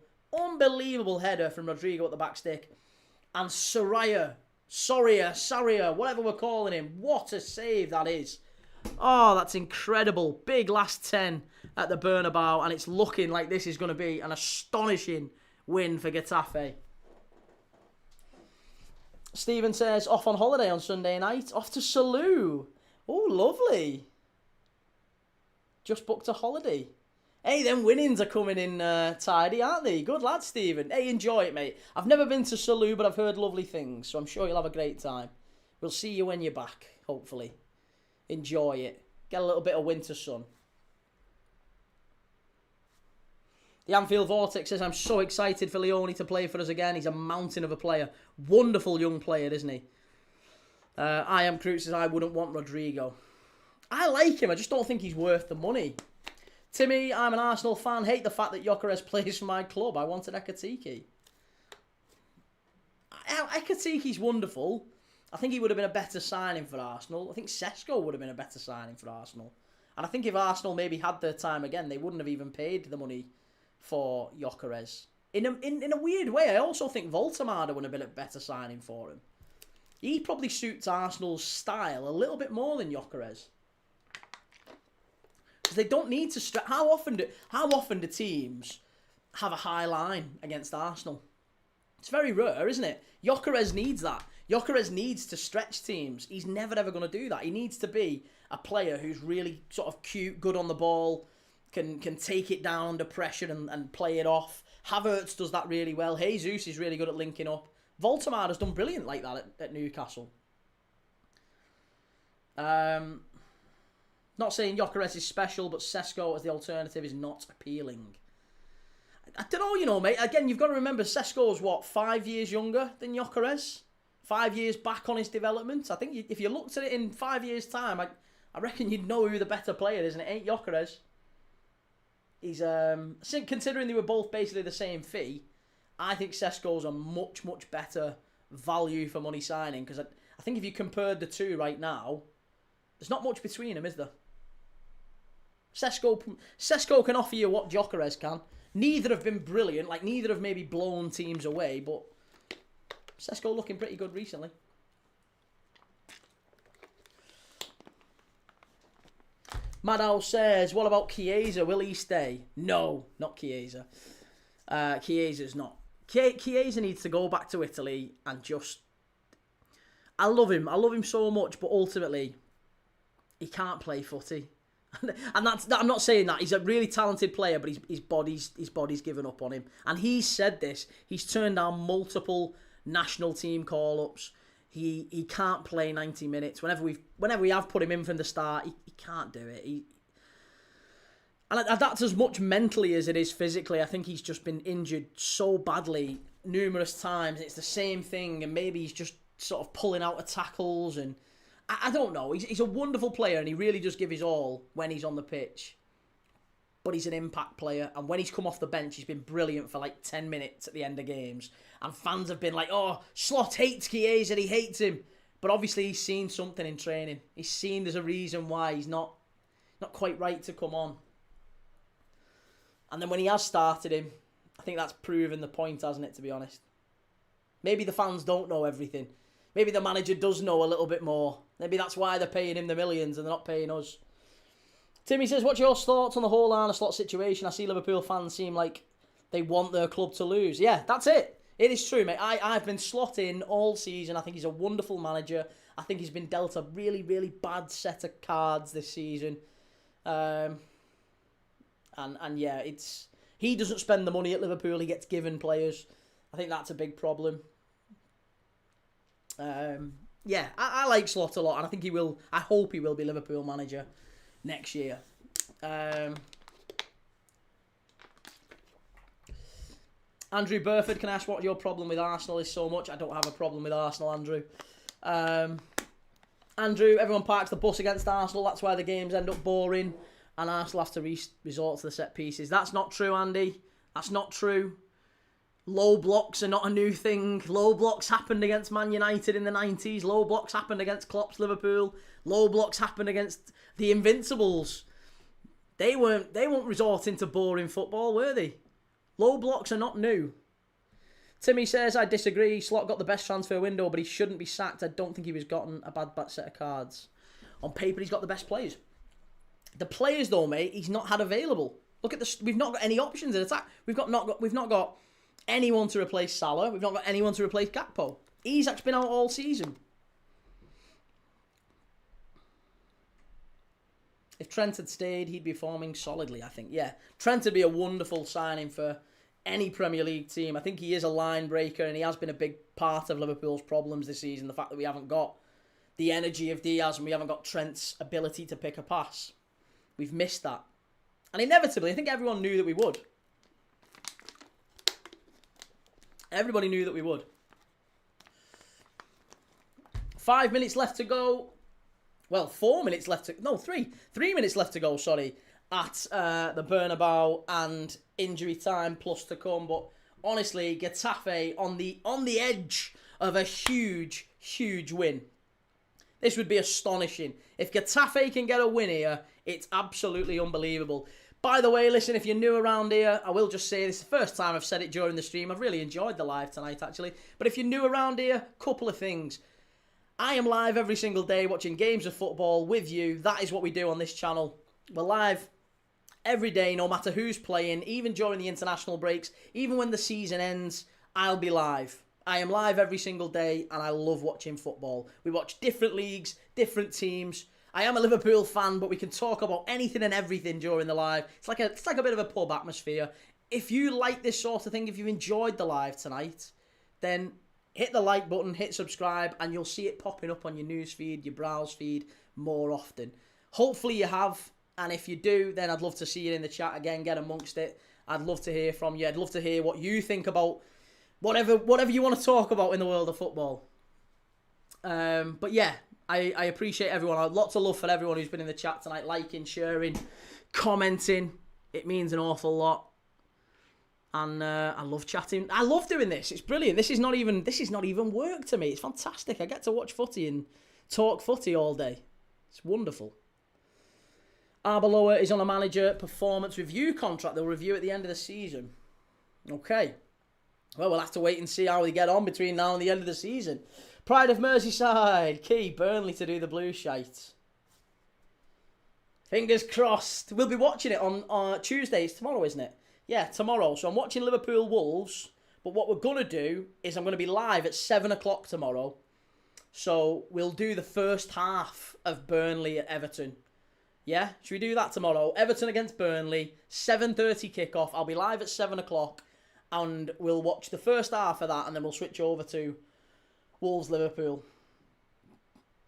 header from Rodrigo at the back stick. And Soria, whatever we're calling him. What a save that is. Oh, that's incredible. Big last 10 at the Bernabéu. And it's looking like this is going to be an astonishing win for Getafe. Stephen says, off on holiday on Sunday night. Off to Salou. Oh, lovely. Just booked a holiday. Hey, them winnings are coming in tidy, aren't they? Good lad, Stephen. Hey, enjoy it, mate. I've never been to Salou, but I've heard lovely things, so I'm sure you'll have a great time. We'll see you when you're back, hopefully. Enjoy it. Get a little bit of winter sun. The Anfield Vortex says, I'm so excited for Leone to play for us again. He's a mountain of a player. Wonderful young player, isn't he? I Am Kroot says, I wouldn't want Rodrigo. I like him. I just don't think he's worth the money. Timmy, I'm an Arsenal fan. Hate the fact that Gyökeres plays for my club. I wanted Ekatike. Ekatike's wonderful. I think he would have been a better signing for Arsenal. I think Sesko would have been a better signing for Arsenal. And I think if Arsenal maybe had their time again, they wouldn't have even paid the money for Gyökeres. In a weird way, I also think Voltemade would have been a better signing for him. He probably suits Arsenal's style a little bit more than Gyökeres. Because they don't need to stretch. How often do teams have a high line against Arsenal? It's very rare, isn't it? Gyökeres needs that. Gyökeres needs to stretch teams. He's never ever going to do that. He needs to be a player who's really sort of cute, good on the ball, can take it down under pressure and play it off. Havertz does that really well. Jesus is really good at linking up. Voltemade has done brilliant like that at Newcastle. Not saying Gyökeres is special, but Sesko as the alternative is not appealing. I don't know, mate. Again, you've got to remember, Sesko's, 5 years younger than Gyökeres? 5 years back on his development. I think if you looked at it in 5 years' time, I reckon you'd know who the better player is, and it ain't Gyökeres. He's, considering they were both basically the same fee, I think Sesko's a much, much better value for money signing, because I think if you compared the two right now, there's not much between them, is there? Sesko can offer you what Gyökeres can. Neither have been brilliant, neither have maybe blown teams away, but Sesko looking pretty good recently. Maddow says, what about Chiesa? Will he stay? No, not Chiesa. Chiesa's not. Chiesa needs to go back to Italy and just... I love him so much, but ultimately, he can't play footy. And I'm not saying that. He's a really talented player, but his body's given up on him. And he's said this. He's turned down multiple national team call-ups. He can't play 90 minutes. Whenever we have put him in from the start, he can't do it. And that's as much mentally as it is physically. I think he's just been injured so badly numerous times. It's the same thing, and maybe he's just sort of pulling out of tackles, and I don't know. He's a wonderful player, and he really does give his all when he's on the pitch. But he's an impact player, and when he's come off the bench, he's been brilliant for 10 minutes at the end of games. And fans have been like, oh, Slot hates Chiesa, he hates him. But obviously he's seen something in training. He's seen there's a reason why he's not quite right to come on. And then when he has started him, I think that's proven the point, hasn't it, to be honest? Maybe the fans don't know everything. Maybe the manager does know a little bit more. Maybe that's why they're paying him the millions and they're not paying us. Timmy says, what's your thoughts on the whole Arne Slot situation? I see Liverpool fans seem like they want their club to lose. Yeah, that's it. It is true, mate. I've been slotting all season. I think he's a wonderful manager. I think he's been dealt a really, really bad set of cards this season. And yeah, he doesn't spend the money at Liverpool. He gets given players. I think that's a big problem. Yeah, I like Slot a lot, and I think he will. I hope he will be Liverpool manager next year. Andrew Burford can ask what your problem with Arsenal is so much. I don't have a problem with Arsenal, Andrew. Andrew, everyone parks the bus against Arsenal. That's why the games end up boring, and Arsenal have to resort to the set pieces. That's not true, Andy. That's not true. Low blocks are not a new thing. Low blocks happened against Man United in the 90s. Low blocks happened against Klopp's Liverpool. Low blocks happened against the Invincibles. They weren't resorting to boring football, were they? Low blocks are not new. Timmy says, I disagree. Slot got the best transfer window, but he shouldn't be sacked. I don't think he was gotten a bad set of cards. On paper, he's got the best players. The players, though, mate, he's not had available. Look at this. We've not got any options in attack. We've not got anyone to replace Salah. We've not got anyone to replace Gakpo. Isak's been out all season. If Trent had stayed, he'd be performing solidly, I think. Yeah, Trent would be a wonderful signing for any Premier League team. I think he is a line breaker, and he has been a big part of Liverpool's problems this season. The fact that we haven't got the energy of Diaz and we haven't got Trent's ability to pick a pass. We've missed that. And inevitably, I think everyone knew that we would. Everybody knew that we would. 5 minutes left to go. Well, 4 minutes left to... No, 3. 3 minutes left to go, sorry. At the Bernabéu, and injury time plus to come. But honestly, Getafe on the edge of a huge, huge win. This would be astonishing. If Getafe can get a win here, it's absolutely unbelievable. By the way, listen, if you're new around here, I will just say this is the first time I've said it during the stream. I've really enjoyed the live tonight, actually. But if you're new around here, couple of things. I am live every single day watching games of football with you. That is what we do on this channel. We're live every day, no matter who's playing, even during the international breaks, even when the season ends, I'll be live. I am live every single day, and I love watching football. We watch different leagues, different teams. I am a Liverpool fan, but we can talk about anything and everything during the live. It's like a bit of a pub atmosphere. If you like this sort of thing, if you enjoyed the live tonight, then hit the like button, hit subscribe, and you'll see it popping up on your news feed, your browse feed more often. Hopefully you have. And if you do, then I'd love to see you in the chat again. Get amongst it. I'd love to hear from you. I'd love to hear what you think about whatever you want to talk about in the world of football. But yeah, I appreciate everyone. Lots of love for everyone who's been in the chat tonight, liking, sharing, commenting. It means an awful lot. And I love chatting. I love doing this. It's brilliant. This is not even work to me. It's fantastic. I get to watch footy and talk footy all day. It's wonderful. Arbeloa is on a manager performance review contract. They'll review at the end of the season. Okay. Well, we'll have to wait and see how they get on between now and the end of the season. Pride of Merseyside. Key Burnley to do the blue shite. Fingers crossed. We'll be watching it on Tuesday. It's tomorrow, isn't it? Yeah, tomorrow. So I'm watching Liverpool Wolves. But what we're going to do is I'm going to be live at 7 o'clock tomorrow. So we'll do the first half of Burnley at Everton. Yeah? Should we do that tomorrow? Everton against Burnley. 7:30 kickoff. I'll be live at 7 o'clock. And we'll watch the first half of that. And then we'll switch over to Wolves Liverpool.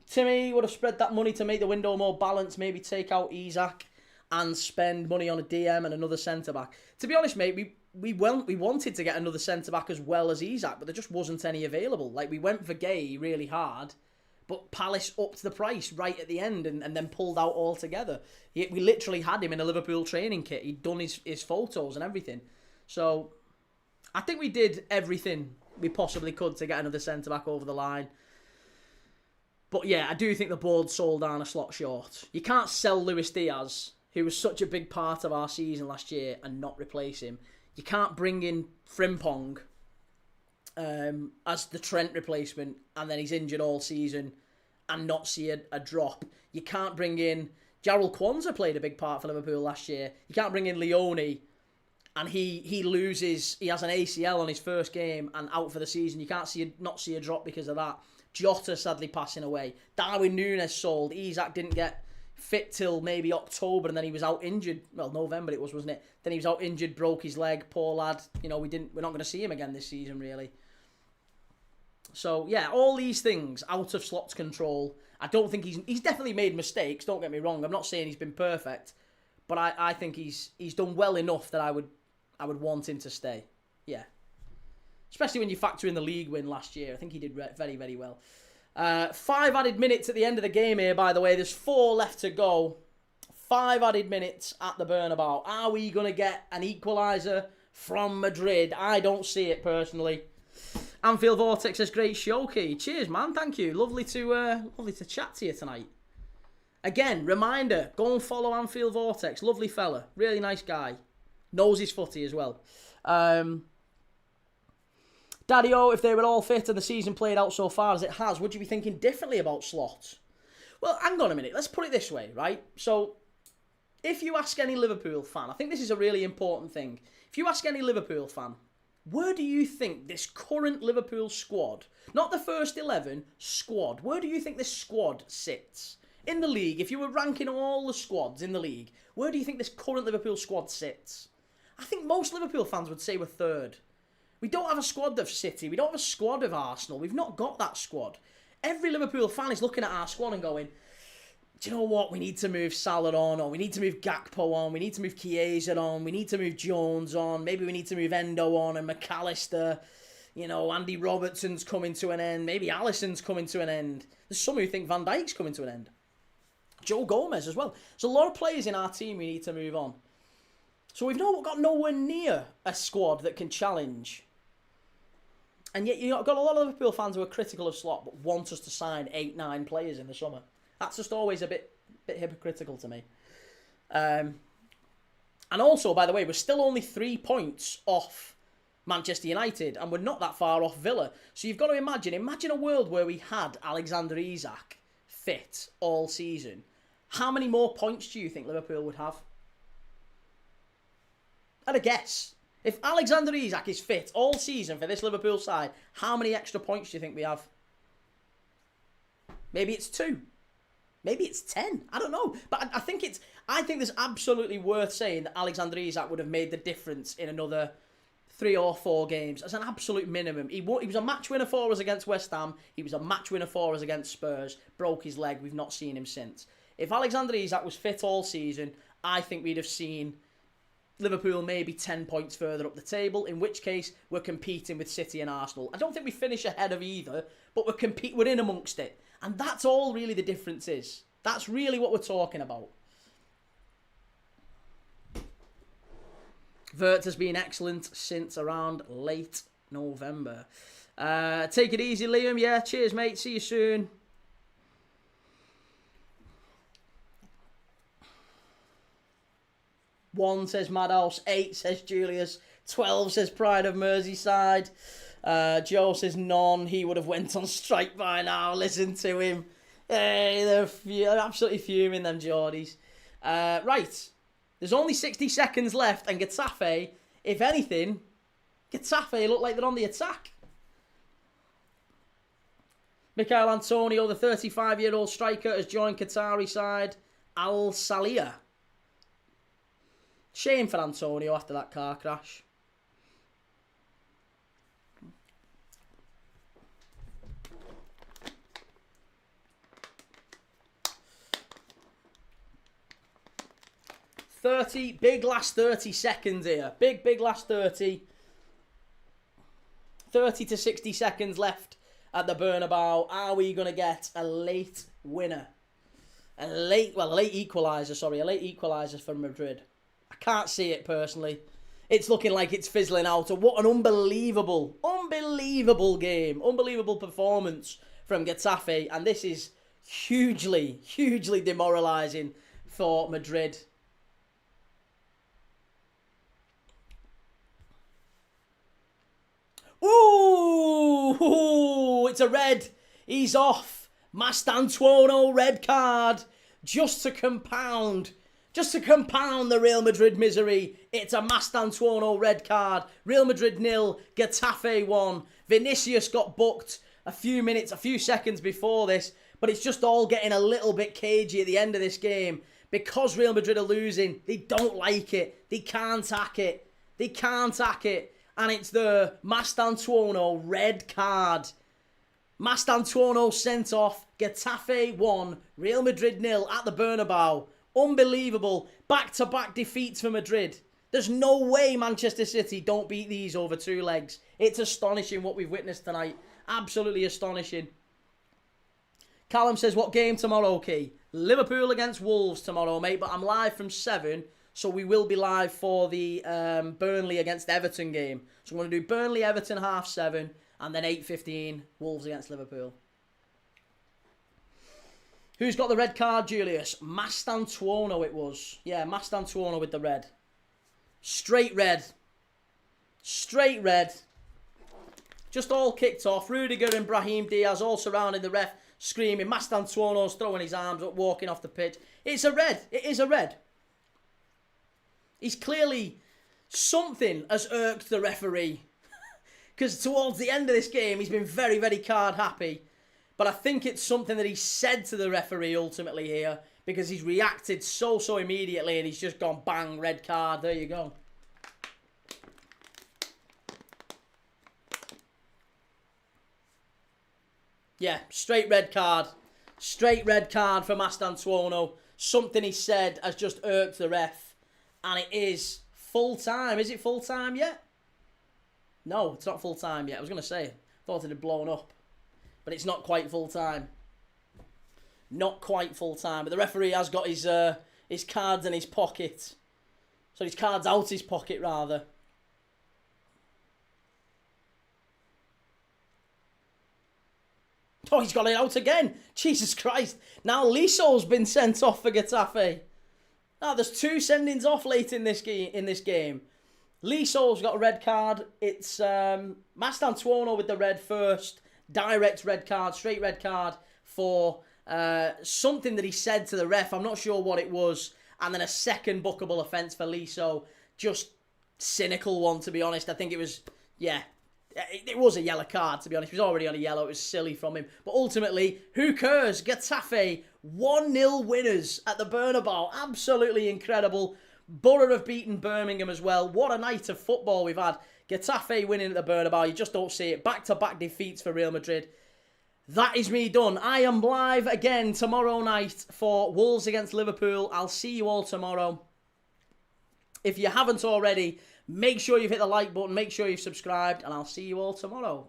Timmy would have spread that money to make the window more balanced. Maybe take out Isak and spend money on a DM and another centre-back. To be honest, mate, we wanted to get another centre-back as well as Isak, but there just wasn't any available. Like, we went for Gay really hard, but Palace upped the price right at the end and then pulled out altogether. We literally had him in a Liverpool training kit. He'd done his photos and everything. So, I think we did everything we possibly could to get another centre-back over the line. But yeah, I do think the board sold down a slot short. You can't sell Luis Diaz, who was such a big part of our season last year, and not replace him. You can't bring in Frimpong as the Trent replacement, and then he's injured all season and not see a drop. You can't bring in... Jarrell Kwanzaa played a big part for Liverpool last year. You can't bring in Leone, and he loses... He has an ACL on his first game and out for the season. You can't not see a drop because of that. Jota sadly passing away. Darwin Núñez sold. Isak didn't get fit till maybe October, and then he was out injured. Well, November it was, wasn't it? Then he was out injured, broke his leg. Poor lad. You know, we're not going to see him again this season, really. So yeah, all these things out of Slot's control. I don't think he's definitely made mistakes. Don't get me wrong. I'm not saying he's been perfect, but I think he's done well enough that I would want him to stay. Yeah. Especially when you factor in the league win last year. I think he did very, very well. 5 added minutes at the end of the game here, by the way. There's 4 left to go. 5 added minutes at the Bernabéu. Are we going to get an equaliser from Madrid? I don't see it, personally. Anfield Vortex says, great show, Key. Cheers, man. Thank you. Lovely to chat to you tonight. Again, reminder, go and follow Anfield Vortex. Lovely fella. Really nice guy. Knows his footy as well. Daddy-O, if they were all fit and the season played out so far as it has, would you be thinking differently about Slot? Well, hang on a minute. Let's put it this way, right? So, if you ask any Liverpool fan, I think this is a really important thing. If you ask any Liverpool fan, where do you think this current Liverpool squad, not the first 11, squad, where do you think this squad sits? In the league, if you were ranking all the squads in the league, where do you think this current Liverpool squad sits? I think most Liverpool fans would say we're third. We don't have a squad of City. We don't have a squad of Arsenal. We've not got that squad. Every Liverpool fan is looking at our squad and going, do you know what? We need to move Salah on, or we need to move Gakpo on, we need to move Chiesa on, we need to move Jones on, maybe we need to move Endo on and McAllister. You know, Andy Robertson's coming to an end. Maybe Alisson's coming to an end. There's some who think Van Dijk's coming to an end. Joe Gomez as well. There's a lot of players in our team we need to move on. So we've got nowhere near a squad that can challenge. And yet you've got a lot of Liverpool fans who are critical of Slot but want us to sign 8-9 players in the summer. That's just always a bit hypocritical to me. And also, by the way, we're still only 3 points off Manchester United, and we're not that far off Villa. So you've got to imagine a world where we had Alexander Isak fit all season. How many more points do you think Liverpool would have? I'd guess. If Alexander Isak is fit all season for this Liverpool side, how many extra points do you think we have? Maybe it's 2. Maybe it's 10. I don't know. But I think there's absolutely worth saying that Alexander Isak would have made the difference in another 3 or 4 games as an absolute minimum. He was a match winner for us against West Ham. He was a match winner for us against Spurs. Broke his leg. We've not seen him since. If Alexander Isak was fit all season, I think we'd have seen Liverpool maybe 10 points further up the table, in which case we're competing with City and Arsenal. I don't think we finish ahead of either, but we're in amongst it. And that's all really the difference is. That's really what we're talking about. Vert has been excellent since around late November. Take it easy, Liam. Yeah, cheers, mate. See you soon. One says Madhouse, 8 says Julius, 12 says Pride of Merseyside. Joe says none. He would have went on strike by now. Listen to him. Hey, they're absolutely fuming, them Geordies. Right. There's only 60 seconds left, and Getafe, if anything, Getafe look like they're on the attack. Michael Antonio, the 35-year-old striker, has joined Qatari side Al Salia. Shame for Antonio after that car crash. Big last 30 seconds here. Big last 30. 30 to 60 seconds left at the Bernabéu. Are we going to get a late winner? A late equaliser for Madrid. I can't see it personally. It's looking like it's fizzling out. What an unbelievable game. Unbelievable performance from Getafe. And this is hugely demoralising for Madrid. Ooh, it's a red. He's off. Mastantuono red card. Just to compound the Real Madrid misery. It's a Mastantuono red card. Real Madrid 0, Getafe 1. Vinicius got booked a few seconds before this, but it's just all getting a little bit cagey at the end of this game. Because Real Madrid are losing, they don't like it. They can't hack it. And it's the Mastantuono red card. Mastantuono sent off. Getafe 1, Real Madrid 0 at the Bernabéu. Unbelievable. Back-to-back defeats for Madrid. There's no way Manchester City don't beat these over 2 legs. It's astonishing what we've witnessed tonight. Absolutely astonishing. Callum says, what game tomorrow, Key? Liverpool against Wolves tomorrow, mate. But I'm live from 7, so we will be live for the Burnley against Everton game. So I'm going to do Burnley-Everton 7:30, and then 8:15, Wolves against Liverpool. Who's got the red card, Julius? Mastantuono it was. Yeah, Mastantuono with the red. Straight red. Just all kicked off. Rudiger and Brahim Diaz all surrounding the ref, screaming. Mastantuono's throwing his arms up, walking off the pitch. It's a red. It is a red. He's clearly... something has irked the referee. Because towards the end of this game, he's been very, very card happy. But I think it's something that he said to the referee ultimately here. Because he's reacted so immediately and he's just gone bang, red card. There you go. Yeah, straight red card. Straight red card for Mastantuono. Something he said has just irked the ref. And it is full time. Is it full time yet? No, it's not full time yet. I was going to say, thought it had blown up. But it's not quite full time. Not quite full time. But the referee has got his cards in his pocket. So his cards out his pocket, rather. Oh, he's got it out again. Jesus Christ. Now Lisso's been sent off for Getafe. Now there's 2 sendings off late in this game. Lisso's got a red card. It's Mastantuono with the red first. Direct red card, straight red card for something that he said to the ref. I'm not sure what it was. And then a second bookable offence for Lisso. Just cynical one, to be honest. I think it was, yeah, it was a yellow card, to be honest. He was already on a yellow. It was silly from him. But ultimately, who cares? Getafe, 1-0 winners at the Bernabéu. Absolutely incredible. Borough have beaten Birmingham as well. What a night of football we've had. Getafe winning at the Bernabéu. You just don't see it. Back-to-back defeats for Real Madrid. that is me done. I am live again tomorrow night for Wolves against Liverpool. I'll see you all tomorrow. If you haven't already, make sure you've hit the like button, make sure you've subscribed, and I'll see you all tomorrow.